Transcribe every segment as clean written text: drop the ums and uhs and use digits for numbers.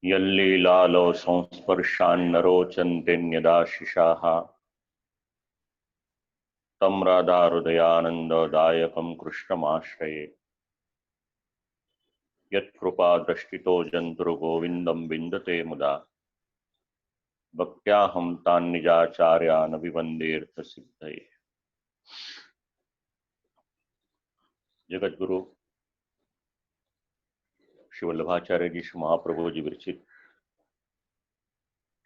यल्लीलालो संस्पर्शान्नरोचन्तेन्यदाशिषाः तं राधाहृदयानन्ददायकं कृष्णमाश्रये। यत्कृपा दृष्टितो जन्तुर्गोविन्दं विन्दते मुदा भक्त्याहं तान्निजाचार्यान् विवन्देऽर्थसिद्धये। जगतगुरु श्री वल्लभाचार्य जी श्री महाप्रभु जी विरचित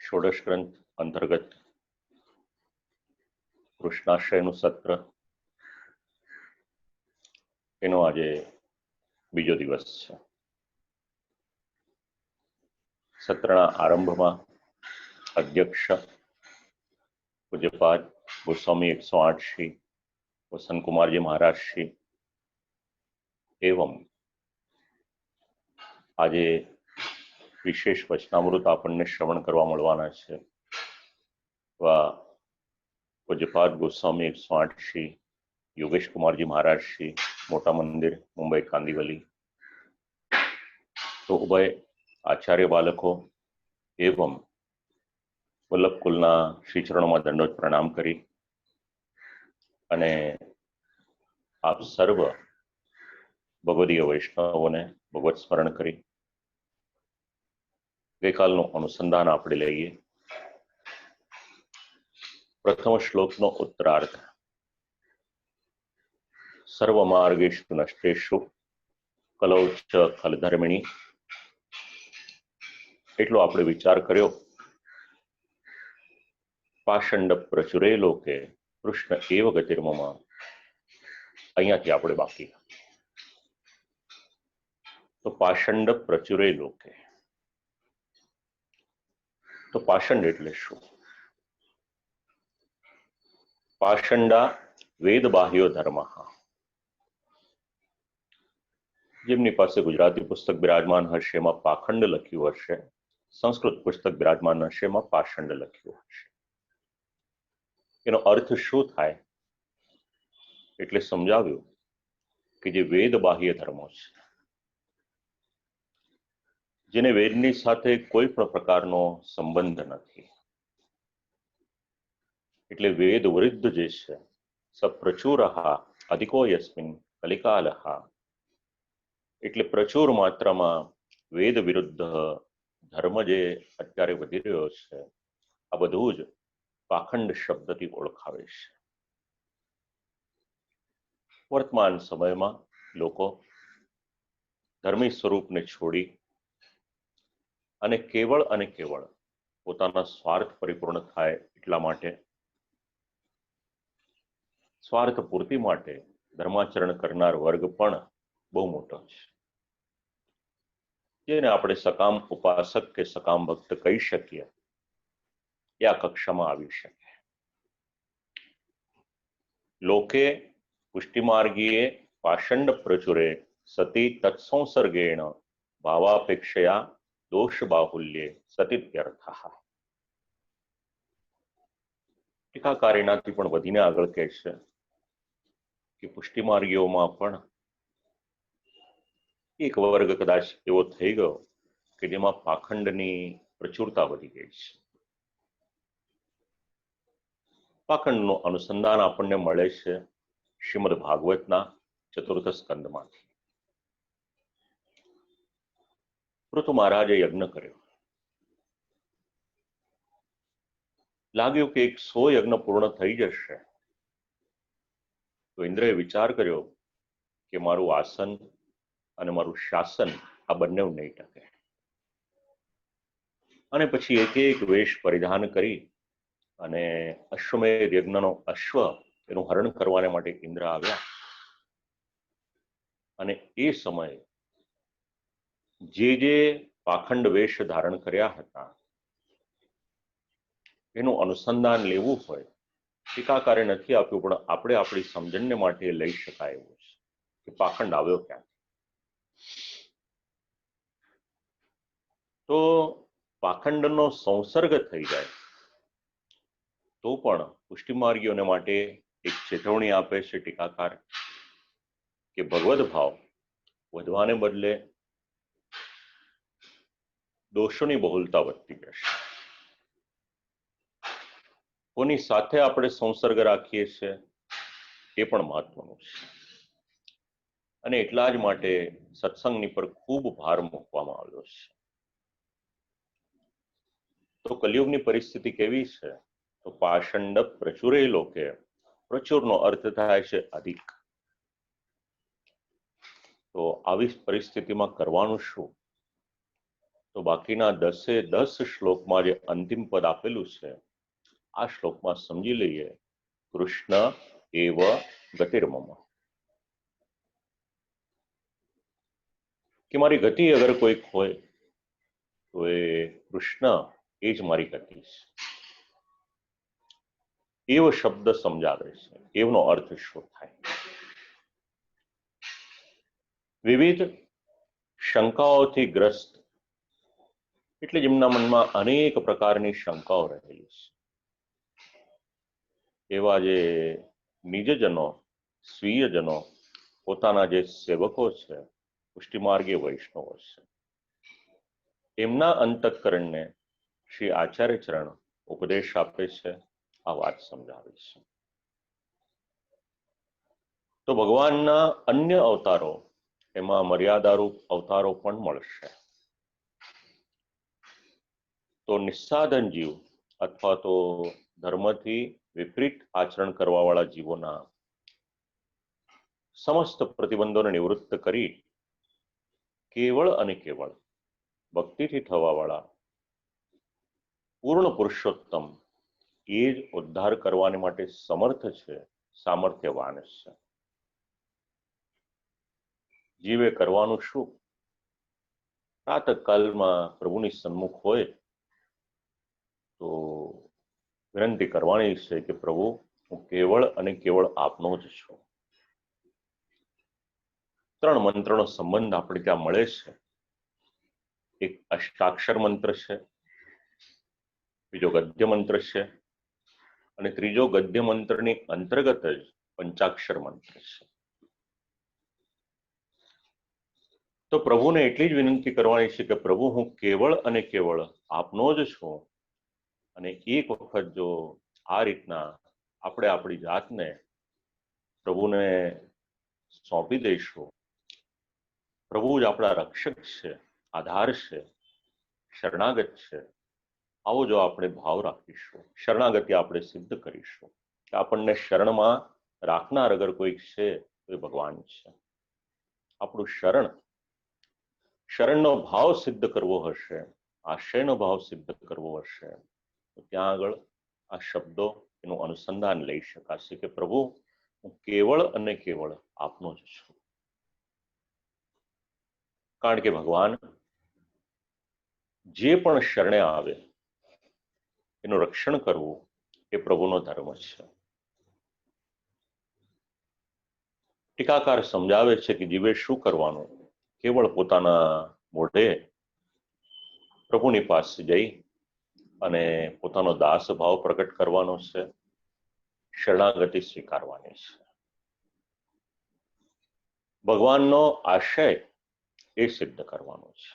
षोडश ग्रंथ अंतर्गत કૃષ્ણાશ્રયનું સત્ર એનો આજે બીજો દિવસ છે. સત્રના આરંભમાં અધ્યક્ષ પૂજ્યપાદ ગોસ્વામી 108 શ્રી વસંત કુમારજી મહારાજ શ્રી એવં આજે વિશેષ વચનામૃત આપણને શ્રવણ કરવા મળવાના છે. પૂજ્યપાદ ગોસ્વામી 108 શ્રી યોગેશ કુમારજી મહારાજ શ્રી મોટા મંદિર મુંબઈ કાંદીવલી, તો ઉભય આચાર્ય બાલકો એવં વલ્લભ કુલના શ્રી ચરણોમાં દંડોત પ્રણામ કરી અને આપ સર્વ ભગવદીય વૈષ્ણવોને ભગવત સ્મરણ કરી ગઈકાલનું અનુસંધાન આપણે લઈએ. પ્રથમ શ્લોકનો ઉત્તરાર્ધ સર્વ માર્ગેષુ નષ્ટેષુ કલૌ ચ ખલધર્મિણી, એટલો આપણે વિચાર કર્યો. પાષંડ પ્રચુરે લોકે કૃષ્ણ એવ ગતિર્મમ, અહીંયાથી આપણે બાકી. તો પાષંડ પ્રચુરે લોકે, તો પાષંડ એટલે શું? પાષંડા વેદ બાહ્યો ધર્મ. જેમની પાસે ગુજરાતી પુસ્તક બિરાજમાન હશે એમાં પાખંડ લખ્યું હશે, સંસ્કૃત પુસ્તક બિરાજમાન હશે એમાં પાષંડ લખ્યું હશે. એનો અર્થ શું થાય એટલે સમજાવ્યું કે જે વેદ બાહ્ય ધર્મો છે, જેને વેદની સાથે કોઈ પણ પ્રકારનો સંબંધ નથી, એટલે વેદ વૃદ્ધ જે છે, સ પ્રચુર અધિકો યસ્મિન કલિકાલ, એટલે પ્રચુર માત્રામાં વેદ વિરુદ્ધ ધર્મ જે અત્યારે વધી રહ્યો છે, આ બધું જ પાખંડ શબ્દથી ઓળખાવે છે. વર્તમાન સમયમાં લોકો ધર્મી સ્વરૂપને છોડી અને કેવળ પોતાના સ્વાર્થ પરિપૂર્ણ થાય એટલા માટે, સ્વાર્થ પૂર્તિ માટે ધર્માચરણ કરનાર વર્ગ પણ બહુ મોટો છે, જેને આપણે સકામ ઉપાસક કે સકામ ભક્ત કહી શકીએ, એ આ કક્ષામાં આવી શકે. લોકે પુષ્ટિમાર્ગીએ પાષંડ પ્રચુરે સતી તત્સંસર્ગેણ ભાવાપેક્ષયા દોષ બાહુલ્યે સતીત્યર્થ. ટીકાકારીનાથી પણ વધીને આગળ કહે છે કે પુષ્ટિમાર્ગીઓમાં પણ એક વર્ગ કદાચ એવો થઈ ગયો કે જેમાં પાખંડની પ્રચુરતા વધી ગઈ છે. પાખંડનું અનુસંધાન આપણને મળે છે શ્રીમદ ભાગવતના 4th સ્કંદમાંથી. પૃથુ મહારાજે યજ્ઞ કર્યો. લાગ્યું કે 100 યજ્ઞ પૂર્ણ થઈ જશે, તો ઇન્દ્રએ વિચાર કર્યો કે મારું આસન અને મારું શાસન આ બંને નહીં ટકે. અને પછી એક વેશ પરિધાન કરી અને અશ્વમેધ યજ્ઞનો અશ્વ એનું હરણ કરવાને માટે ઇન્દ્ર આવ્યા. અને એ સમયે જે પાખંડ વેશ ધારણ કર્યા હતા એનું અનુસંધાન લેવું હોય, ટીકાકારે નથી આપ્યું, પણ આપણે આપણી સમજણને માટે લઈ શકાય એવું છે કે પાખંડ આવ્યો ક્યાંથી. તો પાખંડનો સંસર્ગ થઈ જાય તો પણ પુષ્ટિમાર્ગીઓને માટે એક ચેતવણી આપે છે ટીકાકાર કે ભગવદ ભાવ વધવાને બદલે દોષોની બહુલતા વધતી જશે. કોની સાથે આપણે સંસર્ગ રાખીએ છીએ એ પણ મહત્વનું છે. અને એટલા જ માટે સત્સંગની પર ખૂબ ભાર મૂકવામાં આવ્યો છે. તો કલિયુગની પરિસ્થિતિ કેવી છે? તો પાષંડ પ્રચુરે લોકે, પ્રચુરનો અર્થ થાય છે અધિક. તો આવી પરિસ્થિતિમાં કરવાનું શું? તો બાકીના 10 શ્લોકમાં જે અંતિમ પદ આપેલું છે આ શ્લોકમાં સમજી લઈએ. કૃષ્ણ એવ ગતિર્મમ, કે મારી ગતિ અગર કોઈક હોય તો એ કૃષ્ણ એ જ મારી ગતિ છે. એવો શબ્દ સમજાવે છે. એવનો અર્થ શું થાય? વિવિધ શંકાઓથી ગ્રસ્ત, એટલે જેમના મનમાં અનેક પ્રકારની શંકાઓ રહેલી છે, એવા જે નિજજનો, સ્વીયજનો, પોતાના જે સેવકો છે, પુષ્ટિમાર્ગીય વૈષ્ણવો છે, એમના અંતઃકરણને શ્રી આચાર્ય ચરણ ઉપદેશ આપે છે, આ વાત સમજાવે છે. તો ભગવાનના અન્ય અવતારો, એમાં મર્યાદારૂપ અવતારો પણ મળશે. તો નિસ્સાધન જીવ અથવા તો ધર્મથી વિપરીત આચરણ કરવાવાળા જીવોના સમસ્ત પ્રતિબંધોને નિવૃત્ત કરી કેવળ અને કેવળ ભક્તિથી થવાવાળા પૂર્ણ પુરુષોત્તમ એ જ ઉદ્ધાર કરવાને માટે સમર્થ છે, સામર્થ્યવાન છે. જીવે કરવાનું શું? પ્રાતઃકાલમાં પ્રભુની સન્મુખ હોય તો વિનંતી કરવાની છે કે પ્રભુ, હું કેવળ અને કેવળ આપનો જ છું. 3 મંત્રનો સંબંધ આપણે ત્યાં મળે છે. એક અષ્ટાક્ષર મંત્ર છે, બીજો ગદ્ય મંત્ર છે, અને ત્રીજો ગદ્ય મંત્રની અંતર્ગત જ પંચાક્ષર મંત્ર છે. તો પ્રભુને એટલી જ વિનંતી કરવાની છે કે પ્રભુ, હું કેવળ અને કેવળ આપનો જ છું. અને એક વખત જો આ રીતના આપણે આપણી જાતને પ્રભુને સોંપી દઈશું, પ્રભુ જ આપણા રક્ષક છે, આધાર છે, શરણાગત છે, આવો જો આપણે ભાવ રાખીશું, શરણાગતિ આપણે સિદ્ધ કરીશું કે આપણને શરણમાં રાખનાર અગર કોઈક છે તો એ ભગવાન છે. આપણું શરણનો ભાવ સિદ્ધ કરવો હશે, આશ્રયનો ભાવ સિદ્ધ કરવો હશે, તો ત્યાં આગળ આ શબ્દો એનું અનુસંધાન લઈ શકાશે કે પ્રભુ, હું કેવળ અને કેવળ આપનો જ છું. કારણ કે ભગવાન જે પણ શરણે આવે એનું રક્ષણ કરવું એ પ્રભુનો ધર્મ છે. ટીકાકાર સમજાવે છે કે જીવે શું કરવાનું? કેવળ પોતાના મોઢે પ્રભુની પાસે જઈ અને પોતાનો દાસ ભાવ પ્રગટ કરવાનો છે, શરણાગતિ સ્વીકારવાની છે. ભગવાનનો આશય એ સિદ્ધ કરવાનો છે.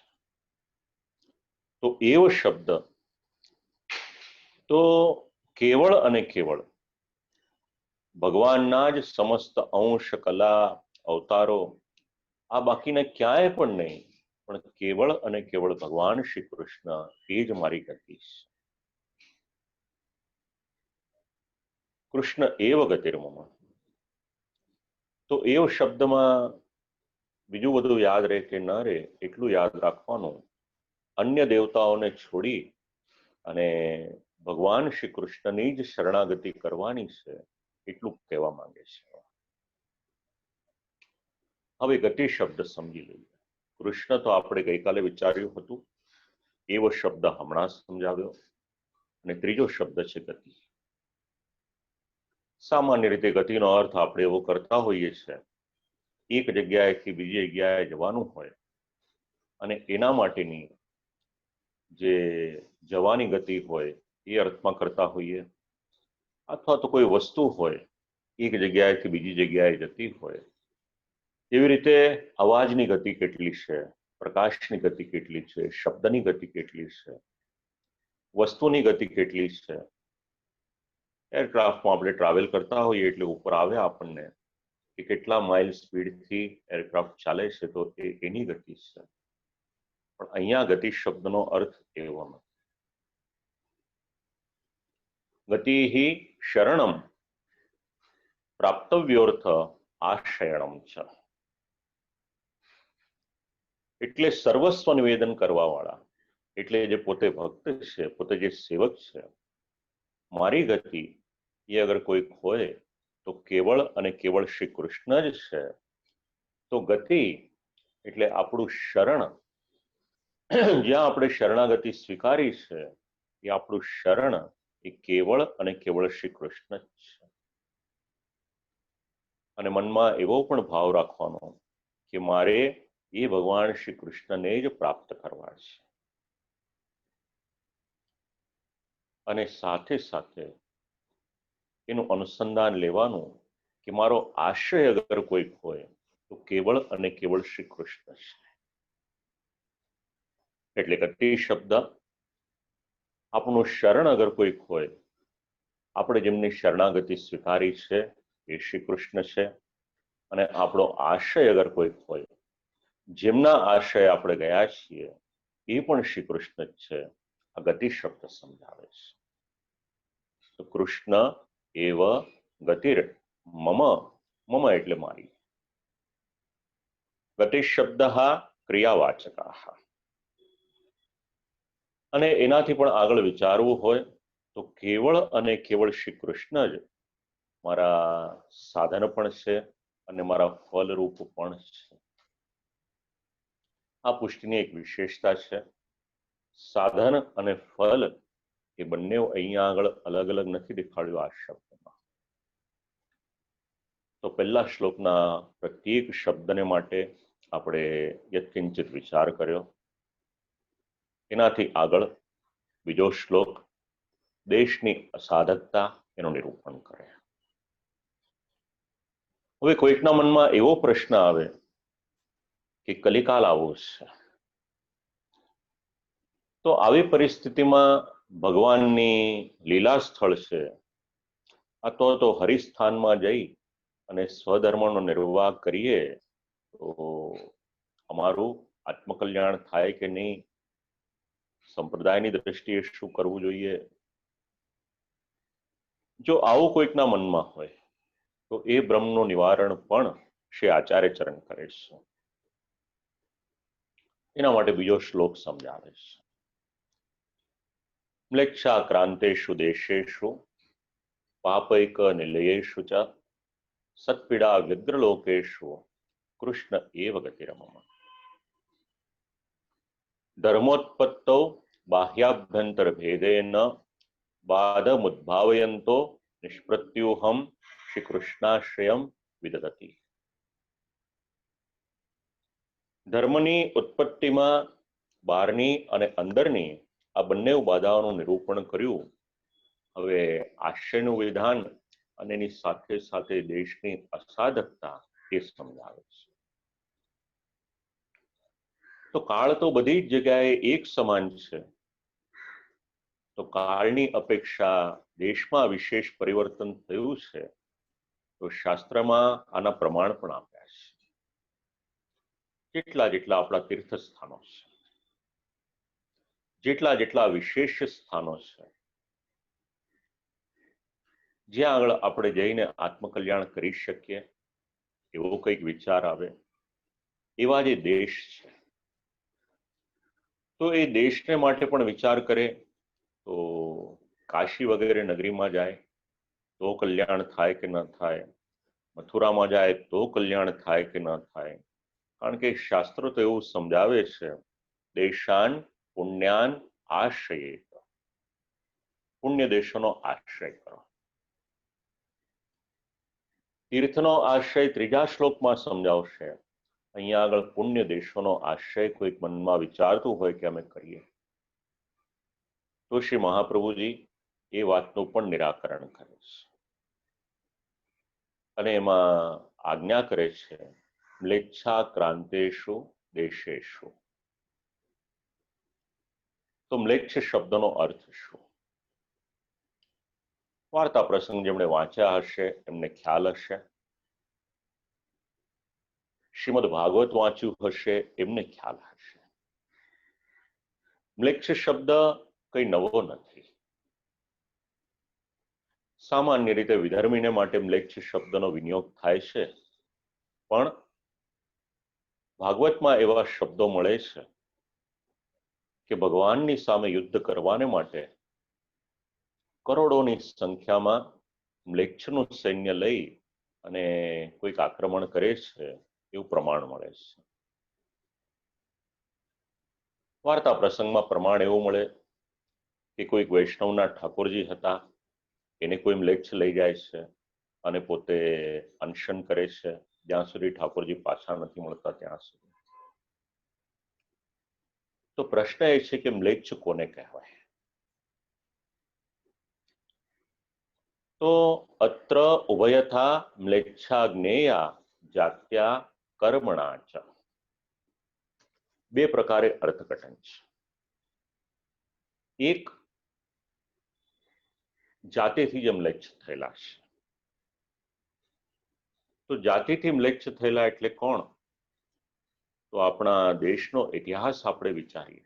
તો એવો શબ્દ તો કેવળ અને કેવળ ભગવાનના જ સમસ્ત અંશ, કલા, અવતારો આ બાકીના ક્યાંય પણ નહીં, પણ કેવળ અને કેવળ ભગવાન શ્રી કૃષ્ણ એ જ મારી ગતિ છે. કૃષ્ણ એવ ગતિર્મમ. તો એવ શબ્દમાં બીજું બધું યાદ રહે કે ન રહે એટલું યાદ રાખવાનું, અન્ય દેવતાઓને છોડી અને ભગવાન શ્રી કૃષ્ણની જ શરણાગતિ કરવાની છે, એટલું કહેવા માંગે છે. હવે ગતિ શબ્દ સમજી લઈએ. કૃષ્ણ તો આપણે ગઈકાલે વિચાર્યું હતું, એવો શબ્દ હમણાં સમજાવ્યો, અને ત્રીજો શબ્દ છે ગતિ. સામાન્ય રીતે ગતિનો અર્થ આપણે એવો કરતા હોઈએ છીએ, એક જગ્યાએથી બીજી જગ્યાએ જવાનું હોય અને એના માટેની જે જવાની ગતિ હોય એ અર્થમાં કરતા હોઈએ, અથવા તો કોઈ વસ્તુ હોય એક જગ્યાએથી બીજી જગ્યાએ જતી હોય, એવી રીતે અવાજની ગતિ કેટલી છે, પ્રકાશની ગતિ કેટલી છે, શબ્દની ગતિ કેટલી છે, વસ્તુની ગતિ કેટલી છે. એરક્રાફ્ટમાં આપણે ટ્રાવેલ કરતા હોઈએ એટલે ઉપર આવે આપણને કે કેટલા માઇલ સ્પીડથી એરક્રાફ્ટ ચાલે છે, તો એની ગતિ છે. પણ અહીંયા ગતિ શબ્દનો અર્થ એવો નથી. ગતિ શરણમ પ્રાપ્તવ્યોર્થ આશયણમ છે. એટલે સર્વસ્વ નિવેદન કરવા વાળા, એટલે જે પોતે ભક્ત છે, પોતે જે સેવક છે, મારી ગતિ એ અગર કોઈ હોય તો કેવળ અને કેવળ શ્રી કૃષ્ણ જ છે. તો ગતિ એટલે આપણું શરણ, જ્યાં આપણે શરણાગતિ સ્વીકારી છે એ આપણું શરણ એ કેવળ અને કેવળ શ્રી કૃષ્ણ જ છે. અને મનમાં એવો પણ ભાવ રાખવાનો કે મારે એ ભગવાન શ્રી કૃષ્ણને જ પ્રાપ્ત કરવા છે. અને સાથે સાથે એનું અનુસંધાન લેવાનું કે મારો આશ્રય અગર કોઈ હોય તો કેવળ અને કેવળ શ્રી કૃષ્ણ છે. એટલે ગતિ શબ્દ આપણું શરણ અગર કોઈ હોય, આપણે જેમની શરણાગતિ સ્વીકારી છે એ શ્રી કૃષ્ણ છે. અને આપણો આશય અગર કોઈ હોય, જેમના આશય આપણે ગયા છીએ એ પણ શ્રી કૃષ્ણ જ છે. આ ગતિ શબ્દ સમજાવે છે. તો કૃષ્ણ એવ ગતિર મમ, મમ એટલે મારી. ગતિ શબ્દ ક્રિયાવાચકા. અને એનાથી પણ આગળ વિચારવું હોય તો કેવળ અને કેવળ શ્રી કૃષ્ણ જ મારા સાધન પણ છે અને મારા ફલરૂપ પણ છે. આ પુષ્ટિની એક વિશેષતા છે. સાધન અને ફલ એ બંને અહીંયા આગળ અલગ અલગ નથી દેખાડ્યું આ શબ્દમાં. તો પહેલા શ્લોકના પ્રત્યેક શબ્દને માટે આપણે યત્કિંચિત વિચાર કર્યો. એનાથી આગળ બીજો શ્લોક દેશની અસાધકતા એનું નિરૂપણ કરે. હવે કોઈકના મનમાં એવો પ્રશ્ન આવે કે કલિકાલ આવો છે, તો આવી પરિસ્થિતિમાં ભગવાનની લીલા સ્થળ છે, અથવા તો હરિસ્થાનમાં જઈ અને સ્વધર્મનો નિર્વાહ કરીએ તો અમારું આત્મકલ્યાણ થાય કે નહીં, સંપ્રદાયની દ્રષ્ટિએ શું કરવું જોઈએ. જો આવું કોઈકના મનમાં હોય તો એ બ્રહ્મનું નિવારણ પણ શ્રી આચાર્ય ચરણ કરે છે. એના માટે બીજો શ્લોક સમજાવે છે. મ્લેચ્છાક્રાંતેષુ દેશેષુ પાપૈક નિલયેષુ ચ સત્પીડા વ્યગ્રલોકેષુ કૃષ્ણ એવ ગતિરમમ. ધર્મોત્પત્તૌ બાહ્યાભ્યંતર ભેદેન બાધમુદ્ભાવયંતો નિષ્પ્રત્યુહમ શ્રી કૃષ્ણાશ્રયમ વિદધતિ. ધર્મની ઉત્પત્તિમાં બહારની અને અંદરની આ બંને બાધાઓનું નિરૂપણ કર્યું. હવે આશ્રયનું વિધાન અને એની સાથે સાથે દેશની અસાધકતા એ સમજાવે છે. તો કાળ તો બધી જ જગ્યાએ એક સમાન છે, તો કાળની અપેક્ષા દેશમાં વિશેષ પરિવર્તન થયું છે, તો શાસ્ત્રમાં આના પ્રમાણ પણ આપ્યા છે. જેટલા જેટલા આપણા તીર્થ સ્થાનો છે, જેટલા જેટલા વિશેષ સ્થાનો છે, જ્યાં આગળ આપણે જઈને આત્મકલ્યાણ કરી શકીએ એવો કંઈક વિચાર આવે, એવા જે દેશ છે, તો એ દેશને માટે પણ વિચાર કરે તો કાશી વગેરે નગરીમાં જાય તો કલ્યાણ થાય કે ન થાય, મથુરામાં જાય તો કલ્યાણ થાય કે ન થાય. કારણ કે શાસ્ત્રો તો એવું સમજાવે છે, દેશાન પુણ્યાન આશ્રય, પુણ્ય દેશોનો આશ્રય કરો. તીર્થનો આશ્રય ત્રીજા શ્લોકમાં સમજાવશે. અહીંયા આગળ પુણ્ય દેશોનો આશ્રય કોઈક મનમાં વિચારતું હોય કે અમે કરીએ, તો શ્રી મહાપ્રભુજી એ વાતનું પણ નિરાકરણ કરે છે અને એમાં આજ્ઞા કરે છે, મ્લેચ્છા ક્રાંતેષુ દેશેષુ. તો મ્લેચ્છ શબ્દનો અર્થ શું? વાર્તા પ્રસંગ જેમણે વાંચ્યા હશે એમને ખ્યાલ હશે. શ્રીમદ ભાગવત વાંચ્યું હશે એમને ખ્યાલ હશે. મ્લેચ્છ શબ્દ કઈ નવો નથી. સામાન્ય રીતે વિધર્મીને માટે મ્લેચ્છ શબ્દનો વિનિયોગ થાય છે, પણ ભાગવતમાં એવા શબ્દો મળે છે કે ભગવાનની સામે યુદ્ધ કરવાને માટે કરોડોની સંખ્યામાં મ્લેચ્છનું સૈન્ય લઈ અને કોઈક આક્રમણ કરે છે એવું પ્રમાણ મળે છે. વાર્તા પ્રસંગમાં પ્રમાણ એવું મળે કે કોઈક વૈષ્ણવના ઠાકોરજી હતા, એને કોઈ મ્લેચ્છ લઈ જાય છે અને પોતે અનશન કરે છે જ્યાં સુધી ઠાકોરજી પાછા નથી મળતા ત્યાં સુધી. તો પ્રશ્ન એ છે કે મ્લેચ્છ કોને કહેવાય? તો અત્ર ઉભયથા મ્લેચ્છા જ્ઞેયા જાત્યા કર્મણા ચ. બે પ્રકારે અર્થઘટન છે. એક, જાતિથી જ મ્લેચ્છ થયેલા છે. તો જાતિથી મ્લેચ્છ થયેલા એટલે કોણ? તો આપણા દેશનો ઇતિહાસ આપણે વિચારીએ.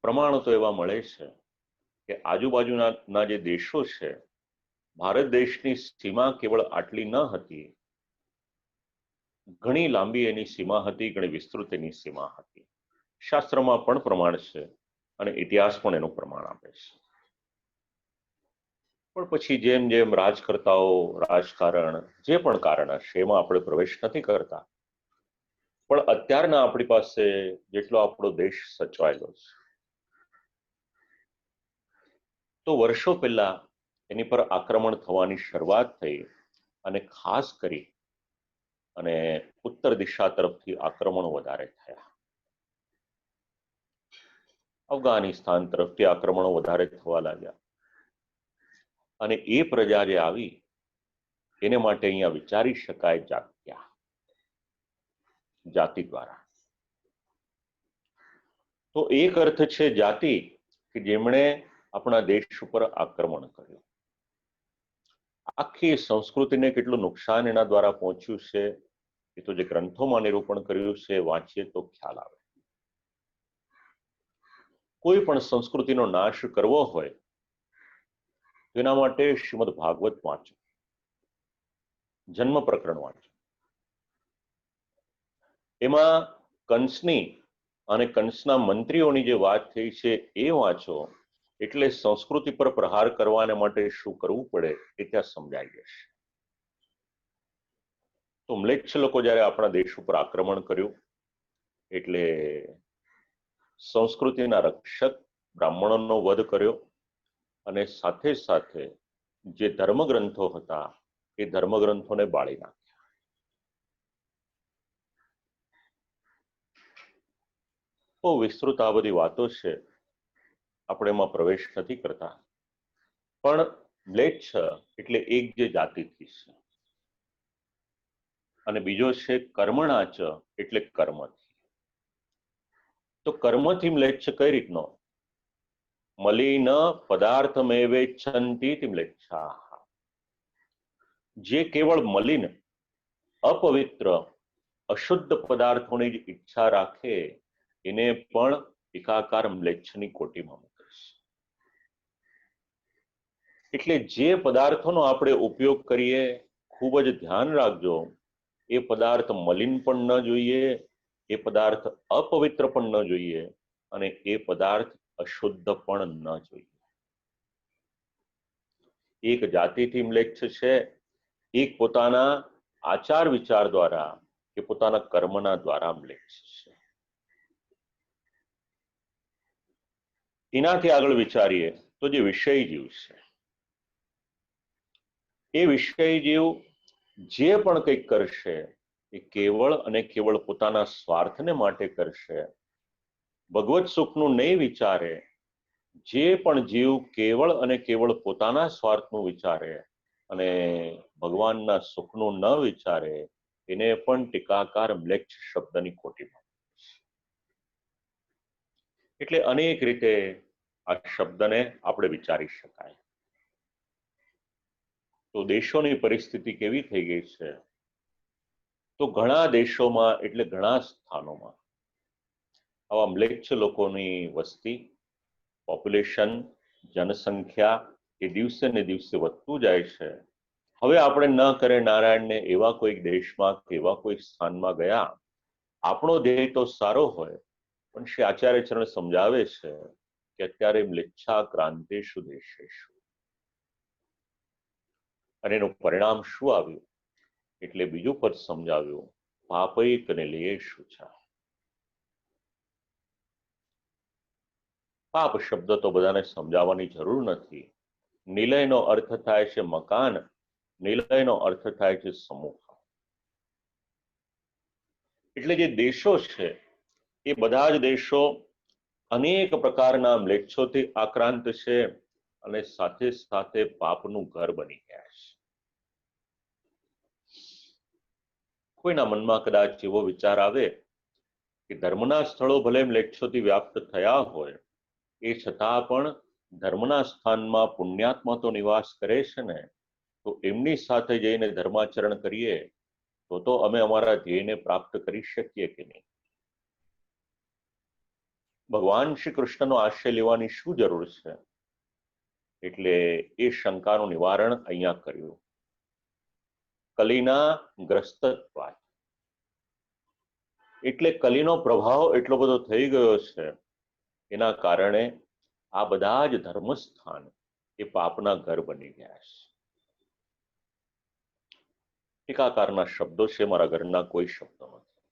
પ્રમાણો તો એવા મળે છે કે આજુબાજુના જે દેશો છે, ભારત દેશની સીમા કેવળ આટલી ન હતી, ઘણી લાંબી એની સીમા હતી, ઘણી વિસ્તૃત એની સીમા હતી. શાસ્ત્રમાં પણ પ્રમાણ છે અને ઇતિહાસ પણ એનું પ્રમાણ આપે છે. પણ પછી જેમ જેમ રાજકર્તાઓ, રાજકારણ, જે પણ કારણ હશે એમાં આપણે પ્રવેશ નથી કરતા, પણ અત્યારના આપણી પાસે જેટલો આપણો દેશ સચવાયેલો છે, તો વર્ષો પહેલા એની પર આક્રમણ થવાની શરૂઆત થઈ અને ખાસ કરી અને ઉત્તર દિશા તરફથી આક્રમણો વધારે થયા. અફઘાનિસ્તાન તરફથી આક્રમણો વધારે થવા લાગ્યા અને એ પ્રજા જે આવી એને માટે અહીંયા વિચારી શકાય જાત્યા, જાતિ દ્વારા. તો એક અર્થ છે જાતિ કે જેમણે આપણા દેશ ઉપર આક્રમણ કર્યું. આખી સંસ્કૃતિને કેટલું નુકસાન એના દ્વારા પહોંચ્યું છે એ તો જે ગ્રંથોમાં નિરૂપણ કર્યું છે વાંચીએ તો ખ્યાલ આવે. કોઈ પણ સંસ્કૃતિનો નાશ કરવો હોય તેના માટે શ્રીમદ ભાગવત વાંચો, જન્મ પ્રકરણ વાંચો. એમાં કંસની અને કંસના મંત્રીઓની જે વાત થઈ છે એ વાંચો એટલે સંસ્કૃતિ પર પ્રહાર કરવાને માટે શું કરવું પડે એ ત્યાં સમજાઈ જશે. તો મ્લેચ્છ લોકો જ્યારે આપણા દેશ ઉપર આક્રમણ કર્યું એટલે સંસ્કૃતિના રક્ષક બ્રાહ્મણોનો વધ કર્યો અને સાથે સાથે જે ધર્મગ્રંથો હતા એ ધર્મગ્રંથોને બાળી નાખ્યા. બહુ વિસ્તૃત આ બધી વાતો છે, આપણે એમાં પ્રવેશ નથી કરતા. પણ મ્લેચ્છ એટલે એક જે જાતિથી છે અને બીજો છે કર્મણાચ એટલે કર્મથી. તો કર્મથી મ્લેચ્છ કઈ રીતનો? મલિન પદાર્થમેવેચ્છન્તિ મ્લેચ્છા. જે કેવળ મલિન, અપવિત્ર, અશુદ્ધ પદાર્થોની જ ઈચ્છા રાખે એને પણ એકાકાર મ્લેચ્છની કોટીમાં મૂકે છે. એટલે જે પદાર્થોનો આપણે ઉપયોગ કરીએ ખૂબ જ ધ્યાન રાખજો, એ પદાર્થ મલિન પણ ન જોઈએ, એ પદાર્થ અપવિત્ર પણ ન જોઈએ અને એ પદાર્થ અશુદ્ધ પણ ન જોઈએ. એક જાતિથી મ્લેચ્છ છે, એક પોતાના આચાર વિચાર દ્વારા કે પોતાના કર્મના દ્વારા મ્લેચ્છ છે. એનાથી આગળ વિચારીએ તો જે વિષય જીવ છે, એ વિષય જીવ જે પણ કંઈક કરશે એ કેવળ અને કેવળ પોતાના સ્વાર્થને માટે કરશે, ભગવત સુખનું નહીં વિચારે. જે પણ જીવ કેવળ અને કેવળ પોતાના સ્વાર્થનું વિચારે અને ભગવાનના સુખનું ન વિચારે એને પણ ટીકાકાર મ્લેચ્છ શબ્દની કોટીમાં. એટલે અનેક રીતે આ શબ્દને આપણે વિચારી શકાય. તો દેશોની પરિસ્થિતિ કેવી થઈ ગઈ છે? તો ઘણા દેશોમાં એટલે ઘણા સ્થાનોમાં આવા મ્લેચ્છ લોકોની વસ્તી, પોપ્યુલેશન, જનસંખ્યા એ દિવસે ને દિવસે વધતું જાય છે. હવે આપણે ન કરે નારાયણને એવા કોઈક દેશમાં કે એવા કોઈ સ્થાનમાં ગયા, આપણો ધ્યેય તો સારો હોય, પણ શ્રી આચાર્ય ચરણ સમજાવે છે કે અત્યારે મ્લેચ્છા ક્રાંતિષુ દેશેષુ, અને એનું પરિણામ શું આવ્યું? એટલે બીજું પદ સમજાવ્યું, પાપૈક નિલયેષુ ચ. પાપ શબ્દ તો બધાને સમજાવવાની જરૂર નથી. નિલયનો અર્થ થાય છે મકાન, નિલયનો અર્થ થાય છે સમૂહ. એટલે જે દેશો છે એ બધા જ દેશો અનેક પ્રકારના મ્લેચ્છોથી આક્રાંત છે અને સાથે સાથે પાપનું ઘર બની ગયા છે. કોઈના મનમાં કદાચ એવો વિચાર આવે કે ધર્મના સ્થળો ભલે મ્લેચ્છોથી વ્યાપ્ત થયા હોય, એ છતાં પણ ધર્મના સ્થાનમાં પુણ્યાત્મા તો નિવાસ કરે છે ને, તો એમની સાથે જઈને ધર્માચરણ કરીએ તો અમે અમારા ધ્યેયને પ્રાપ્ત કરી શકીએ કે નહીં? ભગવાન શ્રી કૃષ્ણનો આશ્રય લેવાની શું જરૂર છે? એટલે એ શંકાનું નિવારણ અહીંયા કર્યું. કલીના ગ્રસ્તત્વાત, એટલે કલીનો પ્રભાવ એટલો બધો થઈ ગયો છે, એના કારણે આ બધા જ ધર્મસ્થાન એ પાપના ઘર બની ગયા છે. ટીકાકારના શબ્દો છે, મારા ઘરના કોઈ શબ્દો નથી.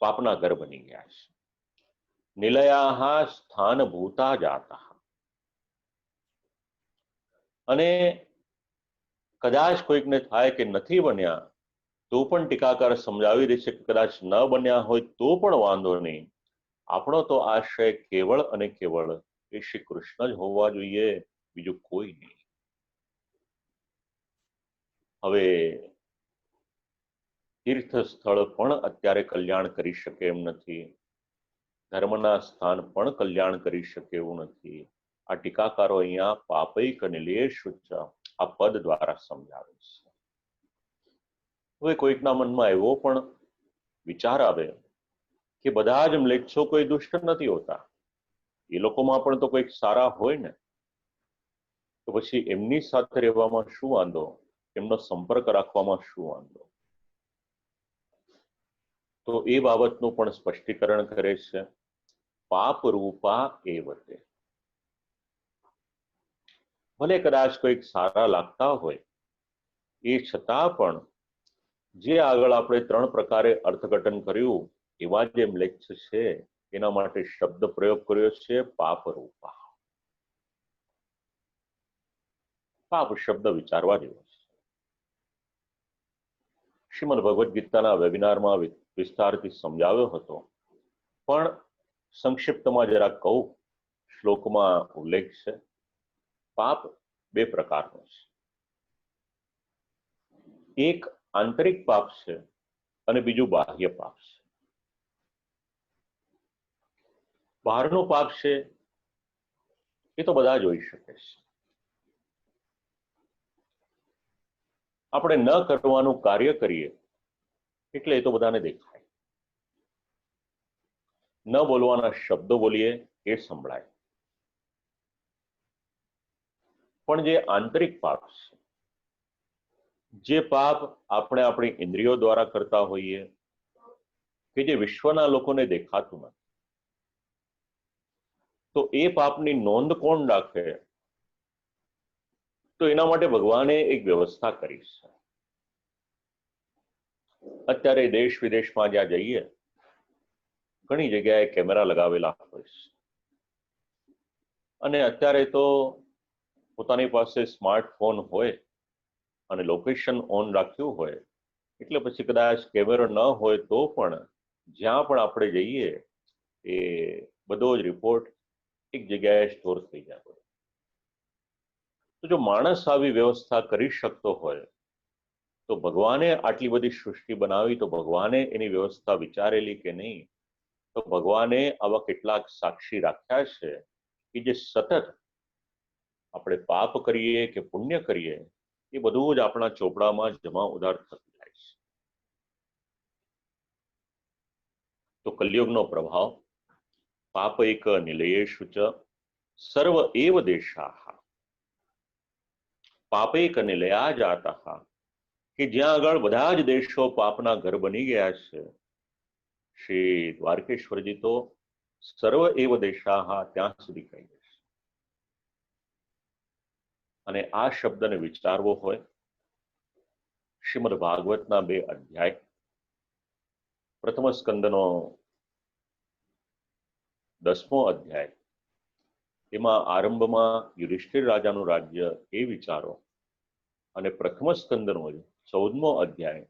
પાપના ઘર બની ગયા છે. નિલયા સ્થાન ભૂતા જાતા, અને કદાચ કોઈકને થાય કે નથી બન્યા તો પણ ટીકાકાર સમજાવી દે છે કે કદાચ ન બન્યા હોય તો પણ વાંધો નહીં, આપણો તો આશ્રય કેવળ અને કેવળ એ શ્રી કૃષ્ણ જ હોવા જોઈએ, બીજું કોઈ નહીં. હવે તીર્થ સ્થળ પણ અત્યારે કલ્યાણ કરી શકે એમ નથી, ધર્મના સ્થાન પણ કલ્યાણ કરી શકે એવું નથી. આ ટીકાકારો અહીંયા પાપૈક નિલયેષુ ચ આ પદ દ્વારા સમજાવે છે. હવે કોઈકના મનમાં એવો પણ વિચાર આવે કે બધા જ મ્લેચ્છો કોઈ દુષ્ટ નથી હોતા, એ લોકોમાં પણ તો કોઈક સારા હોય ને, તો પછી એમની સાથે રહેવામાં શું વાંધો, એમનો સંપર્ક રાખવામાં શું વાંધો? તો એ બાબતનું પણ સ્પષ્ટીકરણ કરે છે. પાપ રૂપા એવતે, ભલે કદાચ કોઈક સારા લાગતા હોય, એ છતાં પણ જે આગળ આપણે 3 પ્રકારે અર્થઘટન કર્યું એવા જે મ્લેચ્છ છે એના માટે શબ્દ પ્રયોગ કર્યો છે પાપ રૂપા. પાપ શબ્દ વિચારવા જેવો છે. શ્રીમદ ભગવદ્ ગીતાના વેબિનારમાં વિસ્તારથી સમજાવ્યો હતો, પણ સંક્ષિપ્તમાં જરા કહું. શ્લોકમાં ઉલ્લેખ છે, પાપ 2 પ્રકારનો છે. એક આંતરિક પાપ છે અને બીજું બાહ્ય પાપ છે. બહારનું પાપ છે એ તો બધા જોઈ શકે છે. આપણે ન કરવાનું કાર્ય કરીએ એટલે એ તો બધાને દેખાય, ન બોલવાના શબ્દો બોલીએ એ સંભળાય. પણ જે આંતરિક પાપ છે, જે પાપ આપણે આપણી ઇન્દ્રિયો દ્વારા કરતા હોઈએ, કે જે વિશ્વના લોકોને દેખાતું નથી, તો એ પાપની નોંધ કોણ રાખે? તો એના માટે ભગવાને એક વ્યવસ્થા કરી છે. અત્યારે દેશ વિદેશમાં જ્યાં જઈએ ઘણી જગ્યાએ કેમેરા લગાવેલા હોય છે, અને અત્યારે તો પોતાની પાસે સ્માર્ટફોન હોય અને લોકેશન ઓન રાખ્યું હોય એટલે પછી કદાચ કેમેરો ન હોય તો પણ જ્યાં પણ આપણે જઈએ એ બધો જ રિપોર્ટ એક જગ્યાએ સ્ટોર થઈ જાય હોય. તો જો માણસ આવી વ્યવસ્થા કરી શકતો હોય તો ભગવાને આટલી બધી સૃષ્ટિ બનાવી, તો ભગવાને એની વ્યવસ્થા વિચારેલી કે નહીં? તો ભગવાને આવા કેટલાક સાક્ષી રાખ્યા છે કે જે સતત આપણે પાપ કરીએ કે પુણ્ય કરીએ એ બધું જ આપણા ચોપડામાં જમા ઉધાર થતું જાય છે. તો કલિયુગનો પ્રભાવ પાપૈક નિલયેષુ ચ સર્વ એવ દેશાહ પાપૈક નિલયા જાતા, કે જ્યાં આગળ બધા જ દેશો પાપના ઘર બની ગયા છે. શ્રી દ્વારકેશ્વરજી તો સર્વ એવ દેશાહ ત્યાં સુધી કહી દેશે. અને આ શબ્દને વિચારવો હોય, શ્રીમદ ભાગવતના 2 અધ્યાય, પ્રથમ સ્કંદનો 10મો અધ્યાય, એમાં આરંભમાં યુધિષ્ઠિર રાજાનું રાજ્ય એ વિચારો, અને પ્રથમ સ્કંદનો 14મો અધ્યાય,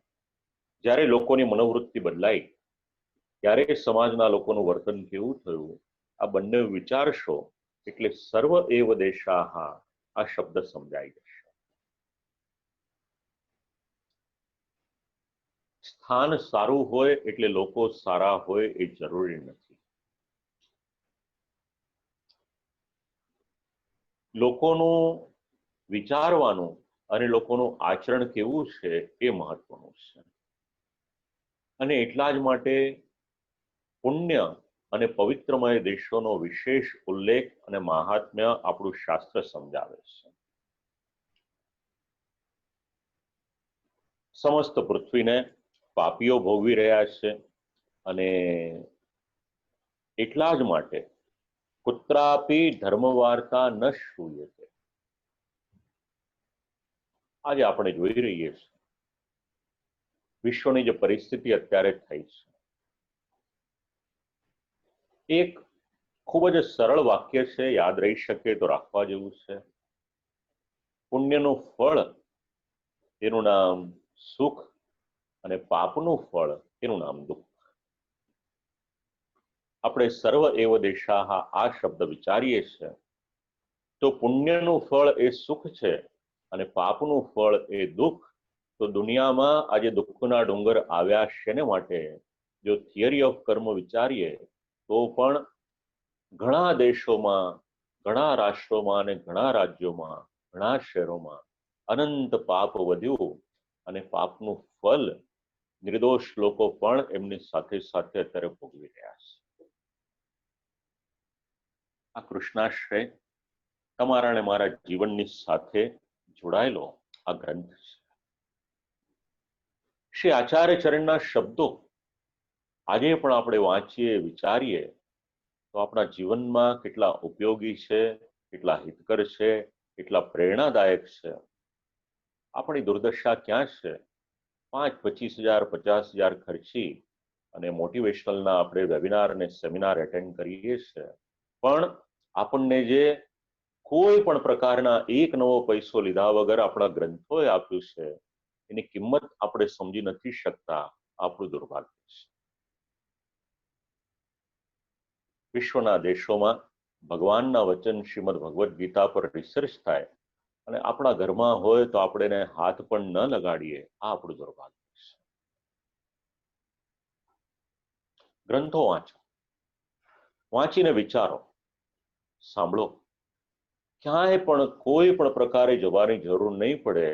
જ્યારે લોકોની મનોવૃત્તિ બદલાઈ ત્યારે સમાજના લોકોનું વર્તન કેવું થયું, આ બંને વિચારશો એટલે સર્વ એવ દેશાહ આ શબ્દ સમજાઈ જશે. સ્થાન સારું હોય એટલે લોકો સારા હોય એ જરૂરી નથી. લોકોનું વિચારવાનું અને લોકોનું આચરણ કેવું છે એ મહત્વનું છે. અને એટલા જ માટે પુણ્ય અને પવિત્રમય દેશોનો વિશેષ ઉલ્લેખ અને મહાત્મ્ય આપણું શાસ્ત્ર સમજાવે છે. સમસ્ત પૃથ્વીને પાપીઓ ભોગવી રહ્યા છે, અને એટલા જ માટે કુત્રાપી ધર્મવાર્તા ન શ્રૂયતે. આજે આપણે જોઈ રહીએ છીએ વિશ્વની જે પરિસ્થિતિ અત્યારે થઈ છે, એક ખૂબ જ સરળ વાક્ય છે, યાદ રહી શકે તો રાખવા જેવું છે. પુણ્યનું ફળ એનું નામ સુખ, અને પાપનું ફળ એનું નામ દુઃખ. આપણે સર્વ એવ દેશાહ આ શબ્દ વિચારીએ છીએ તો પુણ્યનું ફળ એ સુખ છે અને પાપનું ફળ એ દુઃખ. તો દુનિયામાં આજે દુઃખના ડુંગર આવ્યા શેને માટે? જો થિયરી ઓફ કર્મ વિચારીએ તો પણ ઘણા દેશોમાં, ઘણા રાષ્ટ્રોમાં અને ઘણા રાજ્યોમાં, ઘણા શહેરોમાં અનંત પાપ વધ્યું, અને પાપનું ફળ નિર્દોષ લોકો પણ એમની સાથે સાથે અત્યારે ભોગવી રહ્યા છે. આ કૃષ્ણાશ્રય તમારા અને મારા જીવનની સાથે જોડાયેલો આ ગ્રંથ છે. શ્રી આચાર્ય ચરણના શબ્દો આજે પણ આપણે વાંચીએ, વિચારીએ તો આપણા જીવનમાં કેટલા ઉપયોગી છે, કેટલા હિતકર છે, કેટલા પ્રેરણાદાયક છે. આપણી દુર્દશા ક્યાં છે? 5-25 હજાર 50 હજાર ખર્ચી અને મોટિવેશનલના આપણે વેબિનાર અને સેમિનાર એટેન્ડ કરીએ છીએ, પણ આપણને જે કોઈ પણ પ્રકારના એક નવો પૈસો લીધા વગર આપણા ગ્રંથોએ આપ્યું છે, એની કિંમત આપણે સમજી નથી શકતા. આપણું દુર્ભાગ્ય છે. વિશ્વના દેશોમાં ભગવાનના વચન શ્રીમદ ભગવદ્ ગીતા પર રિસર્ચ થાય અને આપણા ઘરમાં હોય તો આપણે એને હાથ પણ ન લગાડીએ, આ આપણું દુર્ભાગ્ય છે. ગ્રંથો વાંચો, વાંચીને વિચારો, સાંભળો. ક્યાંય પણ કોઈ પણ પ્રકારે જવાની જરૂર નહીં પડે.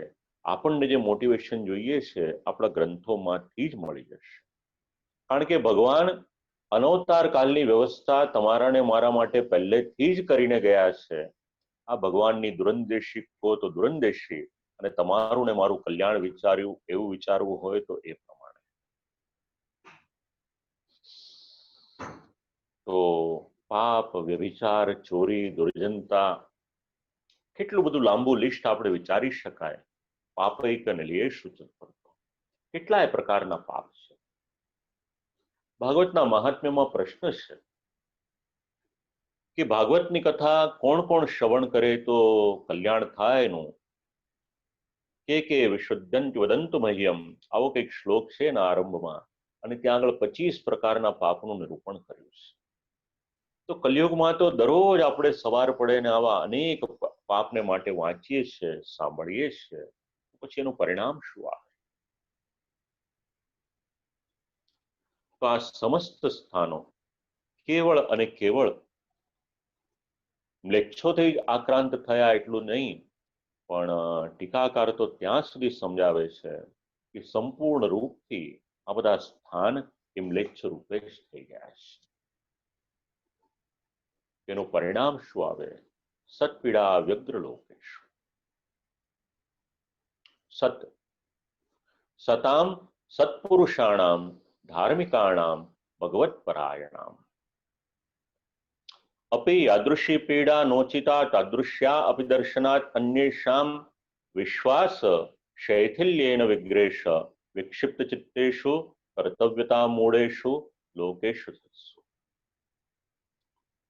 આપણને જે મોટિવેશન જોઈએ છે આપણા ગ્રંથોમાંથી જ મળી જશે. કારણ કે ભગવાન અનવતાર કાલની વ્યવસ્થા તમારા ને મારા માટે પહેલેથી જ કરીને ગયા છે. આ ભગવાનની દુરંદેશી કહો તો દુરંદેશી, અને તમારું ને મારું કલ્યાણ વિચાર્યું એવું વિચારવું હોય તો એ પ્રમાણે. તો પાપ, વ્યભિચાર, ચોરી, દુર્જનતા, કેટલું બધું લાંબુ લિસ્ટ આપણે વિચારી શકાય. પાપૈક નિલયેષુ ચ, કેટલાય પ્રકારના પાપ છે. ભાગવતના મહાત્મ્યમાં પ્રશ્ન છે કે ભાગવતની કથા કોણ કોણ શ્રવણ કરે તો કલ્યાણ થાય એનું? કે વિશુદ્ધંત વદંતુ મહ્યમ, આવો કંઈક શ્લોક છે એના આરંભમાં, અને ત્યાં આગળ 25 પ્રકારના પાપનું નિરૂપણ કર્યું છે. તો કલિયુગમાં તો દરરોજ આપણે સવાર પડે ને આવા અનેક પાપને માટે વાંચીએ છીએ, સાંભળીએ છીએ, પછી એનું પરિણામ શું આવે? તો આ સમસ્ત સ્થાનો કેવળ અને કેવળ મ્લેચ્છોથી જ આક્રાંત થયા એટલું નહીં, પણ ટીકાકાર તો ત્યાં સુધી સમજાવે છે કે સંપૂર્ણ રૂપથી આ બધા સ્થાન એ મ્લેચ્છ રૂપે જ થઈ ગયા છે. તેનું પરિણામ શું આવે? સત્પીડા વ્યગ્ર લોકેશ. સત સતામ સત્પુરુષાણામ ધાર્મિકાણામ ભગવત્પરાયણામ अपि यादृशी पीड़ा नोचिता तादृश्या अपि दर्शनात् अन्येषां विश्वास शैथिल्येन विग्रेश विक्षिप्त चित्तेषु कर्तव्यता मूढ़ेषु लोकेषु सत्सु.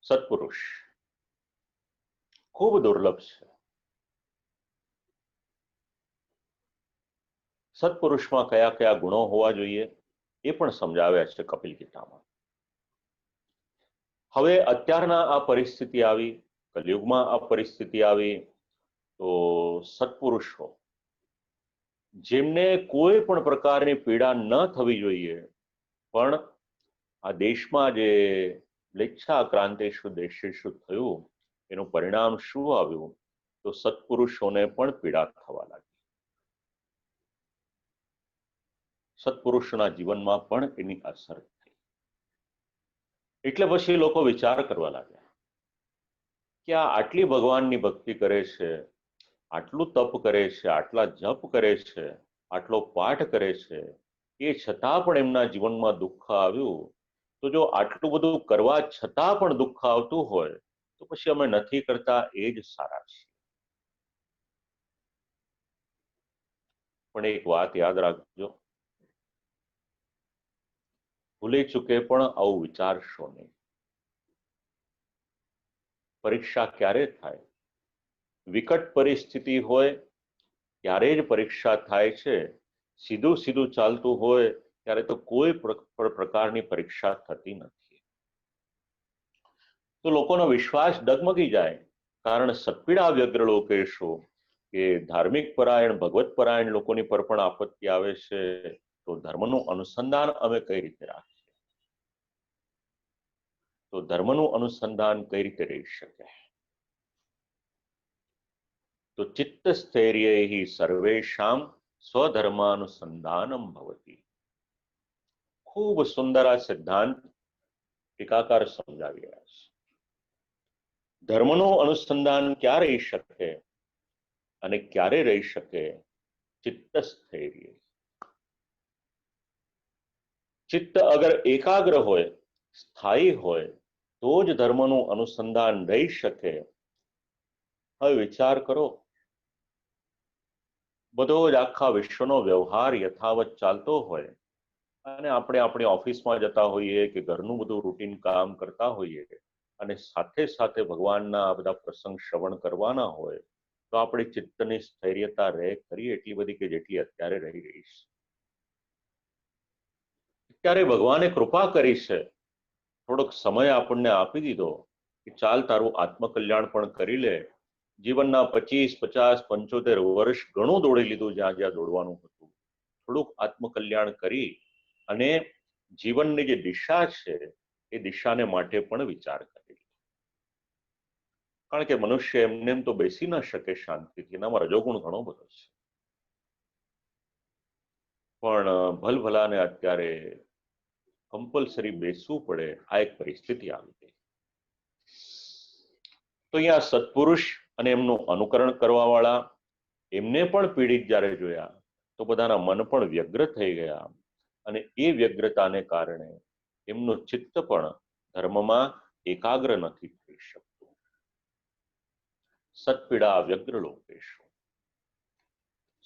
सत्पुरुष खूब दुर्लभ છે. સત્પુરુષમાં કયા કયા ગુણો હોવા જોઈએ એ પણ સમજાવ્યા છે કપિલ ગીતામાં. હવે અત્યારના આ પરિસ્થિતિ આવી, કલયુગમાં આ પરિસ્થિતિ આવી, તો સત્પુરુષો જેમને કોઈ પણ પ્રકારની પીડા ન થવી જોઈએ, પણ આ દેશમાં જે મ્લેચ્છાક્રાંતિષુ દેશેષુ થયું એનું પરિણામ શું આવ્યું? તો સત્પુરુષોને પણ પીડા થવા લાગી. સત્પુરુષોના જીવનમાં પણ એની અસર થઈ. એટલે પછી લોકો વિચાર કરવા લાગ્યા કે આ આટલી ભગવાનની ભક્તિ કરે છે, આટલું તપ કરે છે, આટલા જપ કરે છે, આટલો પાઠ કરે છે, એ છતાં પણ એમના જીવનમાં દુઃખ આવ્યું. તો જો આટલું બધું કરવા છતાં પણ દુઃખ આવતું હોય તો પછી અમે નથી કરતા એ જ સારા છીએ. પણ એક વાત યાદ રાખજો, ભૂલી ચૂકે પણ આવું વિચારશો નહીં. પરીક્ષા ક્યારે થાય? વિકટ પરિસ્થિતિ હોય ત્યારે જ પરીક્ષા થાય છે. સીધું સીધું ચાલતું હોય ત્યારે તો કોઈ પ્રકારની પરીક્ષા થતી નથી. તો લોકોનો વિશ્વાસ ડગમગી જાય. કારણ સત્પીડા વ્યગ્ર લોકેશો, કે ધાર્મિક પરાયણ ભગવત પરાયણ લોકોની પર પણ આપત્તિ આવે છે. તો ધર્મનું અનુસંધાન અમે કઈ રીતે રાખીએ? તો ધર્મનું અનુસંધાન કઈ રીતે રહી શકે? તો ચિત્ત સ્થૈર્યૈ સર્વેષાં સ્વધર્માનુસંધાનમ ભવતિ. ખૂબ સુંદર આ સિદ્ધાંત ટીકાકાર સમજાવી રહ્યા છે. ધર્મનું અનુસંધાન ક્યાં રહી શકે અને ક્યારે રહી શકે? ચિત્ત સ્થૈર્ય. ચિત્ત અગર એકાગ્ર હોય, સ્થાયી હોય, તો જ ધર્મનું અનુસંધાન રહી શકે. હવે વિચાર કરો, બધો જ આખા વિશ્વનો વ્યવહાર યથાવત ચાલતો હોય અને આપણે આપણી ઓફિસમાં જતા હોઈએ કે ઘરનું બધું રૂટીન કામ કરતા હોઈએ અને સાથે સાથે ભગવાનના આ બધા પ્રસંગ શ્રવણ કરવાના હોય, તો આપણી ચિત્તની સ્થૈર્યતા રહે ખરી એટલી બધી કે જેટલી અત્યારે રહી છે? ત્યારે ભગવાને કૃપા કરી છે, થોડોક સમય આપણને આપી દીધો કે ચાલ તારું આત્મકલ્યાણ પણ કરી લે. જીવનના 25, 50, 75 વર્ષ ઘણું દોડી લીધું જ્યાં જ્યાં દોડવાનું હતું. થોડુંક આત્મકલ્યાણ કરી અને જીવનની જે દિશા છે એ દિશાને માટે પણ વિચાર કરી. કારણ કે મનુષ્ય એમને એમ તો બેસી ન શકે શાંતિથી, એનામાં રજોગુણ ઘણો બધો છે. પણ ભલભલાને અત્યારે કમ્પલસરી બેસવું પડે, આ એક પરિસ્થિતિ આવી ગઈ. તો અહીંયા સત્પુરુષ અને એમનું અનુકરણ કરવા વાળા એમને પણ પીડિત જ્યારે જોયા તો બધાના મન પણ વ્યગ્ર થઈ ગયા અને એ વ્યગ્રતાને કારણે એમનું ચિત્ત પણ ધર્મમાં એકાગ્ર નથી થઈ શકતું. સત્પીડા વ્યગ્ર લોકેશુ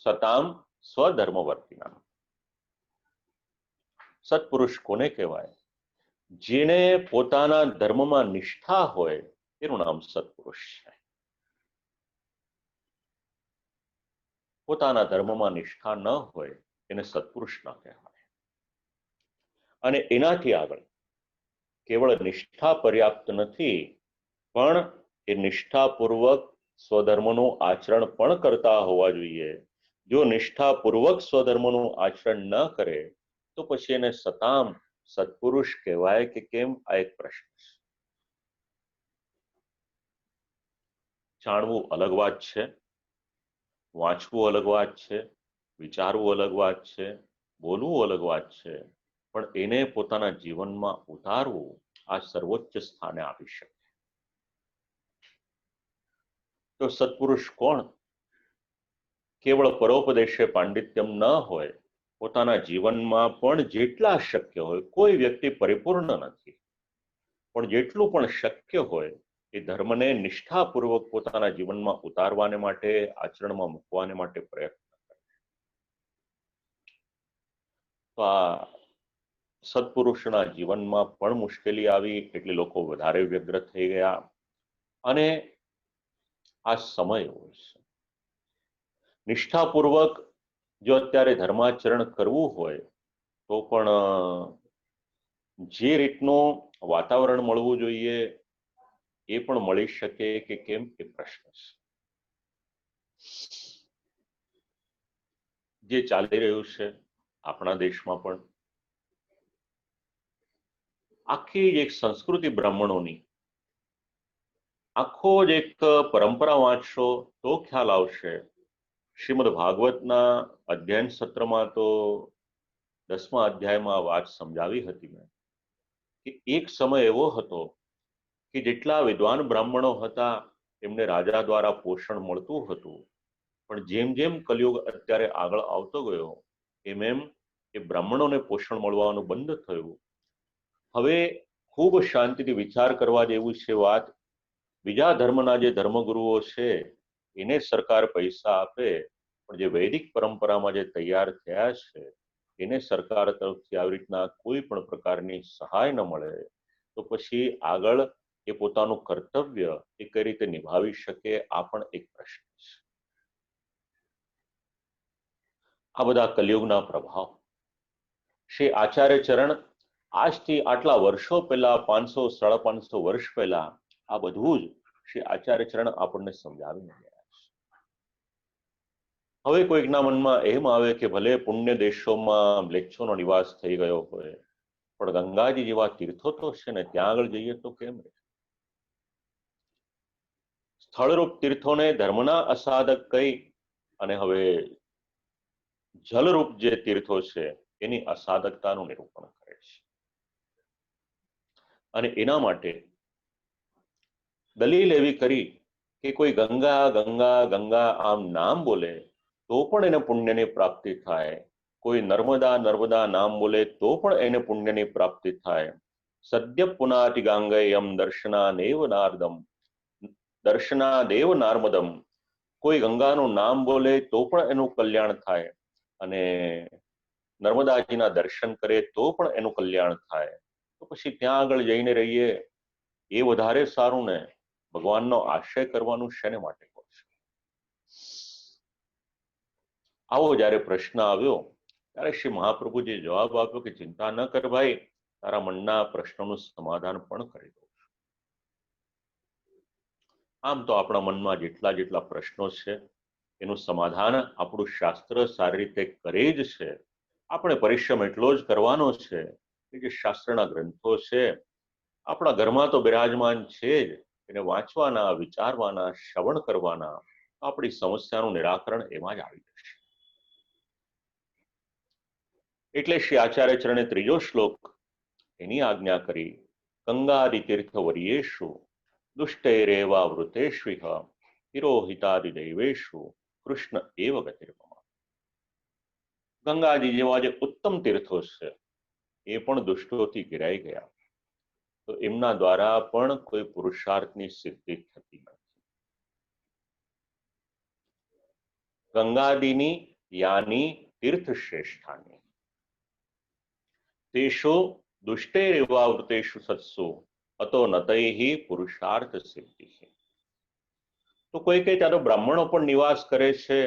સતામ સ્વધર્મવર્તિના. સત્પુરુષ કોને કહેવાય? જેને પોતાના ધર્મમાં નિષ્ઠા હોય એનું નામ સત્પુરુષ છે. પોતાના ધર્મમાં નિષ્ઠા ન હોય એને સત્પુરુષ ન કહેવાય. અને એનાથી આગળ કેવળ નિષ્ઠા પર્યાપ્ત નથી, પણ એ નિષ્ઠાપૂર્વક સ્વધર્મનું આચરણ પણ કરતા હોવા જોઈએ. જો નિષ્ઠાપૂર્વક સ્વધર્મનું આચરણ ન કરે તો પછી એને સતામ સત્પુરુષ કહેવાય કે કેમ, આ એક પ્રશ્ન છે. જાણવું અલગ વાત છે, વાંચવું અલગ વાત છે, વિચારવું અલગ વાત છે, બોલવું અલગ વાત છે, પણ એને પોતાના જીવનમાં ઉતારવું આ સર્વોચ્ચ સ્થાને આવી શકે. તો સત્પુરુષ કોણ? કેવળ પરોપદેશે પાંડિત્યમ ન હોય, પોતાના જીવનમાં પણ જેટલા શક્ય હોય, કોઈ વ્યક્તિ પરિપૂર્ણ નથી, પણ જેટલું પણ શક્ય હોય એ ધર્મને નિષ્ઠાપૂર્વક પોતાના જીવનમાં ઉતારવાને માટે, આચરણમાં મૂકવાને માટે પ્રયત્ન કરે. તો આ સત્પુરુષના જીવનમાં પણ મુશ્કેલી આવી એટલે લોકો વધારે વ્યગ્ર થઈ ગયા. અને આ સમય હોય છે, નિષ્ઠાપૂર્વક જો અત્યારે ધર્માચરણ કરવું હોય તો પણ જે રીતનું વાતાવરણ મળવું જોઈએ એ પણ મળી શકે કે કેમ એ પ્રશ્ન છે. જે ચાલી રહ્યું છે આપણા દેશમાં પણ, આખી એક સંસ્કૃતિ બ્રાહ્મણોની, આખો જ એક પરંપરા વાંચશો તો ખ્યાલ આવશે. શ્રીમદ ભાગવતના અધ્યયન સત્રમાં તો 10મા અધ્યાયમાં વાત સમજાવી હતી મેં કે એક સમય એવો હતો કે જેટલા વિદ્વાન બ્રાહ્મણો હતા એમને રાજા દ્વારા પોષણ મળતું હતું, પણ જેમ જેમ કલયુગ અત્યારે આગળ આવતો ગયો એમ એમ એ બ્રાહ્મણોને પોષણ મળવાનું બંધ થયું. હવે ખૂબ શાંતિથી વિચાર કરવા જેવું છે વાત. બીજા ધર્મના જે ધર્મગુરુઓ છે એને સરકાર પૈસા આપે, પણ જે વૈદિક પરંપરામાં જે તૈયાર થયા છે એને સરકાર તરફથી આવી રીતના કોઈ પણ પ્રકારની સહાય ન મળે તો પછી આગળ એ પોતાનું કર્તવ્ય એ કઈ રીતે નિભાવી શકે, આ પણ એક પ્રશ્ન છે. આ બધા કલયુગના પ્રભાવ. શ્રી આચાર્ય ચરણ આજથી આટલા વર્ષો પહેલા, 500-550 વર્ષ પહેલા આ બધું જ શ્રી આચાર્ય ચરણ આપણને સમજાવીને ગયા છે. હવે કોઈકના મનમાં એમ આવે કે ભલે પુણ્ય દેશોમાં મ્લેચ્છોનો નિવાસ થઈ ગયો હોય, પણ ગંગાજી જેવા તીર્થો તો છે ને, ત્યાં આગળ જઈએ તો કેમ રહે? સ્થળરૂપ તીર્થોને ધર્મના અસાધક કહી અને હવે જલરૂપ જે તીર્થો છે એની અસાધકતાનું નિરૂપણ કરે છે. અને એના માટે દલીલ એવી કરી કે કોઈ ગંગા ગંગા ગંગા આમ નામ બોલે તો પણ એને પુણ્યની પ્રાપ્તિ થાય, કોઈ નર્મદા નર્મદા નામ બોલે તો પણ એને પુણ્યની પ્રાપ્તિ થાય. સદ્ય પુનાતિ ગાંગેયમ દર્શનાનેવ નારદમ દર્શનાદેવ નાર્મદમ, કોઈ ગંગાનું નામ બોલે તો પણ એનું કલ્યાણ થાય અને નર્મદાજીના દર્શન કરે તો પણ એનું કલ્યાણ થાય. તો પછી ત્યાં આગળ જઈને રહીએ એ વધારે સારું ને? ભગવાનનો આશ્રય કરવાનું શેને માટે કહો છો? આવો જ્યારે પ્રશ્ન આવ્યો ત્યારે શ્રી મહાપ્રભુજીએ જવાબ આપ્યો કે ચિંતા ન કર ભાઈ, તારા મનના પ્રશ્નોનું સમાધાન પણ કરી દઉં છું. આમ તો આપણા મનમાં જેટલા જેટલા પ્રશ્નો છે એનું સમાધાન આપણું શાસ્ત્ર સારી રીતે કરે જ છે. આપણે પરિશ્રમ એટલો જ કરવાનો છે કે જે શાસ્ત્રના ગ્રંથો છે આપણા ઘરમાં તો બિરાજમાન છે જ, એને વાંચવાના, વિચારવાના, શ્રવણ કરવાના, આપણી સમસ્યાનું નિરાકરણ એમાં જ આવી જશે. એટલે શ્રી આચાર્ય ચરણે 3જો શ્લોક એની આજ્ઞા કરી, ગંગાદિ તીર્થ વર્યેષુ દુષ્ટૈરેવા વૃતેષ્વિહ તિરોહિતાદિ દૈવેશુ કૃષ્ણ એવ ગતિર્મમ. ગંગાજી જેવા જે ઉત્તમ તીર્થો છે એ પણ દુષ્ટોથી ઘેરાઈ ગયા, તો એમના દ્વારા પણ કોઈ પુરુષાર્થની સિદ્ધિ થતી નથી. ગંગાદિની યાની તીર્થ શ્રેષ્ઠાની તેષુ દુષ્ટૈરેવાવૃતેષુ સત્સુ અતો નતૈહિ પુરુષાર્થ સિદ્ધિ. તો કોઈ કહે ત્યાં તો બ્રાહ્મણો પણ નિવાસ કરે છે,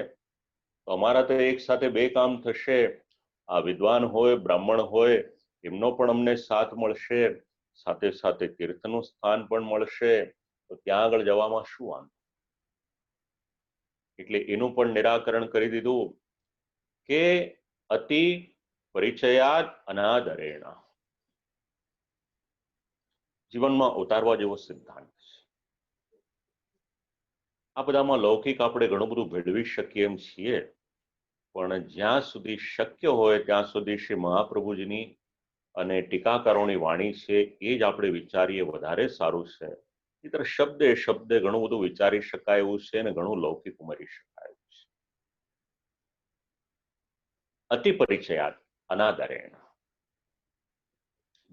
તો અમારા તો એક સાથે બે કામ થશે, આ વિદ્વાન હોય, બ્રાહ્મણ હોય, એમનો પણ અમને સાથ મળશે, સાથે સાથે તીર્થનું સ્થાન પણ મળશે, તો ત્યાં આગળ જવામાં શું વાંધો? એટલે એનું પણ નિરાકરણ કરી દીધું કે અતિ પરિચયાત અનાદરેણ. જીવનમાં ઉતારવા જેવો સિદ્ધાંત છે. આ બધામાં લૌકિક આપણે ઘણું બધું ભેળવી શકીએ એમ છીએ, પણ જ્યાં સુધી શક્ય હોય ત્યાં સુધી શ્રી મહાપ્રભુજીની અને ટીકાકારોની વાણી છે એ જ આપણે વિચારીએ વધારે સારું છે. નહીંતર શબ્દે ઘણું બધું વિચારી શકાય એવું છે અને ઘણું લૌકિક ઉમેરી શકાય એવું છે. અતિ પરિચયાત અનાદરેણ.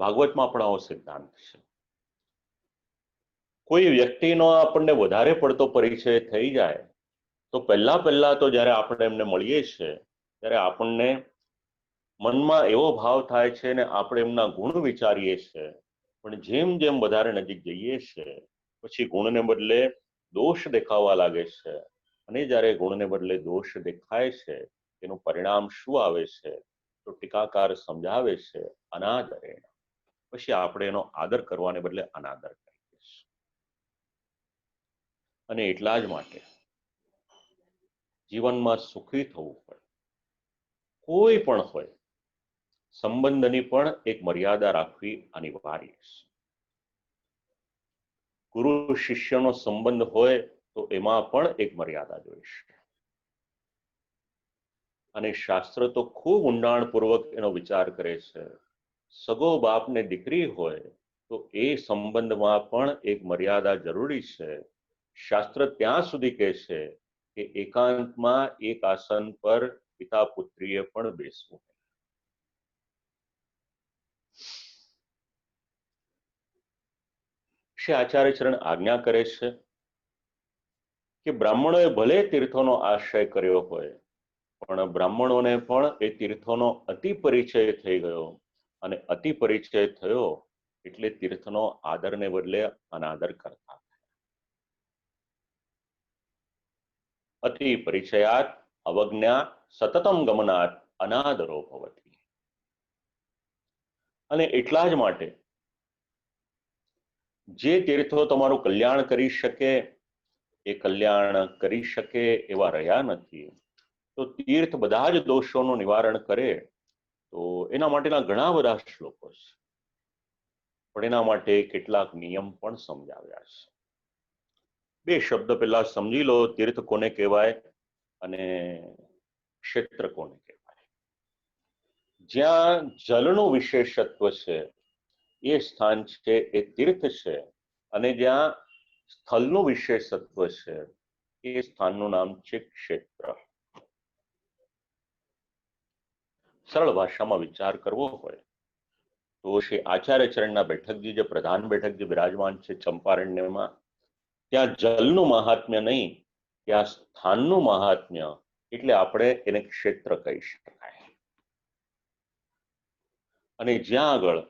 ભાગવતમાં પણ આવો સિદ્ધાંત છે. કોઈ વ્યક્તિનો આપણને વધારે પડતો પરિચય થઈ જાય તો પહેલા તો જ્યારે આપણે એમને મળીએ છીએ ત્યારે આપણને મનમાં એવો ભાવ થાય છે ને આપણે એમના ગુણ વિચારીએ છીએ, પણ જેમ જેમ વધારે નજીક જઈએ છીએ પછી ગુણને બદલે દોષ દેખાવા લાગે છે. અને જ્યારે ગુણને બદલે દોષ દેખાય છે એનું પરિણામ શું આવે છે તો ટીકાકાર સમજાવે છે અનાદરેણ. પછી આપણે એનો આદર કરવાને બદલે અનાદર કરીએ છીએ. અને એટલા જ માટે જીવનમાં સુખી થવું હોય, કોઈ પણ હોય, સંબંધની પણ એક મર્યાદા રાખવી અનિવાર્ય છે. ગુરુ શિષ્યનો સંબંધ હોય તો એમાં પણ એક મર્યાદા જોઈશે. અને શાસ્ત્ર તો ખૂબ ઊંડાણપૂર્વક એનો વિચાર કરે છે. સગો બાપને દીકરી હોય તો એ સંબંધમાં પણ એક મર્યાદા જરૂરી છે. શાસ્ત્ર ત્યાં સુધી કહે છે કે એકાંતમાં એક આસન પર પિતા પુત્રીએ પણ બેસવું. શ્રી આચાર્ય ચરણ આજ્ઞા કરે છે કે બ્રાહ્મણોએ ભલે તીર્થોનો આશ્રય કર્યો હોય પણ બ્રાહ્મણોને પણ એ તીર્થોનો અતિ પરિચય થઈ ગયો, અને અતિ પરિચય થયો એટલે તીર્થનો આદરને બદલે અનાદર કરતા. અતિ પરિચયાત અવજ્ઞા સતતમ ગમનાત અનાદરો ભવતી. અને એટલા જ માટે જે તીર્થો તમારું કલ્યાણ કરી શકે એ કલ્યાણ કરી શકે એવા રહ્યા નથી. તો તીર્થ બધા જ દોષોનું નિવારણ કરે તો એના માટેના ઘણા બધા શ્લોકો છે, પણ એના માટે કેટલાક નિયમ પણ સમજાવ્યા છે. બે શબ્દ પહેલા સમજી લો, તીર્થ કોને કહેવાય અને ક્ષેત્ર કોને કહેવાય. જ્યાં જલનું વિશેષત્વ છે એ સ્થાન છે એ તીર્થ છે, અને જ્યાં સ્થળનું વિશેષત્વ છે એ સ્થાનનું નામ છે ક્ષેત્ર. સરળ ભાષામાં વિચાર કરવો હોય તો શ્રી આચાર્ય ચરણના બેઠકજી, જે પ્રધાન બેઠકજી બિરાજમાન છે ચંપારણ્યમાં, ત્યાં જલનું મહાત્મ્ય નહીં, ત્યાં સ્થાનનું મહાત્મ્ય, એટલે આપણે એને ક્ષેત્ર કહી શકાય. અને જ્યાં આગળ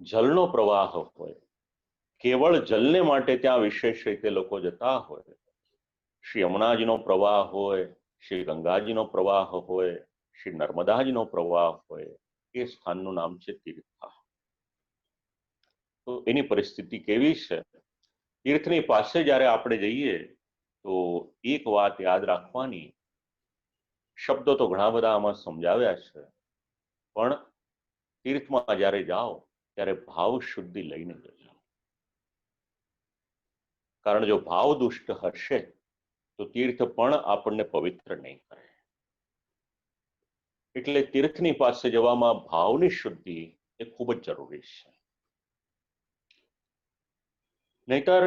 જલનો પ્રવાહ હોય, કેવળ જલને માટે ત્યાં વિશેષ રીતે લોકો જતા હોય, શ્રી યમુનાજીનો પ્રવાહ હોય, શ્રી ગંગાજીનો પ્રવાહ હોય, શ્રી નર્મદાજીનો પ્રવાહ હોય, એ સ્થાનનું નામ છે તીર્થ. તો એની પરિસ્થિતિ કેવી છે? તીર્થની પાસે જ્યારે આપણે જઈએ તો એક વાત યાદ રાખવાની, શબ્દો તો ઘણા બધા આમાં સમજાવ્યા છે, પણ તીર્થમાં જ્યારે જાઓ ત્યારે ભાવ શુદ્ધિ લઈને જજો. કારણ જો ભાવ દુષ્ટ હશે તો તીર્થ પણ આપણને પવિત્ર નહીં કરે. એટલે તીર્થની પાસે જવામાં ભાવની શુદ્ધિ એ ખૂબ જ જરૂરી છે. નહીતર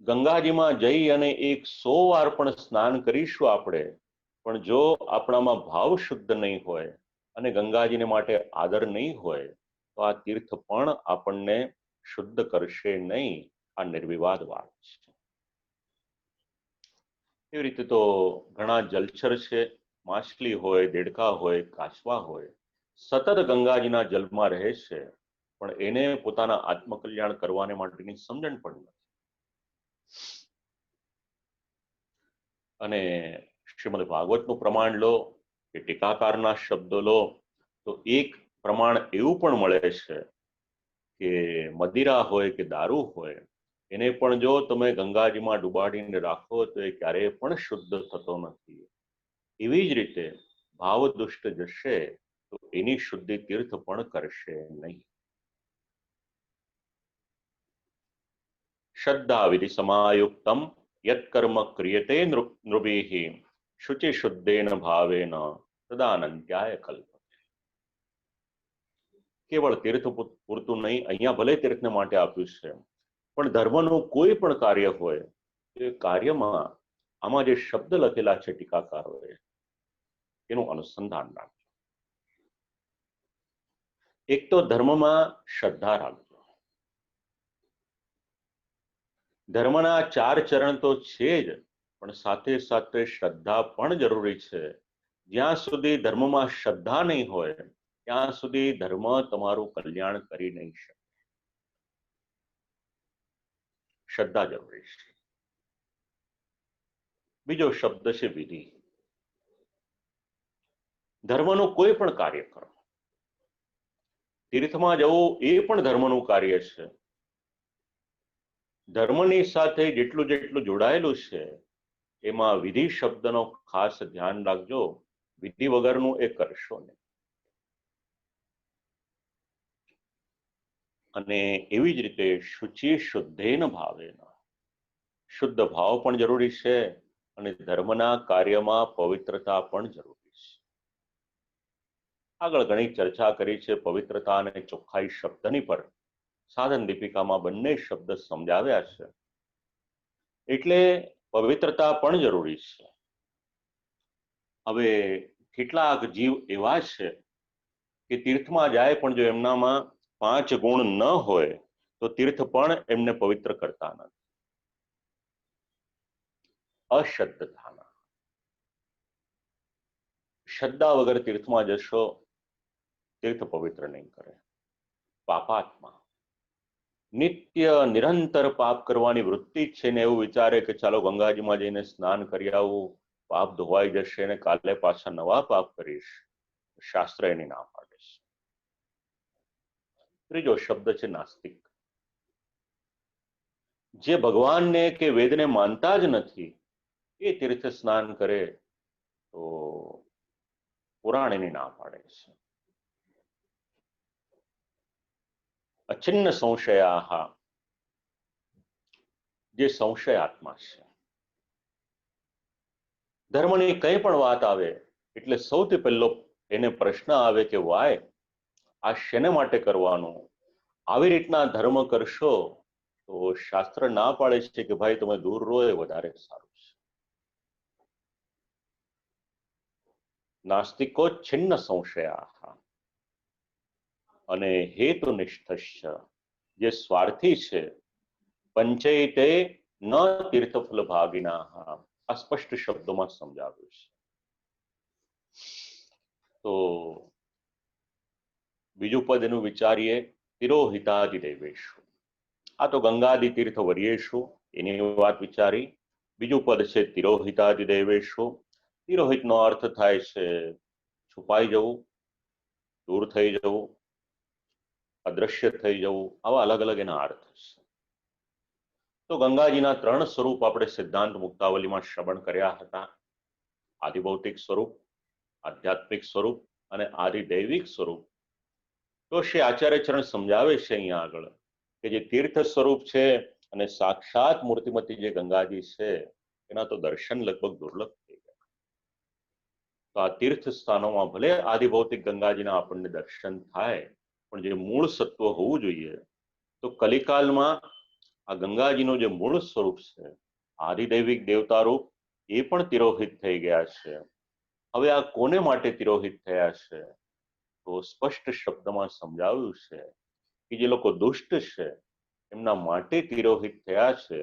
ગંગાજીમાં જઈ અને 100 વાર પણ સ્નાન કરીશું આપણે, પણ જો આપણામાં ભાવ શુદ્ધ નહીં હોય અને ગંગાજીને માટે આદર નહીં હોય તો આ તીર્થ પણ આપણને શુદ્ધ કરશે નહીં. આ નિર્વિવાદ વાત છે. એવી રીતે તો ઘણા જલચર છે, માછલી હોય, દેડકા હોય, કાચવા હોય, સતત ગંગાજીના જલમાં રહે છે, પણ એને પોતાના આત્મકલ્યાણ કરવાને માટેની સમજણ પણ નથી. અને શ્રીમદ ભાગવતનું પ્રમાણ લો કે ટીકાકારના શબ્દો લો તો એક પ્રમાણ એવું પણ મળે છે કે મદિરા હોય કે દારૂ હોય, એને પણ જો તમે ગંગાજીમાં ડુબાડીને રાખો તો એ ક્યારેય પણ શુદ્ધ થતો નથી. એવી જ રીતે ભાવ દુષ્ટ જશે તો એની શુદ્ધિ તીર્થ પણ કરશે નહીં. શ્રદ્ધા વિધિ સમાયુક્તમ યત કર્મ ક્રિયતે નૃભિઃ શુચિ શુદ્ધેન ભાવેન તદાનંત્યાય કલ્પ. કેવળ તીર્થ પૂરતું નહીં, અહીંયા ભલે તીર્થને માટે આપ્યું છે, પણ ધર્મનું કોઈ પણ કાર્ય હોય એ કાર્યમાં આમાં જે શબ્દ લખેલા છે ટીકાકારોએ એનું અનુસંધાન રાખજો. એક તો ધર્મમાં શ્રદ્ધા રાખજો. ધર્મના 4 ચરણ તો છે જ, પણ સાથે સાથે શ્રદ્ધા પણ જરૂરી છે. જ્યાં સુધી ધર્મમાં શ્રદ્ધા નહીં હોય ત્યાં સુધી ધર્મ તમારું કલ્યાણ કરી નહીં શકે. શ્રદ્ધા જરૂરી છે. બીજો શબ્દ છે વિધિ. ધર્મનું કોઈ પણ કાર્ય કરો. તીર્થમાં જવું એ પણ ધર્મનું કાર્ય છે. ધર્મની સાથે જેટલું જેટલું જોડાયેલું છે એમાં વિધિ શબ્દનો ખાસ ધ્યાન રાખજો. વિધિ વગરનું એ કરશો નહીં. અને એવી જ રીતે શુચિ શુદ્ધેન ભાવેન, શુદ્ધ ભાવ પણ જરૂરી છે અને ધર્મના કાર્યમાં પવિત્રતા પણ જરૂરી છે. આગળ ઘણી ચર્ચા કરી છે પવિત્રતા અને ચોખ્ખાઈ શબ્દની પર. સાધન દીપિકામાં બંને શબ્દ સમજાવ્યા છે. એટલે પવિત્રતા પણ જરૂરી છે. હવે કેટલાક જીવ એવા છે કે તીર્થમાં જાય પણ જો એમનામાં 5 ગુણ ન હોય તો તીર્થ પણ એમને પવિત્ર કરતા નથી. અશ્રદ્ધાના. શ્રદ્ધા વગર તીર્થમાં જશો, તીર્થ પવિત્ર નહીં કરે. પાપાત્મા. નિત્ય નિરંતર પાપ કરવાની વૃત્તિ જ છે ને એવું વિચારે કે ચાલો ગંગાજીમાં જઈને સ્નાન કરી આવું, પાપ ધોવાઈ જશે અને કાલે પાછા નવા પાપ કરીશ. શાસ્ત્ર એની ના પાડે છે. ત્રીજો શબ્દ છે નાસ્તિક. જે ભગવાનને કે વેદને માનતા જ નથી એ તીર્થ સ્નાન કરે તો પુરાણ એની ના પાડે છે. અચિન્ન સંશયા. જે સંશય આત્મા છે. ધર્મની કંઈ પણ વાત આવે એટલે સૌથી પહેલો એને પ્રશ્ન આવે કે વાય આ શેને માટે કરવાનું? આવી રીતના ધર્મ કરશો તો શાસ્ત્ર ના પાડે છે કે ભાઈ તમે દૂર રહો એ વધારે સારું છે. નાસ્તિકો છિન્ન સંશયા. અને હેતુનિષ્ઠ, જે સ્વાર્થી છે. પંચૈતે ન તીર્થફલ ભાગિના. અસ્પષ્ટ શબ્દોમાં સમજાવ્યું છે. તો બીજું પદ એનું વિચારીએ, તિરોહિતાદિ દેવેશુ. આ તો ગંગાદિ તીર્થ વર્યેશુ એની વાત વિચારી. બીજું પદ છે તિરોહિતાદિ દેવેશુ. તિરોહિતનો અર્થ થાય છે છુપાઈ જવું, દૂર થઈ જવું, અદ્રશ્ય થઈ જવું. આવા અલગ અલગ એના અર્થ છે. તો ગંગાજીના 3 સ્વરૂપ આપણે સિદ્ધાંત મુક્તાવલીમાં શ્રવણ કર્યા હતા. આદિભૌતિક સ્વરૂપ, આધ્યાત્મિક સ્વરૂપ અને આદિદૈવિક સ્વરૂપ. તો શ્રી આચાર્ય ચરણ સમજાવે છે અહીંયા આગળ કે જે તીર્થ સ્વરૂપ છે અને સાક્ષાત મૂર્તિમતી જે ગંગાજી છે એના તો દર્શન લગભગ દુર્લભ થઈ ગયા. તો આ તીર્થ સ્થાનોમાં ભલે આદિભૌતિક ગંગાજીના આપણને દર્શન થાય, પણ જે મૂળ સત્વ હોવું જોઈએ તો કલિકાલમાં આ ગંગાજીનું જે મૂળ સ્વરૂપ છે, આદિદૈવિક દેવતા રૂપ, એ પણ તિરોહિત થઈ ગયા છે. હવે આ કોને માટે તિરોહિત થયા છે? તો સ્પષ્ટ શબ્દમાં સમજાવ્યું છે કે જે લોકો દુષ્ટ છે એમના માટે તિરોહિત થયા છે.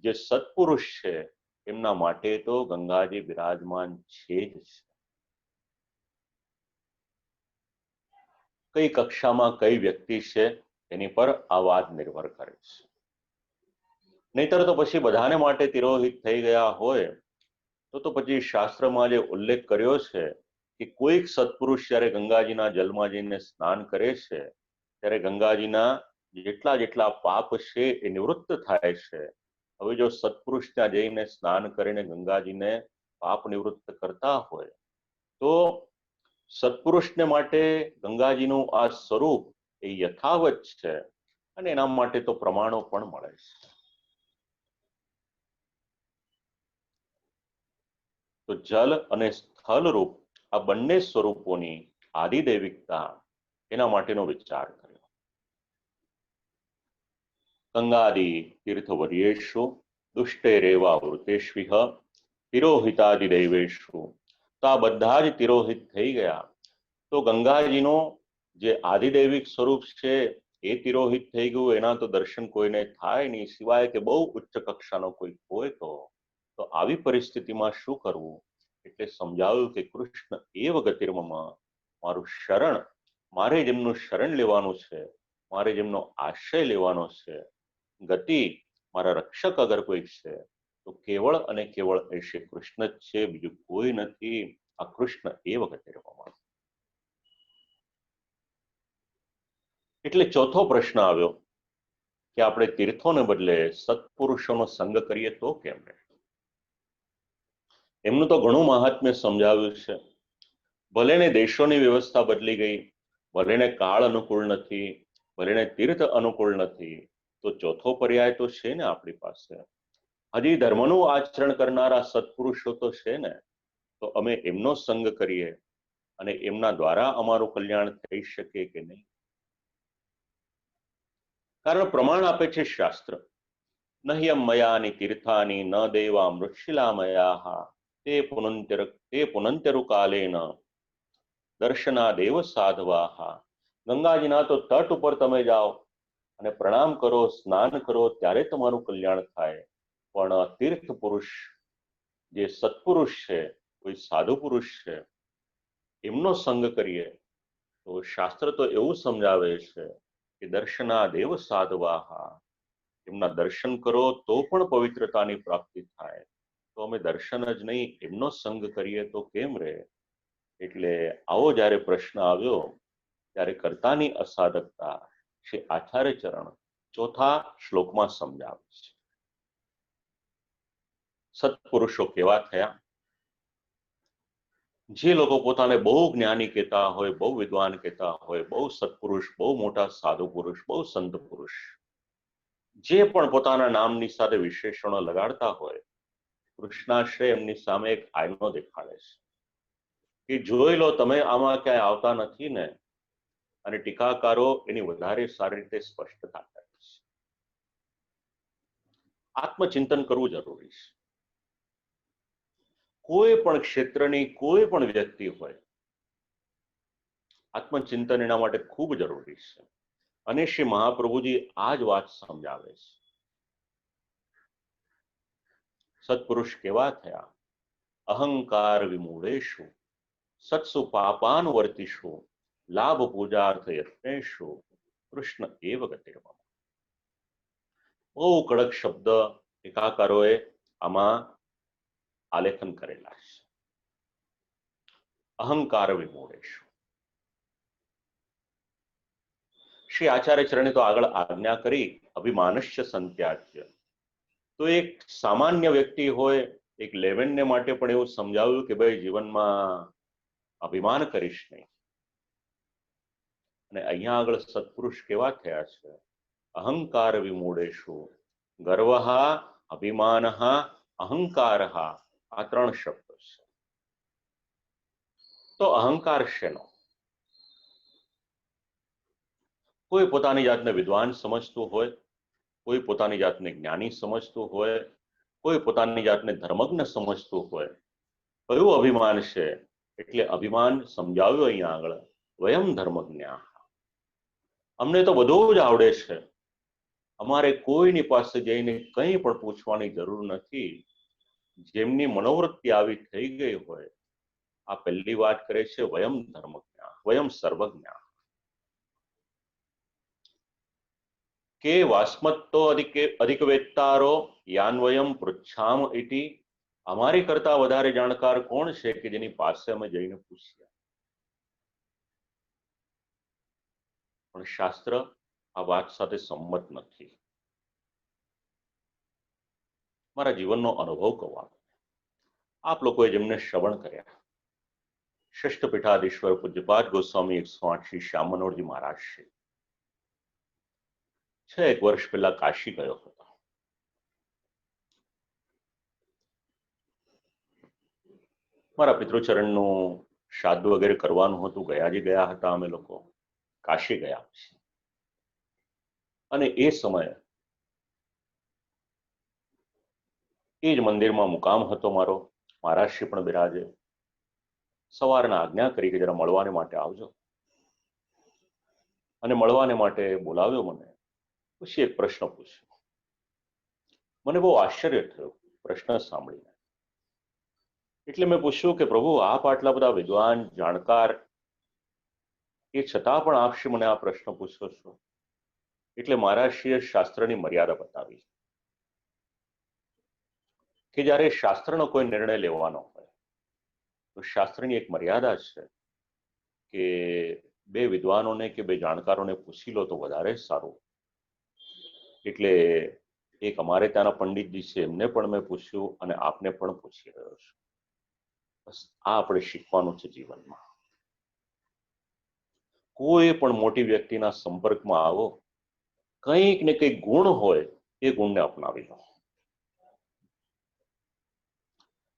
જે સત્પુરુષ છે એમના માટે તો ગંગાજી બિરાજમાન છે જ છે. કઈ કક્ષામાં કઈ વ્યક્તિ છે એની પર આ વાત નિર્ભર કરે છે. નહીતર તો પછી બધાને માટે તિરોહિત થઈ ગયા હોય તો પછી શાસ્ત્રમાં જે ઉલ્લેખ કર્યો છે કે કોઈક સત્પુરુષ જ્યારે ગંગાજીના જલમાં જઈને સ્નાન કરે છે ત્યારે ગંગાજીના જેટલા જેટલા પાપ છે એ નિવૃત્ત થાય છે. હવે જો સત્પુરુષ ત્યાં જઈને સ્નાન કરીને ગંગાજીને પાપ નિવૃત્ત કરતા હોય તો સત્પુરુષને માટે ગંગાજીનું આ સ્વરૂપ એ યથાવત છે અને એના માટે તો પ્રમાણો પણ મળે છે. તો જલ અને સ્થળ રૂપ આ બંને સ્વરૂપોની આદિદૈવિકતા એના માટેનો વિચાર કર્યો. ગંગાદી તીર્થવર્યેષુ દુષ્ટૈરેવા વૃતેષ્વિહ તિરોહિતાદિદૈવેષુ. તો આ બધા જ તિરોહિત થઈ ગયા. તો ગંગાજીનો જે આદિદૈવિક સ્વરૂપ છે એ તિરોહિત થઈ ગયું. એના તો દર્શન કોઈને થાય નહીં, સિવાય કે બહુ ઉચ્ચ કક્ષાનો કોઈ હોય તો આવી પરિસ્થિતિમાં શું કરવું? એટલે સમજાવ્યું કે કૃષ્ણ એવ ગતિર્મમ, મારું શરણ, મારે જેમનું શરણ લેવાનું છે, મારે જેમનો આશ્રય લેવાનો છે, ગતિ, મારા રક્ષક અગર કોઈ છે તો કેવળ અને કેવળ એ શ્રી કૃષ્ણ જ છે, બીજું કોઈ નથી. આ કૃષ્ણ એવ ગતિર્મમ. એટલે ચોથો પ્રશ્ન આવ્યો કે આપણે તીર્થોને બદલે સત્પુરુષોનો સંગ કરીએ તો કેમ? એમનું તો ઘણું મહાત્મ્ય સમજાવ્યું છે. ભલેને દેશોની વ્યવસ્થા બદલી ગઈ, ભલેને કાળ અનુકૂળ નથી, ભલેને તીર્થ અનુકૂળ નથી, તો ચોથો પર્યાય તો છે ને આપણી પાસે. હજી ધર્મનું આચરણ કરનારા સત્પુરુષો તો છે ને, તો અમે એમનો સંગ કરીએ અને એમના દ્વારા અમારું કલ્યાણ થઈ શકે કે નહીં? કારણ પ્રમાણ આપે છે શાસ્ત્ર. નહ્યમ મયાની તીર્થાની ન દેવા મૃક્ષિલામયા તે પુનંત્યરુ કાલેન દર્શના દેવ સાધવા. ગંગાજીના તો તટ ઉપર તમે જાઓ અને પ્રણામ કરો, સ્નાન કરો, ત્યારે તમારું કલ્યાણ થાય. પણ તીર્થ પુરુષ, જે સત્પુરુષ છે, કોઈ સાધુ પુરુષ છે, એમનો સંગ કરીએ તો શાસ્ત્ર તો એવું સમજાવે છે કે દર્શના દેવ સાધવા, એમના દર્શન કરો તો પણ પવિત્રતાની પ્રાપ્તિ થાય. તો અમે દર્શન જ નહીં, એમનો સંગ કરીએ તો કેમ રહે? એટલે આવો જ્યારે પ્રશ્ન આવ્યો ત્યારે કર્તાની અસાધકતા શ્રી આચાર્ય ચરણ ચોથા શ્લોકમાં સમજાવે છે. સત્પુરુષો કેવા થયા? જે લોકો પોતાને બહુ જ્ઞાની કહેતા હોય, બહુ વિદ્વાન કહેતા હોય, બહુ સત્પુરુષ, બહુ મોટા સાધુ પુરુષ, બહુ સંત પુરુષ, જે પણ પોતાના નામની સાથે વિશેષણો લગાડતા હોય, કૃષ્ણાશ્રય એમની સામે એક આયનો દેખાડે છે કે જોઈ લો, તમે આમાં ક્યાંય આવતા નથી ને. અને ટીકાકારો એની વધારે સારી રીતે સ્પષ્ટતા કરે છે. આત્મચિંતન કરવું જરૂરી છે. કોઈ પણ ક્ષેત્રની કોઈ પણ વ્યક્તિ હોય, આત્મચિંતન એના માટે ખૂબ જરૂરી છે. અને શ્રી મહાપ્રભુજી આ જ વાત સમજાવે છે. સત્પુરુષ કેવા થયા? અહંકાર વિમૂઢેષુ સત્સુ પાપાનુવર્તિષુ લાભ પૂજાર્થ યત્નેષુ કૃષ્ણ એવ ગતિર્મમ. બહુ કડક શબ્દ ટીકાકારોએ આમાં આલેખન કરેલા છે. અહંકાર વિમૂઢેષુ. શ્રી આચાર્ય ચરણે તો આગળ આજ્ઞા કરી અભિમાનસ્ય સંત્યાજ્ય. તો એક સામાન્ય વ્યક્તિ હોય, એક લેવેનને માટે પણ એવું સમજાવ્યું કે ભાઈ જીવનમાં અભિમાન કરીશ નહીં. અને અહીંયા આગળ સત્પુરુષ કેવા થયા છે? અહંકાર વિમૂઢેષુ. ગર્વ, અભિમાન, અહંકાર, આ ત્રણ શબ્દ છે. તો અહંકાર શેનો? કોઈ પોતાની જાતને વિદ્વાન સમજતું હોય, કોઈ પોતાની જાતને જ્ઞાની સમજતું હોય, કોઈ પોતાની જાતને ધર્મજ્ઞ સમજતું હોય, કયું અભિમાન છે? એટલે અભિમાન સમજાવ્યું અહીંયા આગળ, વયમ ધર્મજ્ઞા. અમને તો બધું જ આવડે છે, અમારે કોઈની પાસે જઈને કંઈ પણ પૂછવાની જરૂર નથી. જેમની મનોવૃત્તિ આવી થઈ ગઈ હોય, આ પહેલી વાત કરે છે વયમ ધર્મજ્ઞા, વયમ સર્વજ્ઞા. કે વાસ્મત્તો અધિક વેત્તારો યાન્વયમ પૃચ્છામ ઇતિ. અમારી કરતા વધારે જાણકાર કોણ છે કે જેની પાસે અમે જઈને પૂછીએ? પણ શાસ્ત્ર આ વાત સાથે સંમત નથી. મારા જીવનનો અનુભવ કહું. આપ લોકોએ જેમને શ્રવણ કર્યા, શ્રેષ્ઠ પીઠાધીશ્વર પૂજ્યપાદ ગોસ્વામી 108 શ્રી શ્યામ મનોહરજી મહારાજ શ્રી 6 વર્ષ પહેલા કાશી ગયો હતો. મારા પિતૃચરણનું શ્રાદ્ધ વગેરે કરવાનું હતું. ગયા હતા અમે લોકો, કાશી ગયા. અને એ સમયે એ જ મંદિરમાં મુકામ હતો મારો. મહારાજશ્રી પણ બિરાજે. સવારના આજ્ઞા કરી કે જરા મળવાને માટે આવજો. અને મળવાને માટે બોલાવ્યો મને. પછી એક પ્રશ્ન પૂછ્યો. મને બહુ આશ્ચર્ય થયું પ્રશ્ન સાંભળીને. એટલે મેં પૂછ્યું કે પ્રભુ, આપ આટલા બધા વિદ્વાન જાણકાર, એ છતાં પણ આપશે મને આ પ્રશ્ન પૂછ્યો છો? એટલે મહારાજશ્રીએ શાસ્ત્રની મર્યાદા બતાવી કે જ્યારે શાસ્ત્રનો કોઈ નિર્ણય લેવાનો હોય તો શાસ્ત્રની એક મર્યાદા છે કે બે વિદ્વાનોને કે બે જાણકારોને પૂછી લો તો વધારે સારું. એટલે એક અમારે ત્યાંના પંડિતજી છે, એમને પણ મેં પૂછ્યું અને આપને પણ પૂછી રહ્યો છું. બસ આ આપણે શીખવાનું છે જીવનમાં. કોઈ પણ મોટી વ્યક્તિના સંપર્કમાં આવો, કંઈક ને કંઈક ગુણ હોય એ ગુણને અપનાવી લો.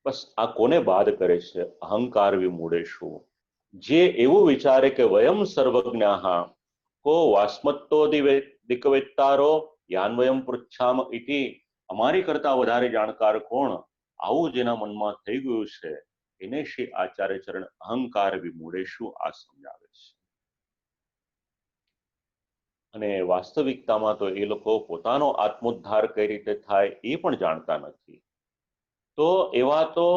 બસ આ કોને બાદ કરે છે? અહંકાર વિમૂઢેષુ. જે એવું વિચારે કે વયમ સર્વજ્ઞાઃ કો વાસ્મત્તો દિક્વેત્તારો યાન્વયમ પૃચ્છામ ઇતિ. અમારી કરતા વધારે જાણકાર કોણ? આવું જેના મનમાં થઈ ગયું છે એને શ્રી આચાર્ય ચરણ અહંકાર વિમૂઢેષુ આ સમજાવે છે. અને વાસ્તવિકતામાં તો એ લોકો પોતાનો આત્મોદ્ધાર કઈ રીતે થાય એ પણ જાણતા નથી. તો એવા તો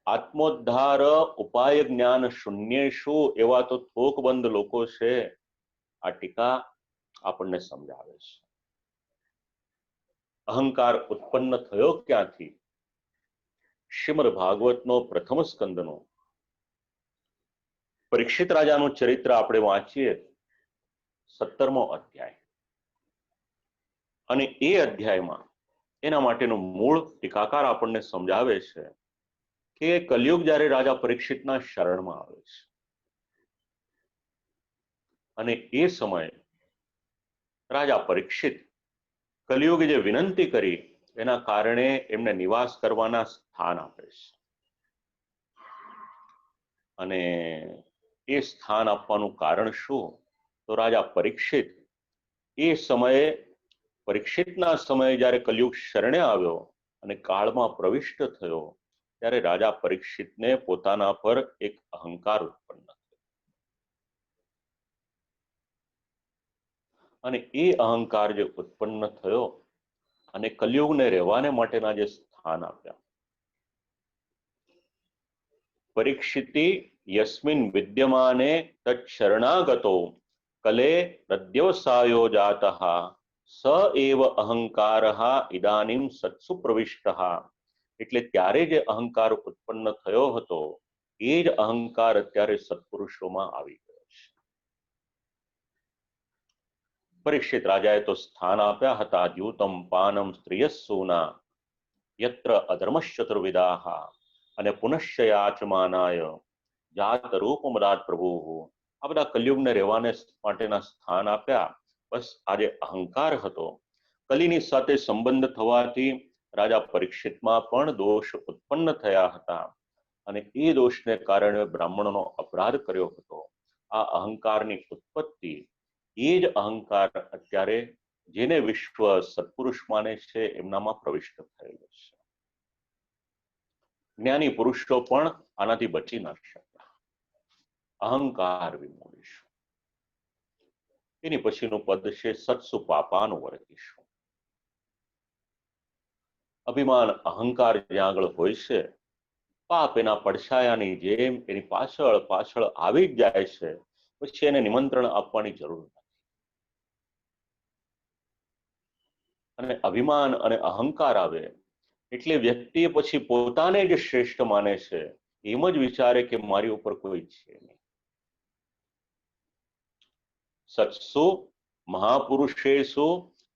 આત્મોદ્ધાર ઉપાય જ્ઞાન શૂન્યેષુ એવા તો થોકબંધ લોકો છે. આ ટીકા આપણને સમજાવે છે. અહંકાર ઉત્પન્ન થયો ક્યાંથી? શ્રીમદ ભાગવતનો પ્રથમ સ્કંદનો પરીક્ષિત રાજાનું ચરિત્ર આપણે વાંચીએ, 17મો અધ્યાય. અને એ અધ્યાયમાં એના માટેનું મૂળ ટીકાકાર આપણને સમજાવે છે કે કલયુગ જ્યારે રાજા પરીક્ષિતના શરણમાં આવે છે અને એ સમયે રાજા પરીક્ષિત કલયુગે જે વિનંતી કરી એના કારણે એમને નિવાસ કરવાના સ્થાન આપે છે. અને એ સ્થાન આપવાનું કારણ શું? તો રાજા પરીક્ષિત એ સમયે, પરીક્ષિતના સમયે જ્યારે કલયુગ શરણે આવ્યો અને કાળમાં પ્રવિષ્ટ થયો ત્યારે રાજા પરીક્ષિતને પોતાના પર એક અહંકાર ઉત્પન્ન થયો. અને એ અહંકાર જે ઉત્પન્ન થયો અને કલયુગને રહેવાને માટેના જે સ્થાન આપ્યા. પરીક્ષિતિ યસ્મિન વિદ્યમાને તચ્શરણાગતો કલે પ્રદ્યવસાયો જાતઃ સ એવ અહંકારઃ ઇદાનીમ સત્સુ પ્રવિષ્ટઃ. એટલે ત્યારે જે અહંકાર ઉત્પન્ન થયો હતો એ જ અહંકાર અત્યારે સત્પુરુષોમાં આવી ગયો છે. પરીક્ષિત રાજાએ તો સ્થાન આપ્યા હતા દ્યુતમ પાનમ સ્ત્રિયસ્સૂના યત્ર અધર્મશ્ચતુર્વિદાઃ અને પુનશ્ચયાચમાનાય જાત રૂપમદાત પ્રભુ. આ બધા કલયુગને રહેવાને માટેના સ્થાન આપ્યા. બસ આજે અહંકાર હતો, કલીની સાથે સંબંધ થવાથી રાજા પરીક્ષિતમાં પણ દોષ ઉત્પન્ન થયા હતા અને એ દોષને કારણે બ્રાહ્મણોનો અપરાધ કર્યો હતો. આ અહંકારની ઉત્પત્તિ, એ જ અહંકાર અત્યારે જેને વિશ્વ સત્પુરુષ માને છે એમનામાં પ્રવિષ્ટ થયેલો છે. જ્ઞાની પુરુષો પણ આનાથી બચી ન શકતા. અહંકાર વિમૂઢેષુ. એની પછીનું પદ છે સત્સુ પાપાનું વર્ગીશું. અભિમાન અહંકાર જ્યાં આગળ હોય છે, પાપ એના પડછાયાની જેમ એની પાછળ પાછળ આવી જ જાય છે. પછી એને નિમંત્રણ આપવાની જરૂર નથી. અને અભિમાન અને અહંકાર આવે એટલે વ્યક્તિ પછી પોતાને જ શ્રેષ્ઠ માને છે, એમ જ વિચારે કે મારી ઉપર કોઈ છે નહીં. સત્સુ મહાપુરુષેષુ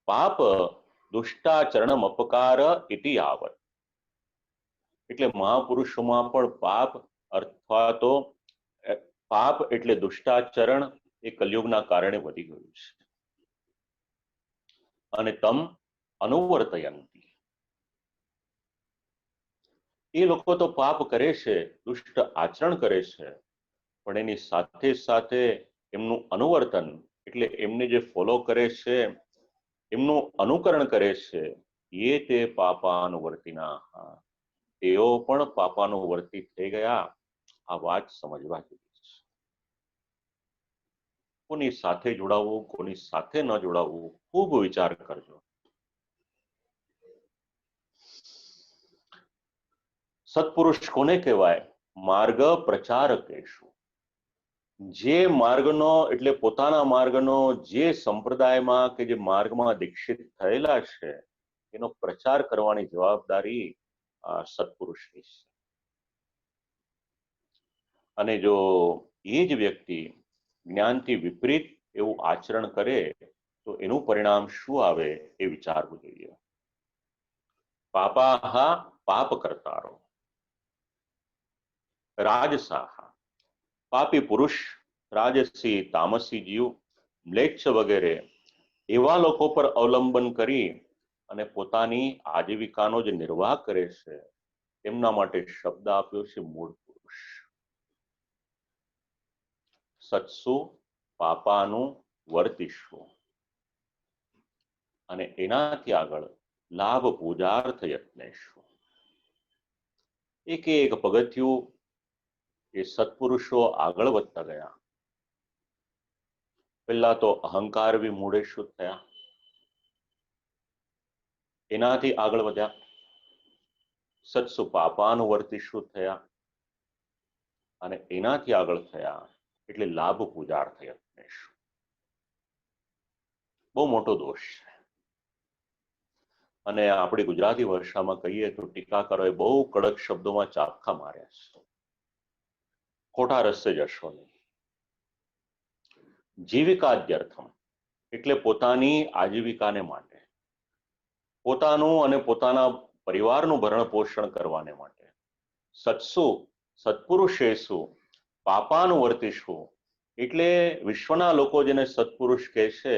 પાપ દુષ્ટાચરણમ અપકાર ઇતિ આવત. એટલે મહાપુરુષોમાં પણ પાપ અથવા તો પાપ એટલે દુષ્ટાચરણ એ કલયુગના કારણે વધી ગયું છે. અને તમ અનુવર્તયંતી. એ લોકો તો પાપ કરે છે, દુષ્ટ આચરણ કરે છે, પણ એની સાથે સાથે એમનું અનુવર્તન એટલે એમને જે ફોલો કરે છે, એમનું અનુકરણ કરે છે, એ તે પાપાનુવર્તિના, તેઓ પણ પાપાનુવર્તી થઈ ગયા. આ વાત સમજવા જેવી છે. કોની સાથે જોડાવવું, કોની સાથે ન જોડાવવું, ખૂબ વિચાર કરજો. સત્પુરુષ કોને કહેવાય? માર્ગ પ્રચારકેશુ. જે માર્ગનો એટલે પોતાના માર્ગનો જે સંપ્રદાયમાં કે જે માર્ગમાં દીક્ષિત થયેલા છે, એનો પ્રચાર કરવાની જવાબદારી સત્પુરુષની છે. અને જો એ જ વ્યક્તિ જ્ઞાનથી વિપરીત એવું આચરણ કરે તો એનું પરિણામ શું આવે એ વિચારવું જોઈએ. પાપાહા પાપ કરતારો, રાજસાહા પાપી પુરુષ, રાજસી તામસી જીવ, મ્લેચ્છ વગેરે એવા લોકો પર અવલંબન કરી અને પોતાની આજીવિકાનો જે નિર્વાહ કરે છે, તેમના માટે શબ્દ આપ્યો છે મૂળ પુરુષ. સત્સુ પાપાનું વર્તિશું, અને એનાથી આગળ લાભ પૂજાર્થ યત્નેશું. એક એક પગથિયું એ સત્પુરુષો આગળ વધતા ગયા. પહેલા તો અહંકાર વિમૂઢે શુદ્ધ થયા, એનાથી આગળ વધ્યા. સત્સુ પાપાનુવર્તી શુદ્ધ થયા, અને એનાથી આગળ થયા એટલે લાભ પૂજાર્થ યત્નેશું. બહુ મોટો દોષ છે. અને આપણી ગુજરાતી ભાષામાં કહીએ તો ટીકાકારોએ બહુ કડક શબ્દોમાં ચાપખા માર્યા છે. ખોટા રસ્તે જશો નહીં. જીવિકાદ્યર્થમ એટલે પોતાની આજીવિકાને માટે, પોતાનું અને પોતાના પરિવારનું ભરણ પોષણ કરવાને માટે. સત્સુ સત્પુરુષેસુ પાપાનુવર્તિશું એટલે વિશ્વના લોકો જેને સત્પુરુષ કહે છે,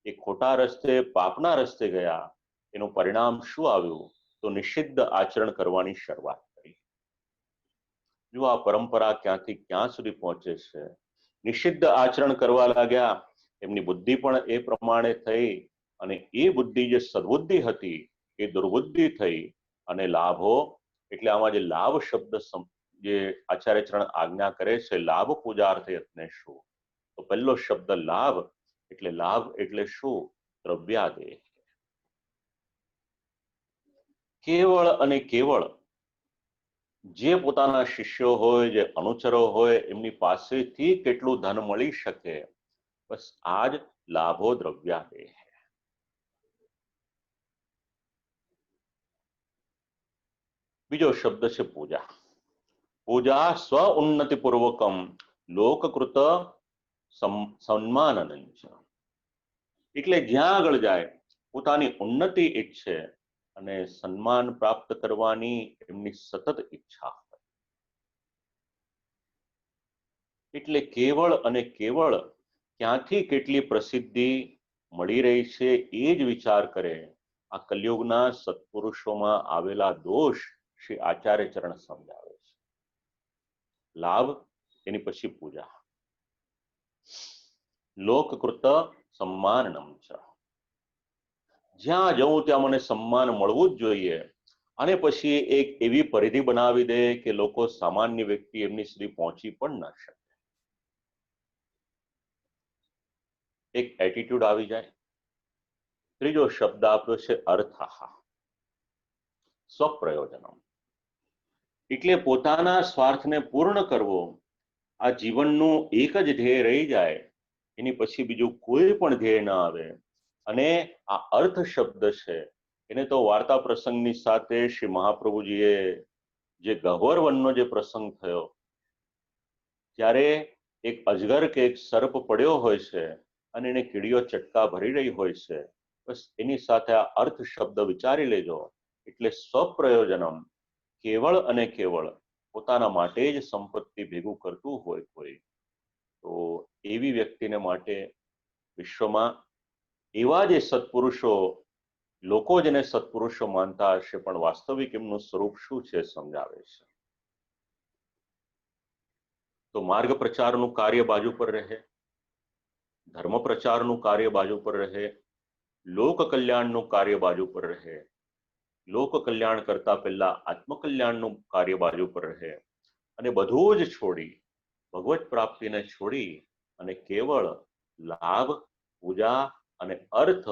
એ ખોટા રસ્તે પાપના રસ્તે ગયા. એનું પરિણામ શું આવ્યું? તો નિષિદ્ધ આચરણ કરવાની શરૂઆત કરી. જો આ પરંપરા ક્યાંથી ક્યાં સુધી પહોંચે છે. નિષિદ્ધ આચરણ કરવા લાગ્યા, એમની બુદ્ધિ પણ એ પ્રમાણે થઈ, અને એ બુદ્ધિ જે સદબુદ્ધિ હતી એ દુર્બુદ્ધિ થઈ, અને લાભો એટલે આમાં જે લાભ શબ્દ જે આચાર્ય ચરણ આજ્ઞા કરે છે, લાભ પૂજાર્થ યત્નેશું, તો પહેલો શબ્દ લાભ એટલે શું? દ્રવ્યાદેહ. કેવળ અને કેવળ જે પોતાના શિષ્યો હોય, જે અનુચરો હોય, એમની પાસેથી કેટલું ધન મળી શકે, બસ આ જ લાભો દ્રવ્યાદેહ. બીજો શબ્દ છે પૂજા. પૂજા સ્વ ઉન્નતિ પૂર્વકમ લોકકૃત સન્માનનંચ. એટલે જ્યાં આગળ જાય પોતાની ઉન્નતિ ઈચ્છે અને સન્માન પ્રાપ્ત કરવાની એમની સતત ઈચ્છા હોય. એટલે કેવળ અને કેવળ ક્યાંથી કેટલી પ્રસિદ્ધિ મળી રહી છે એ જ વિચાર કરે. આ કલયુગના સત્પુરુષોમાં આવેલા દોષ શ્રી આચાર્ય ચરણ સમજાવે છે. લાભ, એની પછી પૂજા. લોકકૃત સન્માનનમ ચ. જ્યાં જવું ત્યાં મને સન્માન મળવું જ જોઈએ, અને પછી એક એવી પરિધિ બનાવી દે કે લોકો સામાન્ય વ્યક્તિ એમની સુધી પહોંચી પણ ન શકે. એક એટીટ્યુડ આવી જાય. ત્રીજો શબ્દ આપ્યો છે અર્થ. સ્વપ્રયોજનમ એટલે પોતાના સ્વાર્થને પૂર્ણ કરવો. આ જીવનનું એક જ ધ્યેય રહી જાય, એની પછી બીજું કોઈ પણ ધ્યેય ન આવે. અને આ અર્થ શબ્દ છે, એને તો વાર્તા પ્રસંગની સાથે શ્રી મહાપ્રભુજીએ જે ગહ્વર વનનો જે પ્રસંગ થયો, ત્યારે એક અજગર કે એક સર્પ પડ્યો હોય છે, અને એને કીડીઓ ચટકા ભરી રહી હોય છે. બસ એની સાથે આ અર્થ શબ્દ વિચારી લેજો. એટલે સ્વપ્રયોજનમ, કેવળ અને કેવળ પોતાના માટે જ સંપત્તિ ભેગું કરતું હોય કોઈ, તો એવી વ્યક્તિને માટે વિશ્વમાં એવા જે સત્પુરુષો લોકો જેને સત્પુરુષો માનતા હશે પણ વાસ્તવિક એમનું સ્વરૂપ શું છે સમજાવે છે. તો માર્ગ પ્રચારનું કાર્ય બાજુ પર રહે, ધર્મ પ્રચારનું કાર્ય બાજુ પર રહે, લોક કલ્યાણનું કાર્ય બાજુ પર રહે, લોક કલ્યાણ કરતા પહેલા આત્મકલ્યાણનું કાર્ય બાજુ પર રહે, અને બધું જ છોડી, ભગવત પ્રાપ્તિને છોડી અને કેવળ લાભ, પૂજા અને અર્થ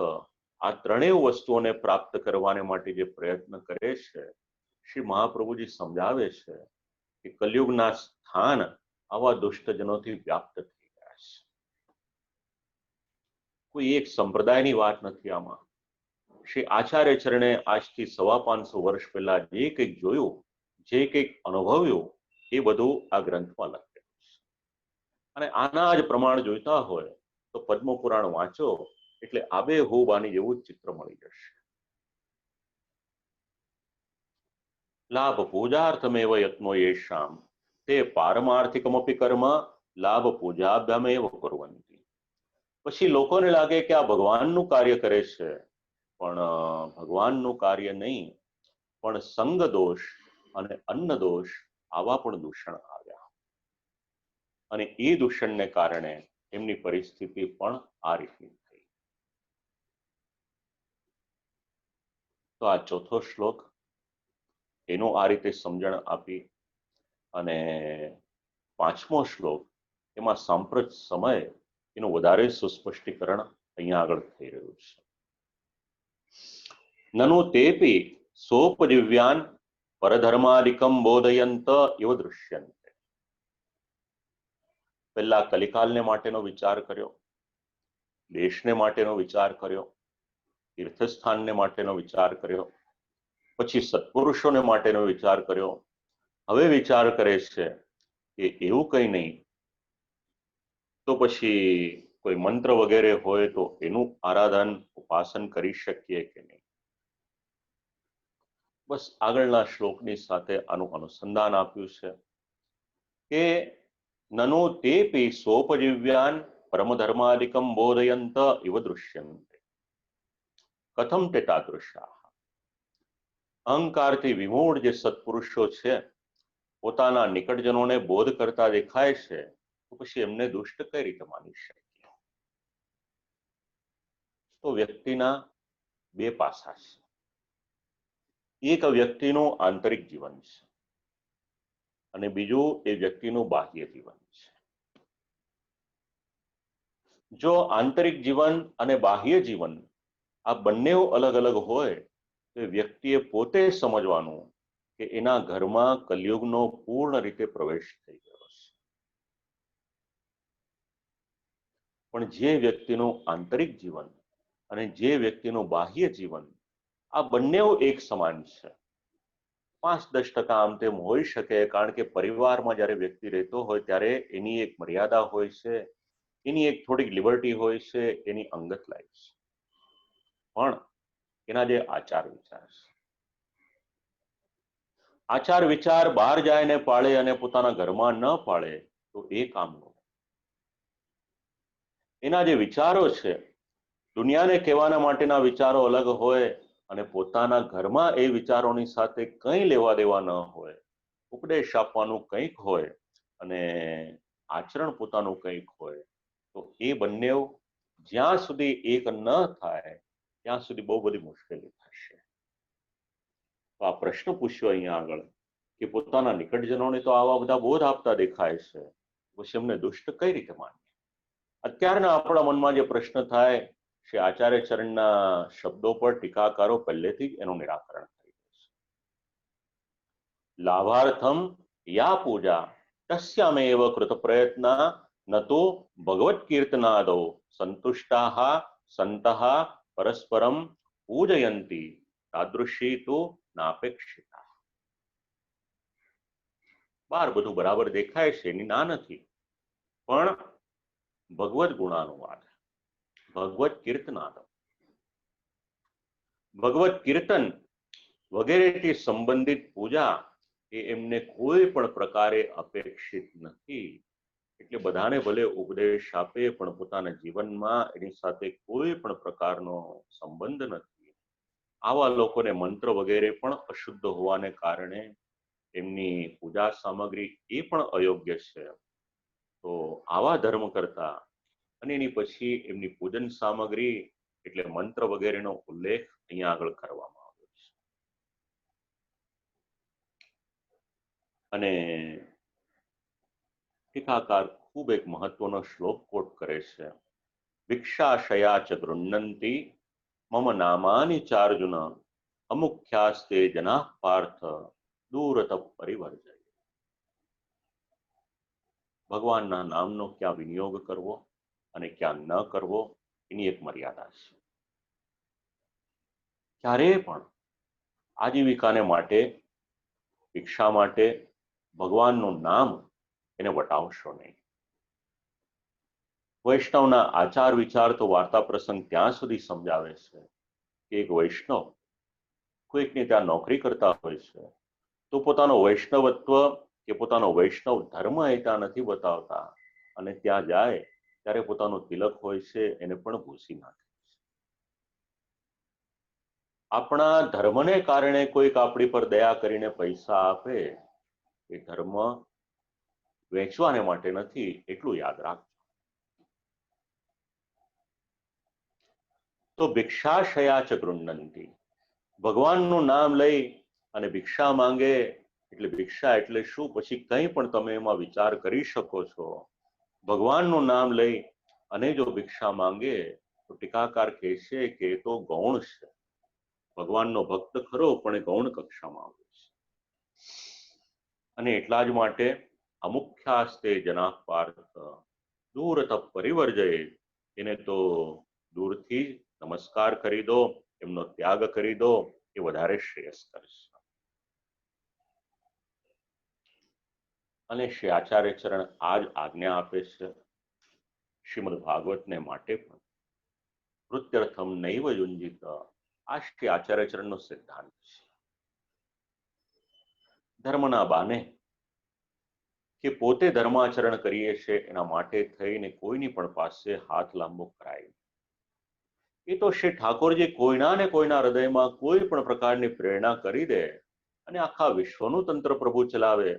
આ ત્રણેય વસ્તુઓને પ્રાપ્ત કરવાને માટે જે પ્રયત્ન કરે છે, શ્રી મહાપ્રભુજી સમજાવે છે કે કલયુગના સ્થાન આવા દુષ્ટજનોથી વ્યાપ્ત થઈ ગયા છે. કોઈ એક સંપ્રદાયની વાત નથી આમાં. શ્રી આચાર્ય ચરણે આજથી 550 વર્ષ પહેલા જે કંઈક જોયું, જે કંઈક અનુભવ્યું, એ બધું આ ગ્રંથમાં લખેલું છે. અને આના જ પ્રમાણ જોઈતા હોય તો પદ્મ પુરાણ વાંચો એટલે આબેહૂબ આની જેવું જ ચિત્ર મળી જશે. લાભ પૂજાર્થમેવ યત્નો યેષામ તે પારમાર્થિકમપી કર્મ લાભ પૂજાભ્યામેવ કુર્વન્તિ. પછી લોકોને લાગે કે આ ભગવાનનું કાર્ય કરે છે, પણ ભગવાનનું કાર્ય નહીં, પણ સંગ દોષ અને અન્ન દોષ આવા પણ દૂષણ આવ્યા, અને એ દૂષણને કારણે એમની પરિસ્થિતિ પણ આ રીતની થઈ. તો આ ચોથો શ્લોક એનો આ રીતે સમજણ આપી, અને પાંચમો શ્લોક એમાં સાંપ્રત સમય એનું વધારે સુસ્પષ્ટીકરણ અહીંયા આગળ થઈ રહ્યું છે. નનુ તેપી સોપદિવ્યાન પરધર્માદિકમ બોધયંત એવ દૃશ્યંતે. પહેલા કલિકાલને માટેનો વિચાર કર્યો, દેશને માટેનો વિચાર કર્યો, તીર્થસ્થાનને માટેનો વિચાર કર્યો, પછી સત્પુરુષોને માટેનો વિચાર કર્યો. હવે વિચાર કરે છે કે એવું કંઈ નહીં તો પછી કોઈ મંત્ર વગેરે હોય તો એનું આરાધન ઉપાસન કરી શકીએ કે નહીં. બસ આગળના શ્લોકની સાથે આનું અનુસંધાન આપ્યું છે કે નનો તેપી સોપજીવ્યાન પરમધર્માદિકમ બોધયંત ઇવ દૃશ્યંતે કથમ તે તાદૃશા. અહંકારથી વિમૂઢ જે સત્પુરુષો છે, પોતાના નિકટજનોને બોધ કરતા દેખાય છે, તો પછી એમને દુષ્ટ કઈ રીતે માની શકીએ? તો વ્યક્તિના બે પાસા છે. એક વ્યક્તિનું આંતરિક જીવન છે અને બીજું એ વ્યક્તિનું બાહ્ય જીવન છે. જો આંતરિક જીવન અને બાહ્ય જીવન આ બંને અલગ અલગ હોય તો વ્યક્તિએ પોતે સમજવાનું કે એના ઘરમાં કલયુગનો પૂર્ણ રીતે પ્રવેશ થઈ ગયો છે. પણ જે વ્યક્તિનું આંતરિક જીવન અને જે વ્યક્તિનું બાહ્ય જીવન આ બંને એક સમાન છે. 5-10% આમ તેમ હોઈ શકે, કારણ કે પરિવારમાં જ્યારે વ્યક્તિ રહેતો હોય ત્યારે એની એક મર્યાદા હોય છે, એની એક થોડીક લિબર્ટી હોય છે, એની અંગત લાઈફ છે. પણ એના જે આચાર વિચાર છે, આચાર વિચાર બહાર જાય ને પાળે અને પોતાના ઘરમાં ન પાળે તો એ કામનું. એના જે વિચારો છે, દુનિયાને કહેવાના માટેના વિચારો અલગ હોય અને પોતાના ઘરમાં એ વિચારોની સાથે કંઈ લેવા દેવા ન હોય, ઉપદેશ આપવાનું કંઈક હોય અને આચરણ પોતાનું કંઈક હોય, તો એ બંને જ્યાં સુધી એક ન થાય ત્યાં સુધી બહુ બધી મુશ્કેલી થશે. તો આ પ્રશ્ન પૂછ્યો અહીંયા આગળ કે પોતાના નિકટજનોને તો આવા બધા બોધ આપતા દેખાય છે, પછી એમને દુષ્ટ કઈ રીતે માને? અત્યારના આપણા મનમાં જે પ્રશ્ન થાય, શ્રી આચાર્ય ચરણના શબ્દો પર ટીકાકારો પહેલેથી જ એનું નિરાકરણ થઈ ગયું છે. લાભાર્થમ યા પૂજા તસ્યામેવ કૃત પ્રયત્ન ન તો ભગવત કીર્તનાદો સંતુષ્ટાઃ સંતઃ પરસ્પરમ પૂજયંતી તાદૃશી તો નાપેક્ષિતા. બહાર બધું બરાબર દેખાય છે, એની ના નથી, પણ ભગવત ગુણાનુવાદ, ભગવત કીર્તનાદ, ભગવત કીર્તન વગેરેથી સંબંધિત પૂજા એ એમને કોઈ પણ પ્રકારે અપેક્ષિત નથી. એટલે બધાને ભલે ઉપદેશ આપે પણ પોતાના જીવનમાં એની સાથે કોઈ પણ પ્રકારનો સંબંધ નથી. આવા લોકોને મંત્ર વગેરે પણ અશુદ્ધ હોવાને કારણે એમની પૂજા સામગ્રી એ પણ અયોગ્ય છે. તો આવા ધર્મ કરતા અને એની પછી એમની પૂજન સામગ્રી એટલે મંત્ર વગેરેનો ઉલ્લેખ અહીંયા આગળ કરવામાં આવ્યો છે. અને ટીકાકાર ખૂબ એક મહત્વનો શ્લોક કોટ કરે છે. ભિક્ષાશયા ચ ગૃહ્ણંતિ મમ નામાની ચાર્જુન અમુખ્યાસ્તે જના પાર્થ દૂરત પરિવર્જય. ભગવાનના નામનો ક્યાં વિનિયોગ કરવો અને ક્યાં ન કરવો એની એક મર્યાદા છે. ક્યારેય પણ આજીવિકાને માટે, ભિક્ષા માટે ભગવાનનું નામ એને વટાવશો નહીં. વૈષ્ણવના આચાર વિચાર તો વાર્તા પ્રસંગ ત્યાં સુધી સમજાવે છે કે એક વૈષ્ણવ કોઈકને ત્યાં નોકરી કરતા હોય છે તો પોતાનો વૈષ્ણવત્વ કે પોતાનો વૈષ્ણવ ધર્મ એ ત્યાં નથી બતાવતા અને ત્યાં જાય ત્યારે પોતાનો તિલક હોય છે એને પણ ભૂસી નાખે. આપણા ધર્મને કારણે કોઈક આપણી પર દયા કરીને પૈસા આપે એ ધર્મ વેચવાને માટે નથી, એટલું યાદ રાખજો. તો ભિક્ષાશયા ચ ગૃહ્ણંતિ, ભગવાનનું નામ લઈ અને ભિક્ષા માંગે એટલે ભિક્ષા એટલે શું, પછી કંઈ પણ તમે એમાં વિચાર કરી શકો છો. ભગવાનનું નામ લઈ અને જો ભિક્ષા માંગે તો ટીકાકાર કહે છે કે એ તો ગૌણ છે. ભગવાનનો ભક્ત ખરો પણ એ ગૌણ કક્ષામાં આવે છે. અને એટલા જ માટે અમુખ્યાસ્તે જના પાર્થ દૂરત પરિવર્જય, એને તો દૂરથી નમસ્કાર કરી દો, એમનો ત્યાગ કરી દો, એ વધારે શ્રેયસ્કર છે. અને શ્રી આચાર્ય ચરણ આ જ આજ્ઞા આપે છે શ્રીમદ ભાગવતને માટે પણ. વૃત્યર્થમ નૈવ યુંજિત, આ શ્રી આચાર્ય ચરણનો સિદ્ધાંત છે. ધર્મના બાને કે પોતે ધર્માચરણ કરીએ છીએ એના માટે થઈને કોઈની પણ પાસે હાથ લાંબો કરાય. એ તો શ્રી ઠાકોરજી કોઈના ને કોઈના હૃદયમાં કોઈ પણ પ્રકારની પ્રેરણા કરી દે અને આખા વિશ્વનું તંત્ર પ્રભુ ચલાવે.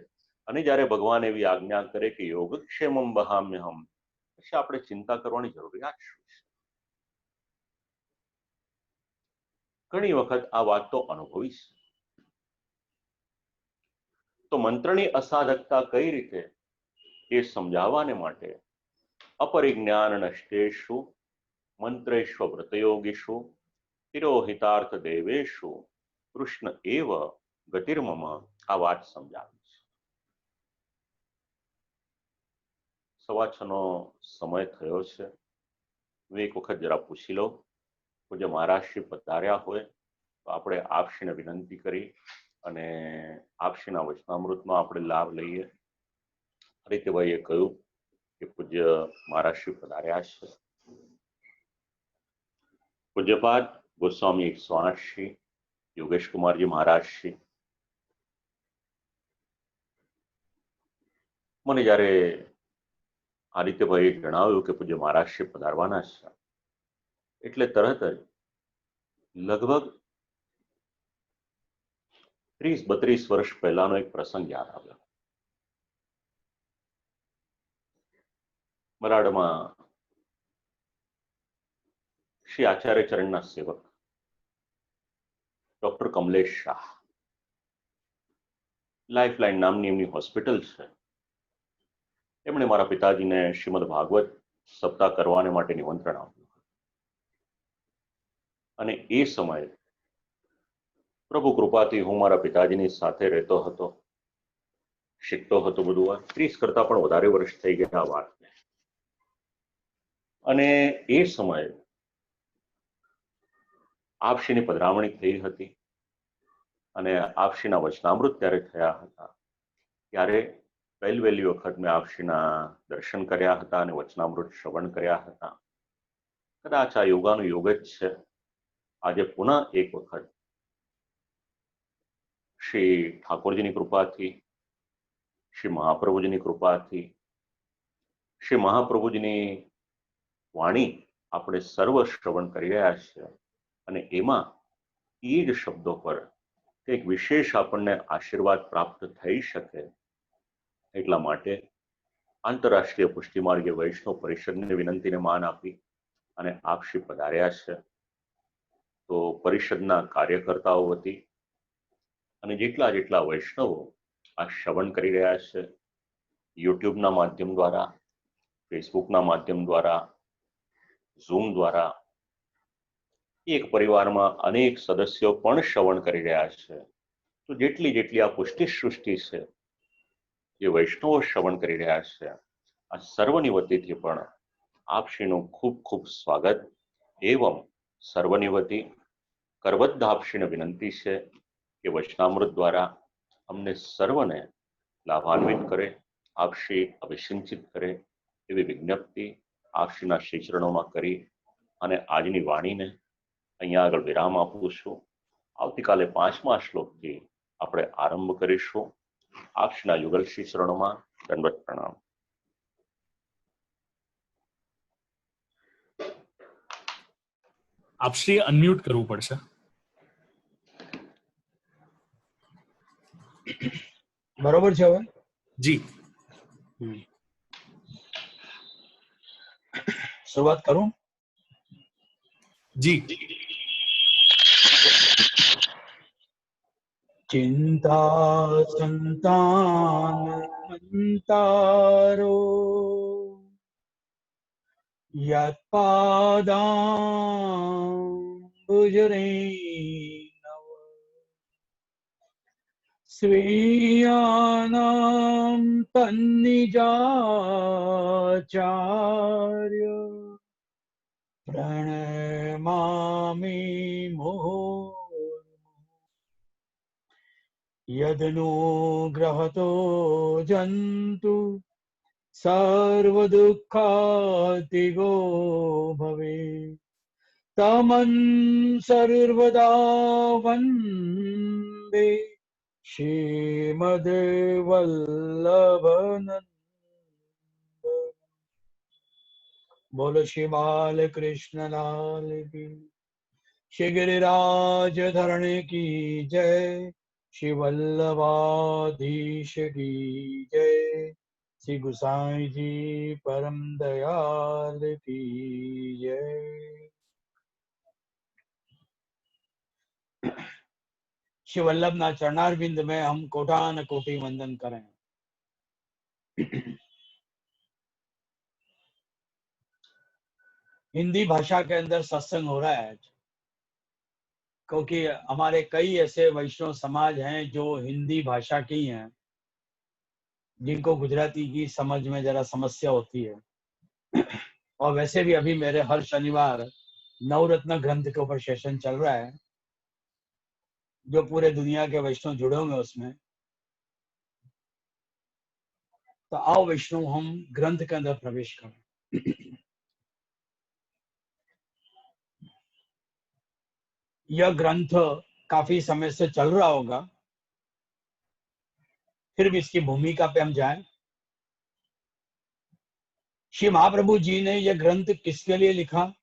અને જ્યારે ભગવાન એવી આજ્ઞા કરે કે યોગક્ષેમમ વહામ્યહમ, પછી આપણે ચિંતા કરવાની જરૂરિયાત શું છે? ઘણી વખત આ વાત તો અનુભવી છે. તો મંત્રની અસાધકતા કઈ રીતે એ સમજાવવાને માટે અપરિજ્ઞાન નષ્ટેષુ મંત્રેશ્વ વ્રતયોગીષુ તિરોહિતાર્થ દેવેશુ કૃષ્ણ એવ ગતિર્મમ, આ વાત સમજાવી છે. 6:15નો સમય થયો છે. હું એક વખત જરા પૂછી લઉં, પૂજ્ય મહારાજશ્રી પધાર્યા હોય તો આપણે આપશ્રીને વિનંતી કરી અને આપશ્રીના વચનામૃતનો આપણે લાભ લઈએ. હરિતભાઈએ કહ્યું કે પૂજ્ય મહારાજશ્રી પધાર્યા છે. પૂજ્યપાદ ગોસ્વામી 108 શ્રી યોગેશ કુમારજી મહારાજશ્રી, મને જ્યારે આદિત્યભાઈએ જણાવ્યું કે પૂજ્ય મહારાજશ્રી પધારવાના છે એટલે તરત જ લગભગ 30-32 વર્ષ પહેલાનો એક પ્રસંગ યાદ આવ્યો. મરાડમાં શ્રી આચાર્ય ચરણના સેવક ડોક્ટર કમલેશ શાહ, લાઈફલાઈન નામની એમની હોસ્પિટલ છે, એમણે મારા પિતાજીને શ્રીમદ ભાગવત સપ્તાહ કરવાને માટે નિમંત્રણ આપ્યું. અને એ સમયે પ્રભુ કૃપાથી હું મારા પિતાજીની સાથે રહેતો હતો, શીખતો હતો બધું. 30 કરતા પણ વધારે વર્ષ થઈ ગયા આ વાતને. અને એ સમયે આપશ્રીની પધરામણી થઈ હતી અને આપશ્રીના વચનામૃત ત્યારે થયા હતા. ત્યારે પહેલી વખત મેં આપશ્રીના દર્શન કર્યા હતા અને વચનામૃત શ્રવણ કર્યા હતા. કદાચ આ યોગાનું યોગ જ છે. આજે પુનઃ એક વખત શ્રી ઠાકોરજીની કૃપાથી, શ્રી મહાપ્રભુજીની કૃપાથી, શ્રી મહાપ્રભુજીની વાણી આપણે સર્વ શ્રવણ કરી રહ્યા છીએ. અને એમાં એ જ શબ્દો પર એક વિશેષ આપણને આશીર્વાદ પ્રાપ્ત થઈ શકે એટલા માટે આંતરરાષ્ટ્રીય પુષ્ટિ માર્ગે વૈષ્ણવ પરિષદની વિનંતીને માન આપી અને આપ શ્રી પધાર્યા છે. તો પરિષદના કાર્યકર્તાઓ વતી અને જેટલા જેટલા વૈષ્ણવો આ શ્રવણ કરી રહ્યા છે, યુટ્યુબના માધ્યમ દ્વારા, ફેસબુકના માધ્યમ દ્વારા, ઝૂમ દ્વારા, એક પરિવારમાં અનેક સદસ્યો પણ શ્રવણ કરી રહ્યા છે. તો જેટલી જેટલી આ પુષ્ટિ સૃષ્ટિ છે, જે વૈષ્ણવો શ્રવણ કરી રહ્યા છે, આ સર્વની વતીથી પણ આપશ્રીનું ખૂબ ખૂબ સ્વાગત. એવમ સર્વની વતી કરબદ્ધ આપશ્રીને વિનંતી છે કે વચનામૃત દ્વારા અમને સર્વને લાભાન્વિત કરે, આપશ્રી અભિસિંચિત કરે એવી વિજ્ઞપ્તિ આપશ્રીના શ્રી ચરણોમાં કરી અને આજની વાણીને અહીંયા આગળ વિરામ આપું છું. આવતીકાલે 5મા શ્લોકથી આપણે આરંભ કરીશું. આપશ્રીના યુગલ શ્રી ચરણોમાં દંડવત પ્રણામ. આપશ્રીએ અનમ્યુટ કરવું પડશે. બરોબર છે હવે? જી શરૂઆત કરું? જી. ચિંતા સંતાન અંતારો યત્પાદાંબુજરેણવ સ્વીયાનાં તન્નિજાચાર્ય પ્रणमामि यदनुग्रहतो जन्तु सर्वदुःखातिगो भवे तमं सर्वदा वन्दे श्रीमद्वल्लभनन्द. बोलो श्री बाल कृष्ण लाल की, श्री गिरिराज धरणी की जय, श्री वल्लभाधीश की जय, श्री गुसाई जी परम दयाल की जय. श्री वल्लभ ना चरणारविंद में हम कोटान कोटि वंदन करें. हिंदी भाषा के अंदर सत्संग हो रहा है क्योंकि हमारे कई ऐसे वैष्णव समाज हैं जो हिंदी भाषा की हैं, जिनको गुजराती की समझ में जरा समस्या होती है. और वैसे भी अभी मेरे हर शनिवार नवरत्न ग्रंथ के ऊपर सेशन चल रहा है, जो पूरे दुनिया के वैष्णव जुड़े होंगे उसमें. तो आओ वैष्णव हम ग्रंथ के अंदर प्रवेश करें. यह ग्रंथ काफी समय से चल रहा होगा, फिर भी इसकी भूमिका पे हम जाएं. श्री महाप्रभु जी ने यह ग्रंथ किसके लिए लिखा,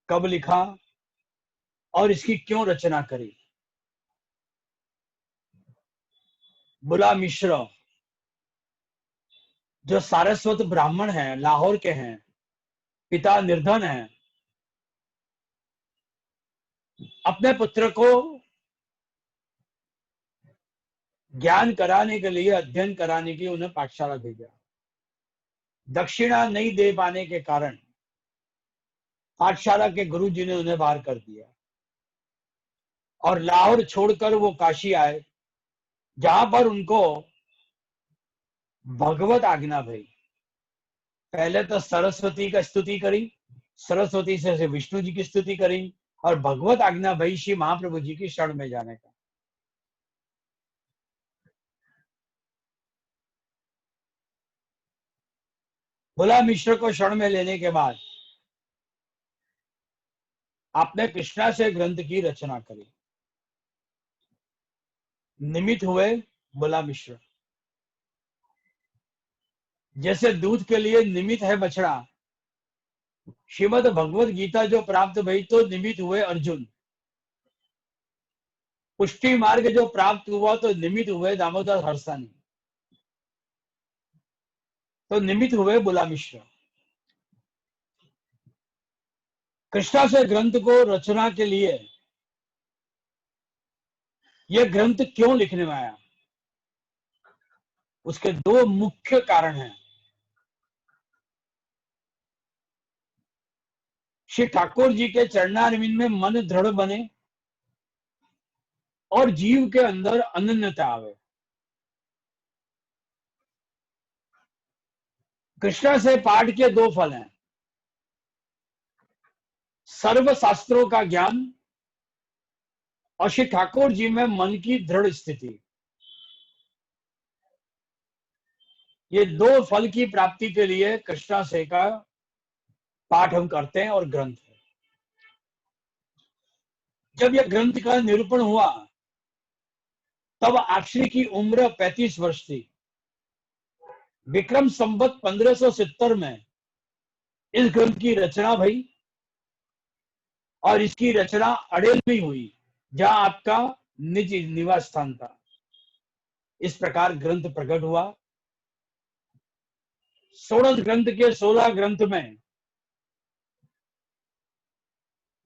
कब लिखा और इसकी क्यों रचना करी. बुला मिश्र जो सारस्वत ब्राह्मण हैं, लाहौर के हैं, पिता निर्धन हैं, अपने पुत्र को ज्ञान कराने के लिए, अध्ययन कराने के लिए उन्हें पाठशाला भेजा. दक्षिणा नहीं दे पाने के कारण पाठशाला के गुरुजी ने उन्हें बाहर कर दिया और लाहौर छोड़कर वो काशी आए, जहां पर उनको भगवत आज्ञा भई. पहले तो सरस्वती का स्तुति करी, सरस्वती से विष्णु जी की स्तुति करी और भगवत आज्ञा भई श्री महाप्रभु जी की शरण में जाने का. भोला मिश्र को शरण में लेने के बाद आपने कृष्णा से ग्रंथ की रचना करी. निमित्त हुए भोला मिश्र. जैसे दूध के लिए निमित्त है बछड़ा, श्रीमद् भगवत गीता जो प्राप्त भई तो निमित्त हुए अर्जुन. पुष्टि मार्ग जो प्राप्त हुआ तो निमित्त हुए दामोदर हरसानी, तो निमित्त हुए बुला मिश्र। कृष्णा से ग्रंथ को रचना के लिए यह ग्रंथ क्यों लिखने में आया, उसके दो मुख्य कारण हैं। श्री ठाकुर जी के चरणारविंद में मन दृढ़ बने और जीव के अंदर अनन्यता आवे। कृष्णा से पाठ के दो फल हैं, सर्व शास्त्रों का ज्ञान और श्री ठाकुर जी में मन की दृढ़ स्थिति। ये दो फल की प्राप्ति के लिए कृष्णा से का पाठ हम करते हैं और ग्रंथ है। जब यह ग्रंथ का निरूपण हुआ तब आश्री की उम्र 35 वर्ष थी। विक्रम संवत 1570 में इस ग्रंथ की रचना भई और इसकी रचना अड़ेल में हुई, जहां आपका निज निवास स्थान था। इस प्रकार ग्रंथ प्रकट हुआ। 16 ग्रंथ के 16 ग्रंथ में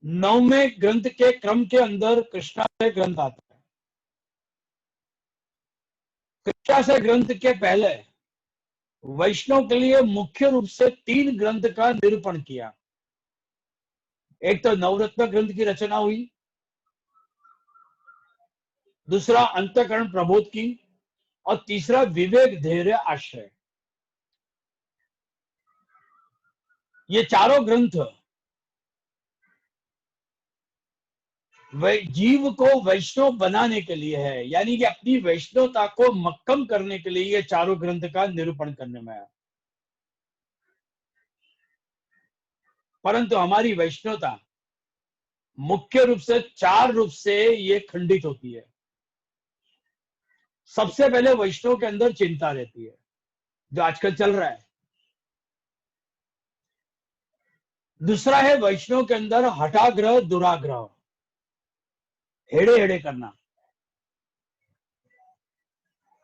9वें ग्रंथ के क्रम के अंदर कृष्णा से ग्रंथ आता है। कृष्णा से ग्रंथ के पहले वैष्णव के लिए मुख्य रूप से 3 ग्रंथ का निरूपण किया। एक तो नवरत्न ग्रंथ की रचना हुई, दूसरा अंतःकरण प्रबोध की और तीसरा विवेक धैर्य आश्रय। ये चारों ग्रंथ जीव को वैष्णव बनाने के लिए है, यानी कि अपनी वैष्णवता को मक्कम करने के लिए ये चारों ग्रंथ का निरूपण करने में आया। परंतु हमारी वैष्णवता मुख्य रूप से 4 रूप से ये खंडित होती है। सबसे पहले वैष्णव के अंदर चिंता रहती है, जो आजकल चल रहा है। दूसरा है वैष्णव के अंदर हठाग्रह दुराग्रह, हेड़े हेड़े करना।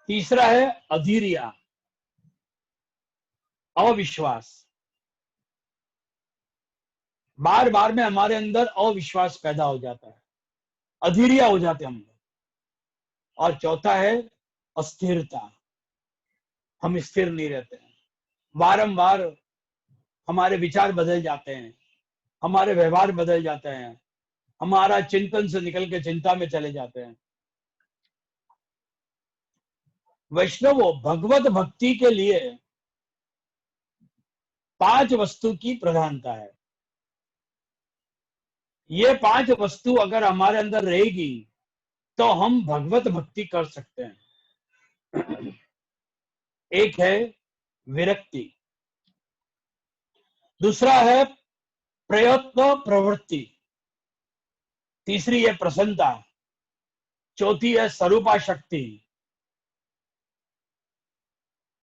तीसरा है अधीरिया, अविश्वास। बार बार में हमारे अंदर अविश्वास पैदा हो जाता है, अधीरिया हो जाते हम। और चौथा है अस्थिरता, हम स्थिर नहीं रहते हैं। बारंबार हमारे विचार बदल जाते हैं, हमारे व्यवहार बदल जाते हैं, हमारा चिंतन से निकल के चिंता में चले जाते हैं। वैष्णव भगवत भक्ति के लिए 5 वस्तु की प्रधानता है। ये 5 वस्तु अगर हमारे अंदर रहेगी तो हम भगवत भक्ति कर सकते हैं। एक है विरक्ति, दूसरा है प्रयत्न प्रवृत्ति, तीसरी है प्रसन्नता, चौथी है स्वरूपा शक्ति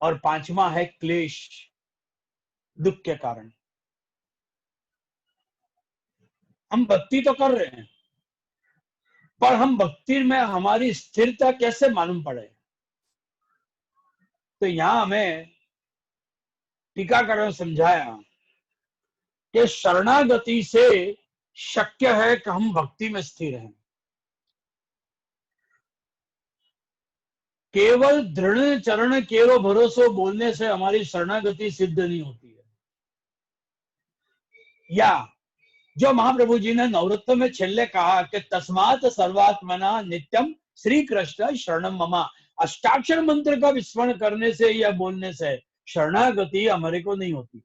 और 5वां है क्लेश, दुख के कारण। हम भक्ति तो कर रहे हैं, पर हम भक्ति में हमारी स्थिरता कैसे मालूम पड़े? तो यहां हमें टीकाकारों ने समझाया कि शरणागति से शक्य है कि हम भक्ति में स्थिर हैं। केवल दृढ़ चरण केरो भरोसो बोलने से हमारी शरणागति सिद्ध नहीं होती है। या जो महाप्रभु जी ने नवरत्न में छेल्ले कहा कि तस्मात् सर्वात्मना नित्यम श्री कृष्ण शरणम ममा, अष्टाक्षर मंत्र का विस्मरण करने से या बोलने से शरणागति हमारे को नहीं होती।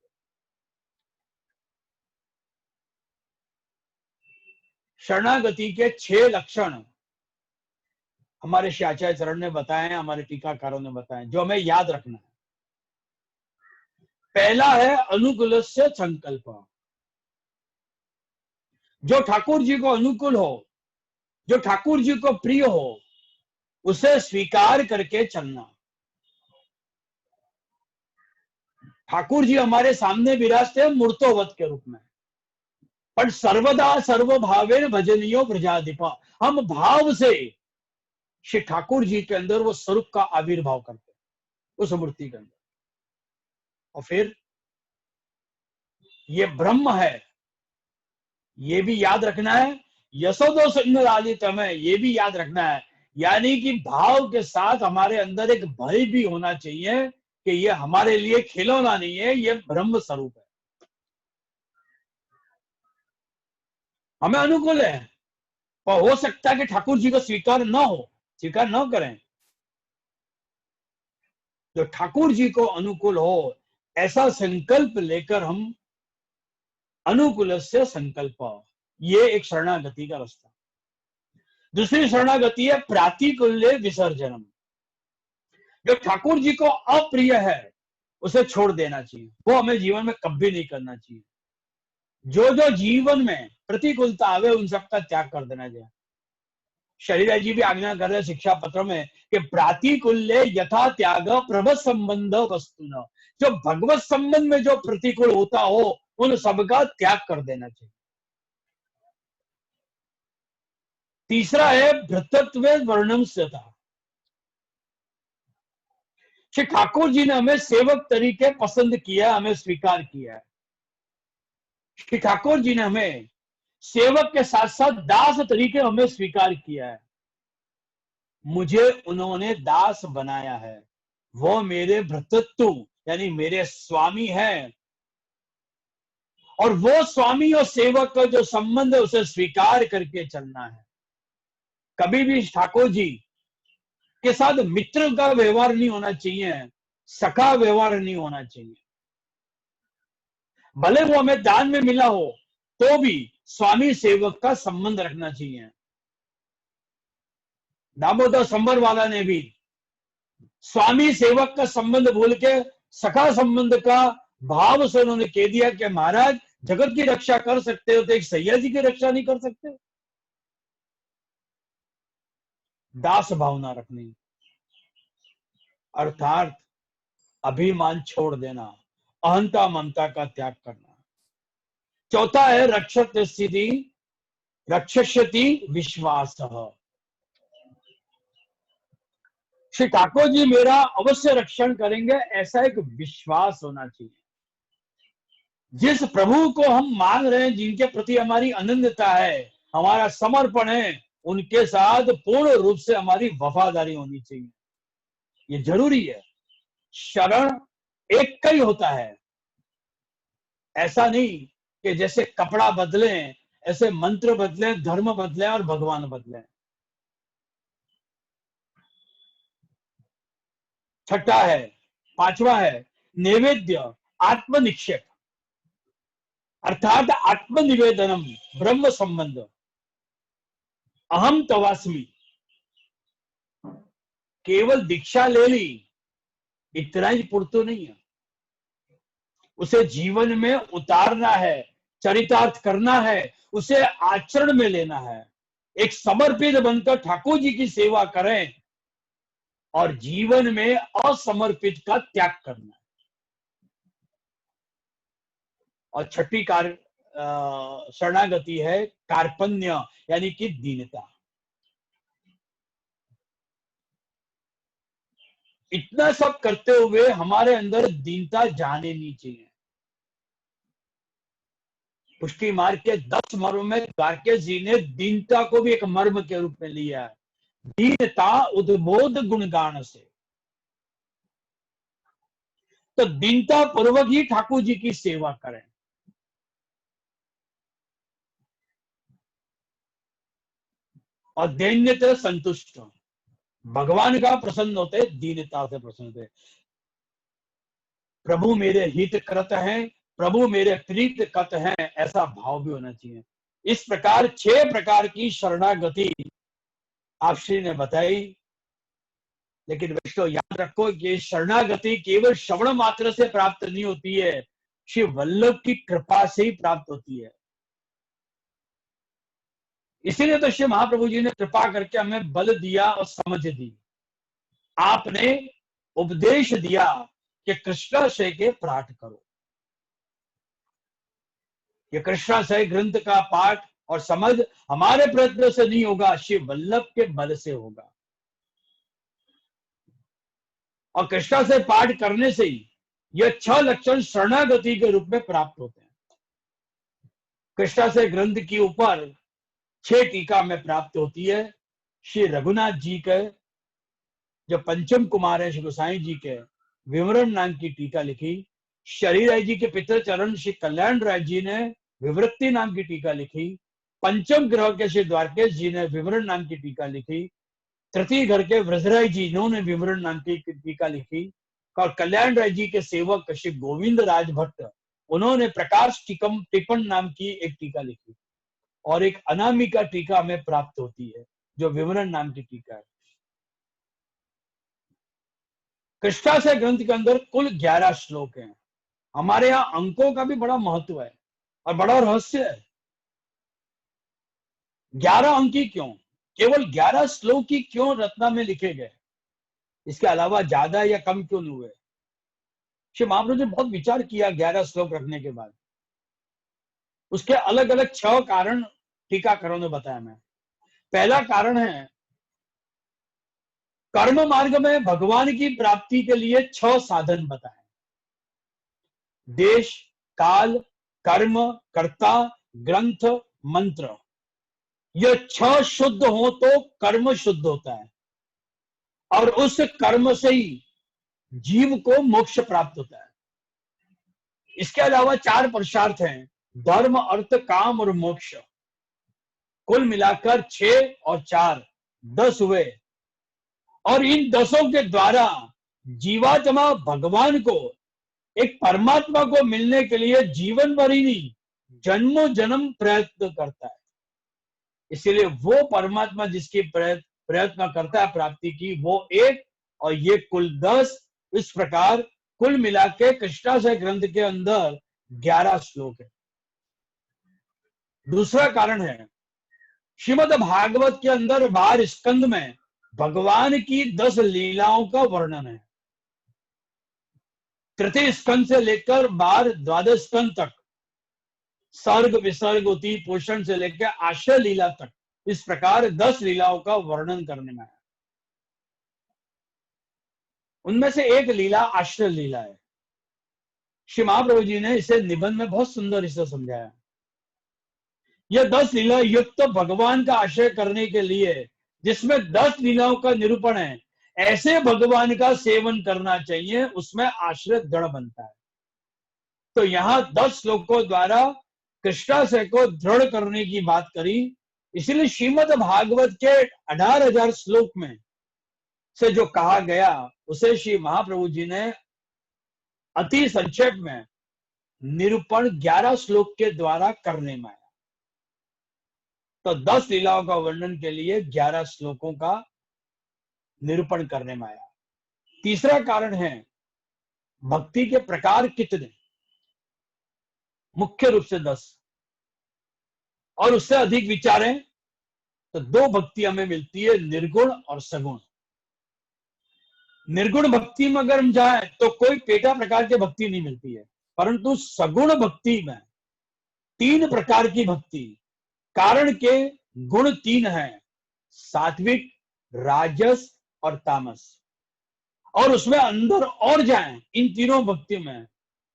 शरणागति के 6 लक्षण हमारे श्री आचार्य चरण ने बताए, हमारे टीकाकारों ने बताए, जो हमें याद रखना है। पहला है अनुकूल से संकल्प, जो ठाकुर जी को अनुकूल हो, जो ठाकुर जी को प्रिय हो, उसे स्वीकार करके चलना। ठाकुर जी हमारे सामने विराजते हैं मूर्तोवत के रूप में, पर सर्वदा सर्वभावेन भजनियो प्रजाधिपा। हम भाव से श्री ठाकुर जी के अंदर वो स्वरूप का आविर्भाव करते हैं उस मूर्ति के अंदर। और फिर ये ब्रह्म है, ये भी याद रखना है। यशोदो सुंदर आदितम है, ये भी याद रखना है। यानी कि भाव के साथ हमारे अंदर एक भय भी होना चाहिए कि ये हमारे लिए खिलौना नहीं है, ये ब्रह्म स्वरूप है, हमें अनुकूल है। पर हो सकता है कि ठाकुर जी को स्वीकार न करें। तो ठाकुर जी को अनुकूल हो ऐसा संकल्प लेकर हम अनुकूल से संकल्प, ये एक शरणागति का रास्ता। दूसरी शरणागति है प्रातिकूल्य विसर्जनम। जो ठाकुर जी को अप्रिय है उसे छोड़ देना चाहिए, वो हमें जीवन में कभी नहीं करना चाहिए। जो जो जीवन में प्रतिकूलता आवे उन सबका त्याग कर देना चाहिए। शरीर जी भी आज्ञा कर रहे शिक्षा पत्र में कि प्रातिकूल्य यथा त्याग प्रभव संबंध वस्तु न, जो भगवत संबंध में जो प्रतिकूल होता हो उन सबका त्याग कर देना चाहिए। तीसरा है भ्रतत्व वर्णम स्यता। श्री ठाकुर जी ने हमें सेवक तरीके पसंद किया, हमें स्वीकार किया है। श्री ठाकुर जी ने हमें सेवक के साथ साथ दास तरीके हमें स्वीकार किया है। मुझे उन्होंने दास बनाया है, वो मेरे भ्रतत्व यानी मेरे स्वामी हैं। और वो स्वामी और सेवक का जो संबंध है उसे स्वीकार करके चलना है। कभी भी ठाकुर जी के साथ मित्र का व्यवहार नहीं होना चाहिए, सखा व्यवहार नहीं होना चाहिए। भले वो हमें दान में मिला हो तो भी स्वामी सेवक का संबंध रखना चाहिए। दामोदर संबर वाला ने भी स्वामी सेवक का संबंध भूल के सखा संबंध का भाव से उन्होंने कह दिया कि महाराज जगत की रक्षा कर सकते हो तो एक सैया जी की रक्षा नहीं कर सकते। दास भावना रखनी अर्थात अभिमान छोड़ देना, अहंता ममता का त्याग करना। चौथा है रक्षत स्थिति रक्षस्यति विश्वास। श्री ठाकुर जी मेरा अवश्य रक्षण करेंगे ऐसा एक विश्वास होना चाहिए। जिस प्रभु को हम मान रहे हैं, जिनके प्रति हमारी अनन्यता है, हमारा समर्पण है, उनके साथ पूर्ण रूप से हमारी वफादारी होनी चाहिए। ये जरूरी है। शरण एक का ही होता है, ऐसा नहीं कि जैसे कपड़ा बदले ऐसे मंत्र बदले, धर्म बदले और भगवान बदले। छठा है, पांचवा है नैवेद्य आत्मनिक्षेप अर्थात आत्मनिवेदनम ब्रह्म संबंध। अहम तवास्मी, केवल दीक्षा ले ली इतना ही पुरतो नहीं है, उसे जीवन में उतारना है, चरितार्थ करना है, उसे आचरण में लेना है। एक समर्पित बनकर ठाकुर जी की सेवा करें और जीवन में असमर्पित का त्याग करना है। और छठी शरणागति है कार्पण्य यानी कि दीनता। इतना सब करते हुए हमारे अंदर दीनता जाने नहीं चाहिए। पुष्टि मार्ग के 10 मर्म में द्वारकेश जी ने दीनता को भी एक मर्म के रूप में लिया है। दीनता उद्बोध गुणगान से। तो दीनता पूर्वक ही ठाकुर जी की सेवा करें। और दैन्यता संतुष्ट, भगवान का प्रसन्न होते, दीनता से प्रसन्न होते। प्रभु मेरे हित कृत हैं, प्रभु मेरे प्रीत कत हैं, ऐसा भाव भी होना चाहिए। इस प्रकार 6 प्रकार की शरणागति आप श्री ने बताई। लेकिन वैष्णव याद रखो कि शरणागति केवल श्रवण मात्र से प्राप्त नहीं होती है, श्री वल्लभ की कृपा से ही प्राप्त होती है। इसीलिए तो श्री महाप्रभु जी ने कृपा करके हमें बल दिया और समझ दी। आपने उपदेश दिया कि कृष्णाशय के पाठ करो। ये कृष्णाशय ग्रंथ का पाठ और समझ हमारे प्रयत्न से नहीं होगा, श्री वल्लभ के बल से होगा। और कृष्णा से पाठ करने से ही यह 6 लक्षण शरणागति के रूप में प्राप्त होते हैं। कृष्णा से ग्रंथ के ऊपर 6 टीका में प्राप्त होती है। श्री रघुनाथ जी के जो पंचम कुमार है, श्री गोसाई जी के विवरण नाम की टीका लिखी। शरीर राय जी के पितर चरण श्री कल्याण राय जी ने विवृत्ति नाम की टीका लिखी। पंचम ग्रह के श्री द्वारकेश जी ने विवरण नाम की टीका लिखी। तृतीय घर के व्रजराय जी इन्होंने विवरण नाम की टीका लिखी। और कल्याण राय जी के सेवक श्री गोविंद राज भट्ट, उन्होंने प्रकाश टिप्पण नाम की एक टीका लिखी। और एक अनामिका टीका हमें प्राप्त होती है जो विवरण नाम की टीका है। कृष्णाशय ग्रंथ के अंदर कुल 11 श्लोक हैं। हमारे यहाँ अंकों का भी बड़ा महत्व है और बड़ा रहस्य है। 11 अंक ही क्यों, केवल 11 श्लोक ही क्यों रत्ना में लिखे गए, इसके अलावा ज्यादा या कम क्यों नहीं हुए? श्री महाप्रभु ने बहुत विचार किया 11 श्लोक रखने के बाद। उसके अलग अलग 6 कारण टीकाकारों ने बताया। मैं पहला कारण है, कर्म मार्ग में भगवान की प्राप्ति के लिए 6 साधन बताए। देश, काल, कर्म, कर्ता, ग्रंथ, मंत्र। ये 6 शुद्ध हो तो कर्म शुद्ध होता है और उस कर्म से ही जीव को मोक्ष प्राप्त होता है। इसके अलावा 4 पुरुषार्थ हैं, धर्म, अर्थ, काम और मोक्ष। कुल मिलाकर 6 और 4 10 हुए। और इन 10 के द्वारा जीवात्मा भगवान को, एक परमात्मा को मिलने के लिए जीवन भर ही नहीं, जन्मों जन्म प्रयत्न करता है। इसलिए वो परमात्मा जिसकी प्रयत्न करता है प्राप्ति की, वो एक, और ये कुल 10। इस प्रकार कुल मिला के कृष्णाशय ग्रंथ के अंदर 11 श्लोक है। दूसरा कारण है, श्रीमद् भागवत के अंदर 12 स्कंद में भगवान की 10 लीलाओं का वर्णन है। तृतीय स्कंद से लेकर 12 स्कंद तक, सर्ग, विसर्ग, उति, पोषण से लेकर आश्रय लीला तक, इस प्रकार 10 लीलाओं का वर्णन करने में आया। उनमें से एक लीला आश्रय लीला है। श्री महाप्रभु जी ने इसे निबंध में बहुत सुंदर इसे समझाया। यह 10 लीला युक्त भगवान का आश्रय करने के लिए, जिसमें 10 लीलाओं का निरूपण है, ऐसे भगवान का सेवन करना चाहिए, उसमें आश्रय दृढ़ बनता है। तो यहां 10 श्लोकों द्वारा कृष्णाशय को दृढ़ करने की बात करी। इसलिए श्रीमद् भागवत के 18,000 श्लोक में से जो कहा गया, उसे श्री महाप्रभु जी ने अति संक्षेप में निरूपण 11 श्लोक के द्वारा करने में आया। तो 10 लीलाओं का वर्णन के लिए 11 श्लोकों का निरूपण करने में आया। तीसरा कारण है, भक्ति के प्रकार कितने, मुख्य रूप से 10, और उससे अधिक विचारें तो 2 भक्ति हमें मिलती है, निर्गुण और सगुण। निर्गुण भक्ति में अगर हम जाए तो कोई पेटा प्रकार की भक्ति नहीं मिलती है, परंतु सगुण भक्ति में 3 प्रकार की भक्ति, कारण के गुण 3 हैं, सात्विक, राजस और तामस। और उसमें अंदर और जाएं इन तीनों भक्ति में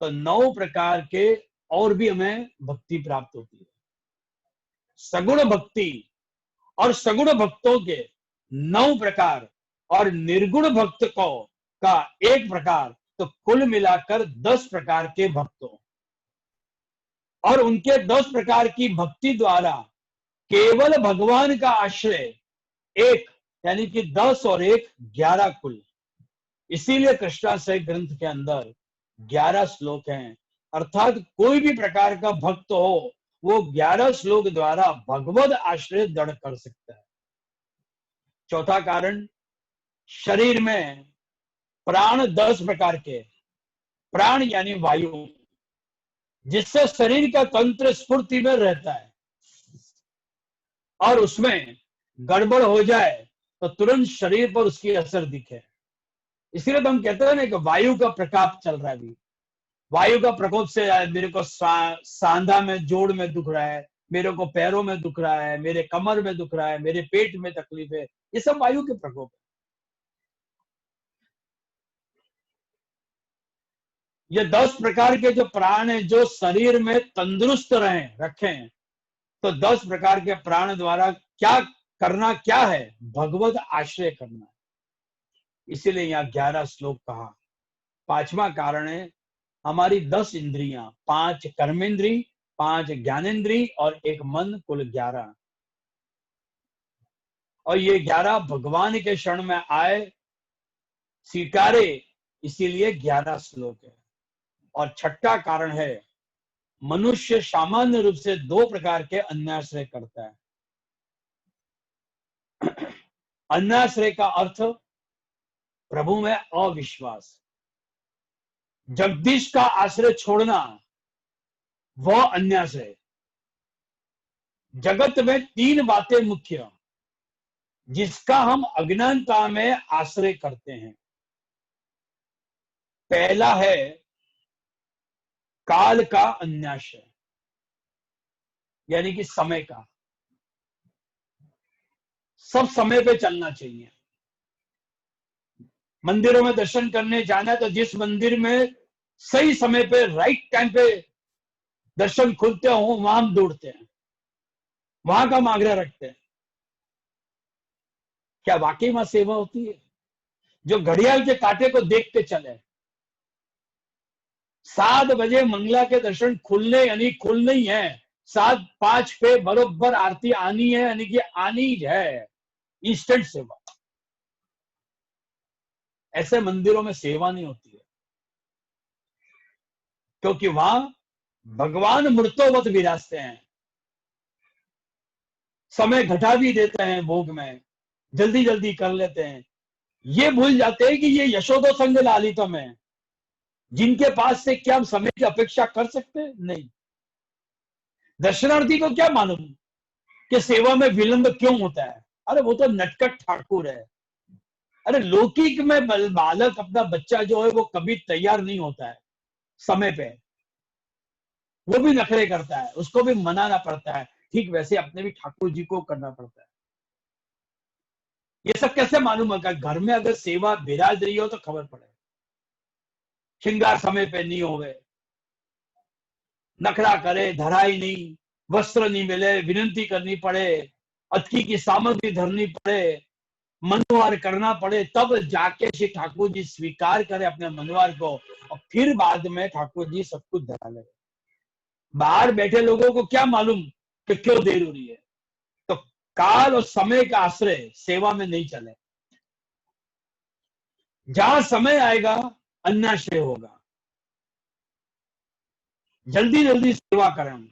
तो 9 प्रकार के और भी हमें भक्ति प्राप्त होती है। सगुण भक्ति और सगुण भक्तों के 9 प्रकार और निर्गुण भक्त को का 1 प्रकार, तो कुल मिलाकर 10 प्रकार के भक्तों, और उनके 10 प्रकार की भक्ति द्वारा केवल भगवान का आश्रय 1, यानी कि 10 और 1 11 कुल। इसीलिए कृष्णाशय ग्रंथ के अंदर 11 श्लोक हैं, अर्थात कोई भी प्रकार का भक्त हो वो 11 श्लोक द्वारा भगवद आश्रय दृढ़ कर सकता है। चौथा कारण, शरीर में प्राण 10 प्रकार के, प्राण यानी वायु, जिससे शरीर का तंत्र स्फूर्ति में रहता है, और उसमें गड़बड़ हो जाए तो तुरंत शरीर पर उसकी असर दिखे। इसलिए तो हम कहते हैं ना कि वायु का प्रकोप चल रहा है। अभी वायु का प्रकोप से मेरे को सांधा में, जोड़ में दुख रहा है, मेरे को पैरों में दुख रहा है, मेरे कमर में दुख रहा है, मेरे पेट में तकलीफ है, ये सब वायु के प्रकोप है। ये 10 प्रकार के जो प्राण है जो शरीर में तंदुरुस्त रखें, तो 10 प्रकार के प्राण द्वारा क्या करना, क्या है, भगवत आश्रय करना। इसीलिए यहाँ 11 श्लोक कहा। 5वां कारण है हमारी 10 इंद्रियां, 5 कर्मेंद्री, 5 ज्ञानेंद्री और 1 मन, कुल 11। और ये 11 भगवान के शरण में आए, स्वीकारे, इसीलिए 11 श्लोक है। और 6ठा कारण है मनुष्य सामान्य रूप से 2 प्रकार के अन्याश्रय करता है। अन्याश्रय का अर्थ प्रभु में अविश्वास, जगदीश का आश्रय छोड़ना, वह अन्याश्रय। जगत में 3 बातें मुख्य जिसका हम अज्ञानता में आश्रय करते हैं। पहला है काल का अन्याश्रय, यानी कि समय का। सब समय पे चलना चाहिए। मंदिरों में दर्शन करने जाना है तो जिस मंदिर में सही समय पे, राइट टाइम पे दर्शन खुलते हो, वहां हम दौड़ते हैं, वहां का हम आग्रह रखते हैं। क्या वाकई वहां सेवा होती है? जो घड़ियाल के कांटे को देख के चले, 7 बजे मंगला के दर्शन खुलने, यानी खुलने ही है, 7:05 पे बरोबर आरती आनी है, यानी कि आनी है। इंस्टेंट सेवा। ऐसे मंदिरों में सेवा नहीं होती है, क्योंकि वहां भगवान मूर्तोवत विराजते हैं। समय घटा भी देते हैं, भोग में जल्दी जल्दी कर लेते हैं। ये भूल जाते हैं कि ये यशोदो संग लालितम है, जिनके पास से क्या हम समय की अपेक्षा कर सकते हैं? नहीं। दर्शनार्थी को क्या मालूम कि सेवा में विलंब क्यों होता है? अरे वो तो नटखट ठाकुर है। अरे लौकिक में बालक, अपना बच्चा जो है वो कभी तैयार नहीं होता है समय पे, वो भी नखरे करता है, उसको भी मनाना पड़ता है। ठीक वैसे अपने भी ठाकुर जी को करना पड़ता है। ये सब कैसे मालूम होगा? घर में अगर सेवा बिराज रही हो तो खबर पड़े। श्रृंगार समय पे नहीं होवे, नखरा करे, धराई नहीं, वस्त्र नहीं मिले, विनती करनी पड़े, अतकी की सामग्री धरनी पड़े, मनोवार करना पड़े, तब जाके श्री ठाकुर जी स्वीकार करे अपने मनोवार को, और फिर बाद में ठाकुर जी सब कुछ धरा ले। बाहर बैठे लोगों को क्या मालूम कि क्यों देर हो रही है? तो काल और समय का आश्रय सेवा में नहीं चले। जहां समय आएगा अन्याश्रय होगा। जल्दी जल्दी सेवा करें,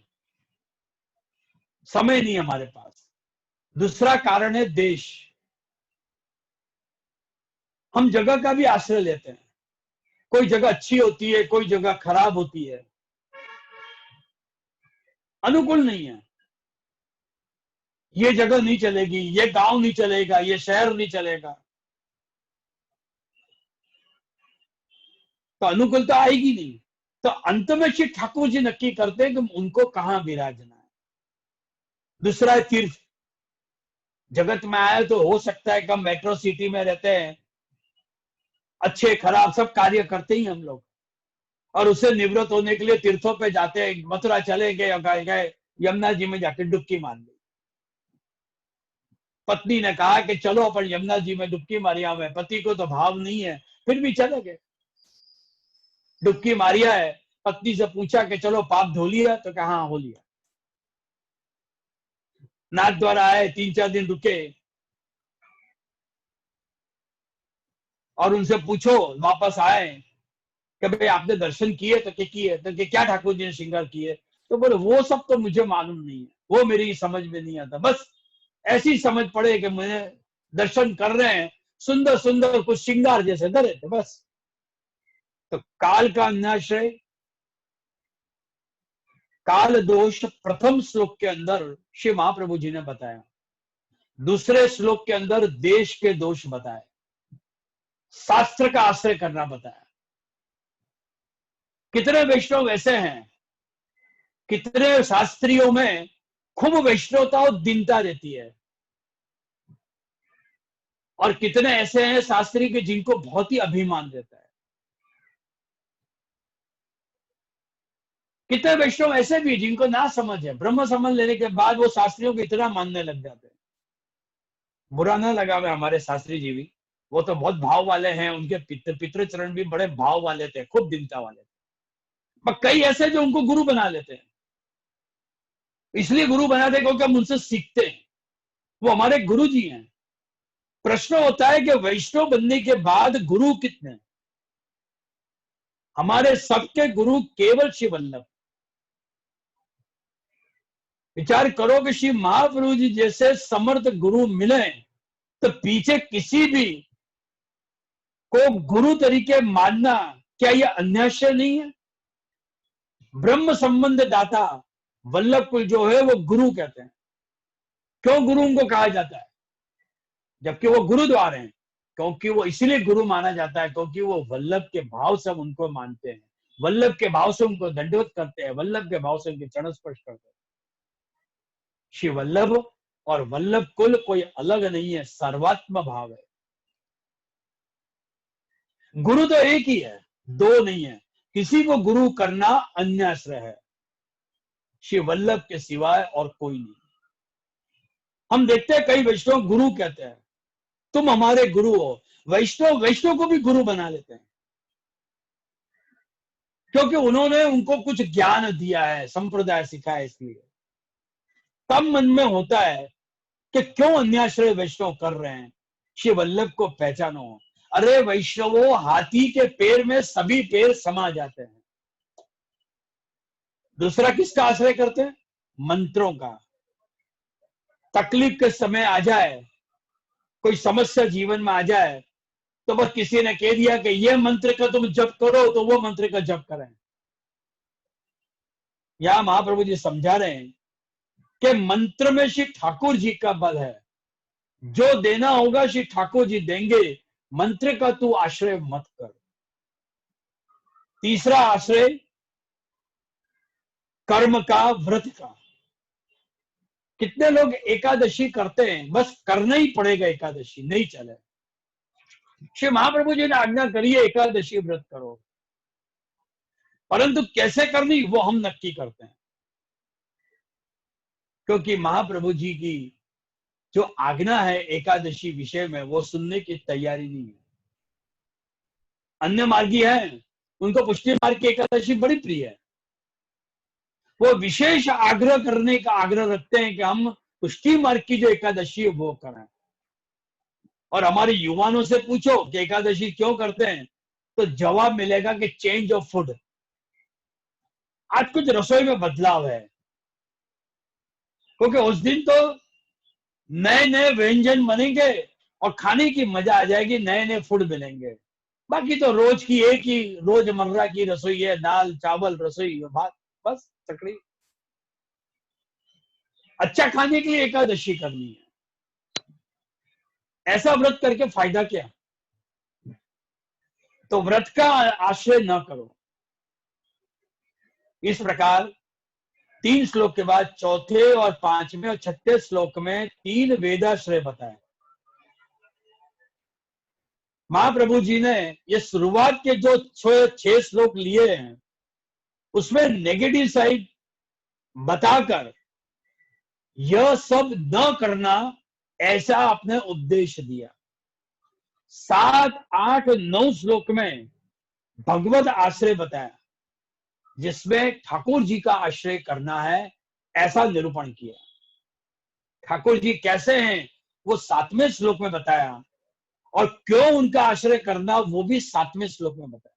समय नहीं हमारे पास। दूसरा कारण है देश। हम जगह का भी आश्रय लेते हैं। कोई जगह अच्छी होती है, कोई जगह खराब होती है, अनुकूल नहीं है। ये जगह नहीं चलेगी, ये गांव नहीं चलेगा, ये शहर नहीं चलेगा, तो अनुकूलता आएगी नहीं। तो अंत में श्री ठाकुर जी नक्की करते हैं कि उनको कहां विराजना है। दूसरा है तीर्थ। जगत में आए तो हो सकता है कि हम मेट्रो सिटी में रहते हैं, अच्छे खराब सब कार्य करते ही हम लोग, और उससे निवृत्त होने के लिए तीर्थों पे जाते हैं। मथुरा चले गए, यमुना जी में जाके डुबकी मार ली। पत्नी ने कहा कि चलो अपन यमुना जी में डुबकी मारिया में, पति को तो भाव नहीं है, फिर भी चले गए, डुबकी मारिया है। पत्नी से पूछा कि चलो पाप धो लिया? तो कहा हाँ हो लिया। नाथ द्वारा आए, 3-4 दिन रुके, और उनसे पूछो, वापस आए कि भाई आपने दर्शन किए? तो किए। तो क्या ठाकुर जी ने श्रृंगार किए? तो बोले वो सब तो मुझे मालूम नहीं है, वो मेरी समझ में नहीं आता। बस ऐसी समझ पड़े कि मुझे दर्शन कर रहे हैं, सुंदर सुंदर कुछ श्रृंगार जैसे धरे थे, बस। तो काल का अन्याश्रय, काल दोष प्रथम श्लोक के अंदर श्री महाप्रभु जी ने बताया। दूसरे श्लोक के अंदर देश के दोष बताए, शास्त्र का आश्रय करना बताया। कितने वैष्णव ऐसे हैं, कितने शास्त्रियों में खूब वैष्णवता और दीनता रहती है, और कितने ऐसे हैं शास्त्री के जिनको बहुत ही अभिमान रहता है। कितने वैष्णव ऐसे भी जिनको ना समझ है, ब्रह्म समझ लेने के बाद वो शास्त्रियों को इतना मानने लग जाते हैं। बुरा ना लगा मैं हमारे शास्त्री जी भी, वो तो बहुत भाव वाले हैं, उनके पितृ चरण भी बड़े भाव वाले थे, खूब दीनता वाले थे। पर कई ऐसे जो उनको गुरु बना लेते हैं, इसलिए गुरु बनाते हैं क्योंकि हम उनसे सीखते हैं, वो हमारे गुरु जी हैं। प्रश्न होता है कि वैष्णव बनने के बाद गुरु कितने? हमारे सबके गुरु केवल श्री वल्लभ। विचार करो कि श्री महाप्रभु जी जैसे समर्थ गुरु मिले तो पीछे किसी भी को गुरु तरीके मानना क्या यह अन्याय नहीं है? ब्रह्म संबंध दाता वल्लभ कुल जो है वो गुरु कहते हैं। क्यों गुरु उनको कहा जाता है जबकि वो गुरुद्वार हैं? क्योंकि वो इसलिए गुरु माना जाता है क्योंकि वो वल्लभ के भाव से उनको मानते हैं, वल्लभ के भाव से उनको दंडवत करते हैं, वल्लभ के भाव से उनके चरण स्पर्श करते हैं। श्री वल्लभ और वल्लभ कुल कोई अलग नहीं है, सर्वात्म भाव है। गुरु तो एक ही है, दो नहीं है। किसी को गुरु करना अन्याश्रय है, श्री वल्लभ के सिवाय और कोई नहीं। हम देखते हैं कई वैष्णव गुरु कहते हैं तुम हमारे गुरु हो, वैष्णव को भी गुरु बना लेते हैं क्योंकि उन्होंने उनको कुछ ज्ञान दिया है, संप्रदाय सिखाया। इसलिए तब मन में होता है कि क्यों अन्याश्रय वैष्णव कर रहे हैं, श्री वल्लभ को पहचानो। अरे वैष्णवों, हाथी के पैर में सभी पैर समा जाते हैं। दूसरा किसका आश्रय करते हैं? मंत्रों का। तकलीफ के समय आ जाए, कोई समस्या जीवन में आ जाए तो बस किसी ने कह दिया कि ये मंत्र का तुम जप करो तो वो मंत्र का जप करें। यहां महाप्रभु जी समझा रहे हैं कि मंत्र में श्री ठाकुर जी का बल है, जो देना होगा श्री ठाकुर जी देंगे, मंत्र का तू आश्रय मत कर। तीसरा आश्रय कर्म का, व्रत का। कितने लोग एकादशी करते हैं, बस करना ही पड़ेगा, एकादशी नहीं चले। श्री महाप्रभु जी ने आज्ञा करी है एकादशी व्रत करो, परंतु कैसे करनी वो हम नक्की करते हैं, क्योंकि महाप्रभु जी की जो आज्ञा है एकादशी विषय में वो सुनने की तैयारी नहीं है। अन्य मार्गी हैं, उनको पुष्टि मार्ग की एकादशी बड़ी प्रिय है, वो विशेष आग्रह करने का आग्रह रखते हैं कि हम पुष्टि मार्ग की जो एकादशी है वो करें। और हमारे युवाओं से पूछो कि एकादशी क्यों करते हैं तो जवाब मिलेगा कि चेंज ऑफ फूड। आज कुछ रसोई में बदलाव है, क्योंकि उस दिन तो नए नए व्यंजन बनेंगे और खाने की मजा आ जाएगी, नए नए फूड मिलेंगे। बाकी तो रोज की एक ही रोजमर्रा की रसोई है, दाल चावल रसोई भात बस चकड़ी। अच्छा खाने के लिए एकादशी करनी है, ऐसा व्रत करके फायदा क्या? तो व्रत का आश्रय न करो। इस प्रकार 3 श्लोक के बाद चौथे और 5वें और 6ठे श्लोक में 3 वेदाश्रय बताए। महाप्रभु जी ने ये शुरुआत के जो 6 श्लोक लिए हैं उसमें नेगेटिव साइड बताकर यह सब न करना ऐसा अपने उद्देश्य दिया। 7, 8, 9 श्लोक में भगवत आश्रय बताया जिसमें ठाकुर जी का आश्रय करना है, ऐसा निरूपण किया। ठाकुर जी कैसे हैं वो 7वें श्लोक में बताया, और क्यों उनका आश्रय करना वो भी 7वें श्लोक में बताया।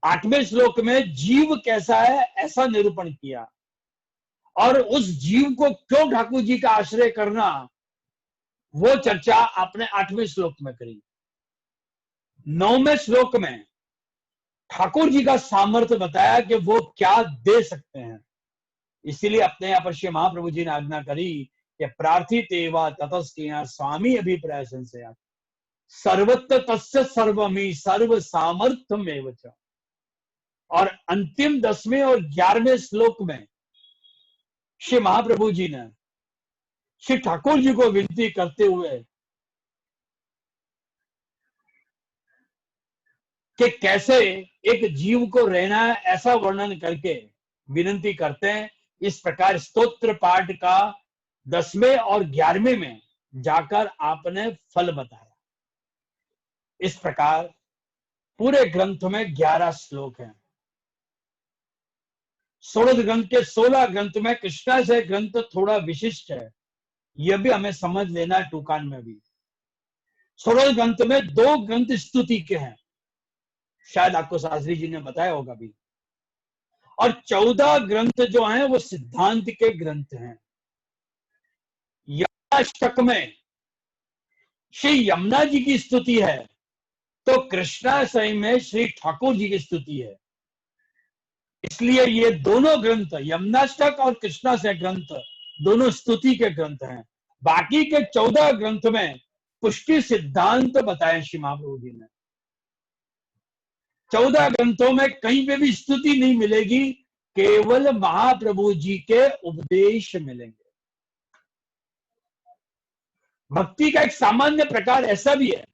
8वें श्लोक में जीव कैसा है ऐसा निरूपण किया, और उस जीव को क्यों ठाकुर जी का आश्रय करना वो चर्चा आपने 8वें श्लोक में करी। 9वें श्लोक में ठाकुर जी का सामर्थ्य बताया कि वो क्या दे सकते हैं। इसीलिए अपने यहाँ पर श्री महाप्रभु जी ने आज्ञा करी कि प्रार्थित एवा ततस्किया स्वामी अभिप्राय संशया सर्वत्र तस्य सर्वमी सर्व सामर्थ्यमेव च। और अंतिम 10वें और 11वें श्लोक में श्री महाप्रभु जी ने श्री ठाकुर जी को विनती करते हुए कि कैसे एक जीव को रहना है ऐसा वर्णन करके विनती करते हैं। इस प्रकार स्तोत्र पाठ का 10वें और 11वें में जाकर आपने फल बताया। इस प्रकार पूरे ग्रंथ में 11 श्लोक हैं। 16 ग्रंथ के 16 ग्रंथ में कृष्णा से ग्रंथ थोड़ा विशिष्ट है, यह भी हमें समझ लेना है टूकान में भी। 16 ग्रंथ में 2 ग्रंथ स्तुति के हैं, शायद आपको शास्त्री जी ने बताया होगा भी, और 14 ग्रंथ जो हैं वो सिद्धांत के ग्रंथ हैं। यमुनाष्टक में श्री यमुना जी की स्तुति है, तो कृष्णाशय में श्री ठाकुर जी की स्तुति है। इसलिए ये दोनों ग्रंथ, यमुनाष्टक और कृष्णाशय ग्रंथ, दोनों स्तुति के ग्रंथ हैं। बाकी के 14 ग्रंथ में पुष्टि सिद्धांत बताए श्री महाप्रभु जी ने। 14 ग्रंथों में कहीं पे भी स्तुति नहीं मिलेगी, केवल महाप्रभु जी के उपदेश मिलेंगे। भक्ति का एक सामान्य प्रकार ऐसा भी है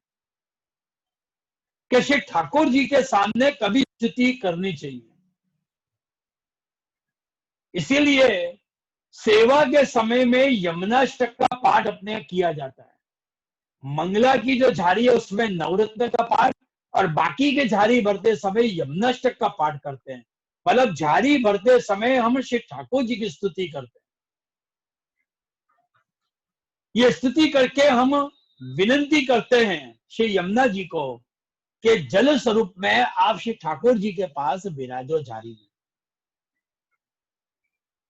कि श्री ठाकुर जी के सामने कभी स्तुति करनी चाहिए। इसीलिए सेवा के समय में यमुनाष्टक का पाठ अपने किया जाता है। मंगला की जो झाड़ी है उसमें नवरत्न का पाठ, और बाकी के झाड़ी भरते समय यमुनाष्टक का पाठ करते हैं। मतलब झाड़ी भरते समय हम श्री ठाकुर जी की स्तुति करते हैं। ये स्तुति करके हम विनती करते हैं श्री यमुना जी को कि जल स्वरूप में आप श्री ठाकुर जी के पास विराजो झाड़ी में।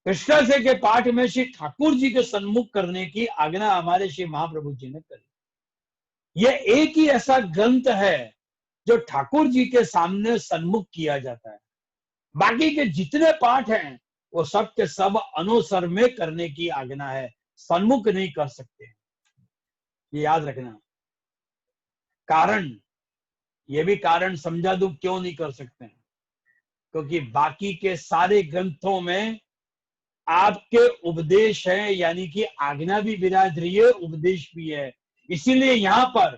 कृष्णाशय के पाठ में श्री ठाकुर जी के सन्मुख करने की आज्ञा हमारे श्री महाप्रभु जी ने करी। यह एक ही ऐसा ग्रंथ है जो ठाकुर जी के सामने सन्मुख किया जाता है। बाकी के जितने पाठ हैं वो सब के सब अनुसर में करने की आज्ञा है, सन्मुख नहीं कर सकते। ये याद रखना। कारण, ये भी कारण समझा दूं क्यों नहीं कर सकते हैं, क्योंकि बाकी के सारे ग्रंथों में आपके उपदेश है, यानी कि आज्ञा भी विराज रही है, उपदेश भी है। इसीलिए यहां पर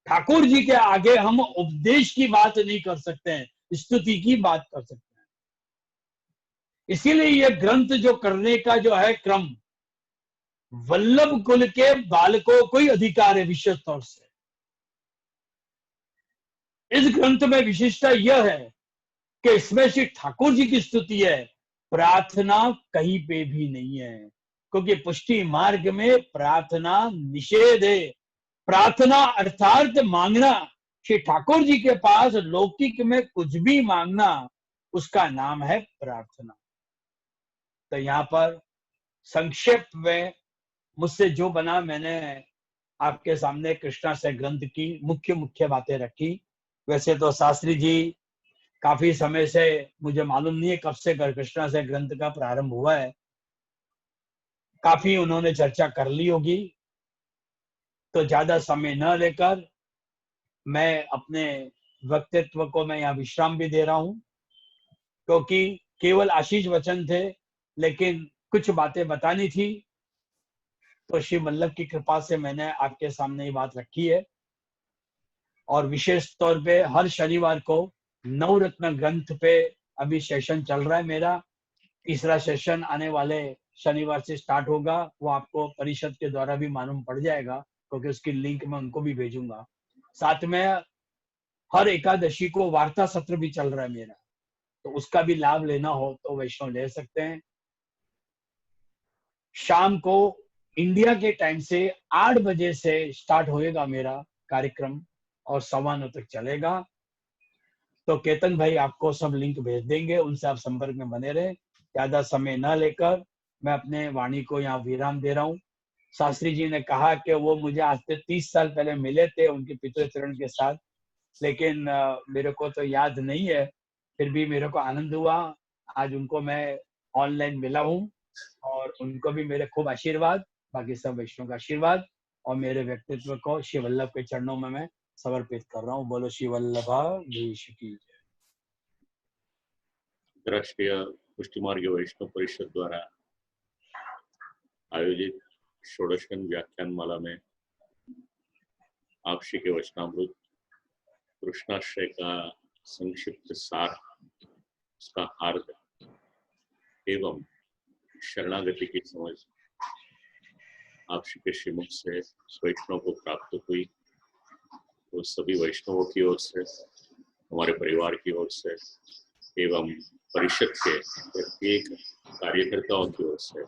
ठाकुर जी के आगे हम उपदेश की बात नहीं कर सकते हैं, स्तुति की बात कर सकते हैं। इसीलिए यह ग्रंथ जो करने का जो है क्रम, वल्लभ कुल के बालकों को ही अधिकार है विशेष तौर से। इस ग्रंथ में विशिष्टता यह है कि इसमें श्री ठाकुर जी की स्तुति है, प्रार्थना कहीं पे भी नहीं है, क्योंकि पुष्टि मार्ग में प्रार्थना निषेध है। प्रार्थना अर्थात मांगना, श्री ठाकुर जी के पास लौकिक में कुछ भी मांगना, उसका नाम है प्रार्थना। तो यहाँ पर संक्षेप में मुझसे जो बना, मैंने आपके सामने कृष्णाशय ग्रंथ की मुख्य मुख्य बातें रखी। वैसे तो शास्त्री जी काफी समय से, मुझे मालूम नहीं है कब से कृष्णाशय ग्रंथ का प्रारंभ हुआ है, काफी उन्होंने चर्चा कर ली होगी। तो ज्यादा समय न लेकर मैं अपने व्यक्तित्व को मैं यहाँ विश्राम भी दे रहा हूं, क्योंकि केवल आशीष वचन थे, लेकिन कुछ बातें बतानी थी। तो श्री वल्लभ की कृपा से मैंने आपके सामने ये बात रखी है। और विशेष तौर पे हर शनिवार को नवरत्न ग्रंथ पे अभी सेशन चल रहा है मेरा। तीसरा सेशन आने वाले शनिवार से स्टार्ट होगा, वो आपको परिषद के द्वारा भी मालूम पड़ जाएगा, क्योंकि उसकी लिंक मैं उनको भी भेजूंगा। साथ में हर एकादशी को वार्ता सत्र भी चल रहा है मेरा, तो उसका भी लाभ लेना हो तो वैष्णव ले सकते हैं। शाम को इंडिया के टाइम से 8 बजे से स्टार्ट होएगा मेरा कार्यक्रम और 9:15 तक चलेगा। तो केतन भाई आपको सब लिंक भेज देंगे, उनसे आप संपर्क में बने रहे। ज्यादा समय न लेकर मैं अपने वाणी को यहाँ विराम दे रहा हूँ। शास्त्री जी ने कहा कि वो मुझे आज से 30 साल पहले मिले थे उनके पितृचरण के साथ, लेकिन मेरे को तो याद नहीं है। फिर भी मेरे को आनंद हुआ, आज उनको मैं ऑनलाइन मिला हूँ, और उनको भी मेरे खूब आशीर्वाद, बाकी सब वैष्णव का आशीर्वाद, और मेरे व्यक्तित्व को श्री वल्लभ के चरणों में मैं समर्पित कर रहा हूँ। बोलो श्री वल्लभाधीश की जय। राष्ट्रीय पुष्टि मार्ग वैष्णव परिषद द्वारा आयोजित षोडशकन व्याख्यान माला में आप श्री के वचनामृत कृष्णाश्रय का संक्षिप्त सार, उसका हार्द एवं शरणागति की समझ आप श्री के श्रीमुख से वैष्णव को प्राप्त हुई, तो सभी वैष्णवों की ओर से, हमारे परिवार की ओर से एवं परिषद के प्रत्येक कार्यकर्ताओं की ओर से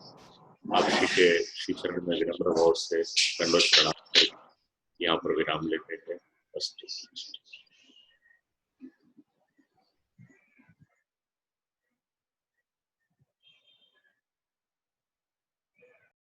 आप श्री के श्री चरण में विनम्र भाव से दंडवत प्रणाम करके यहाँ पर विराम लेते हैं। अस्तु।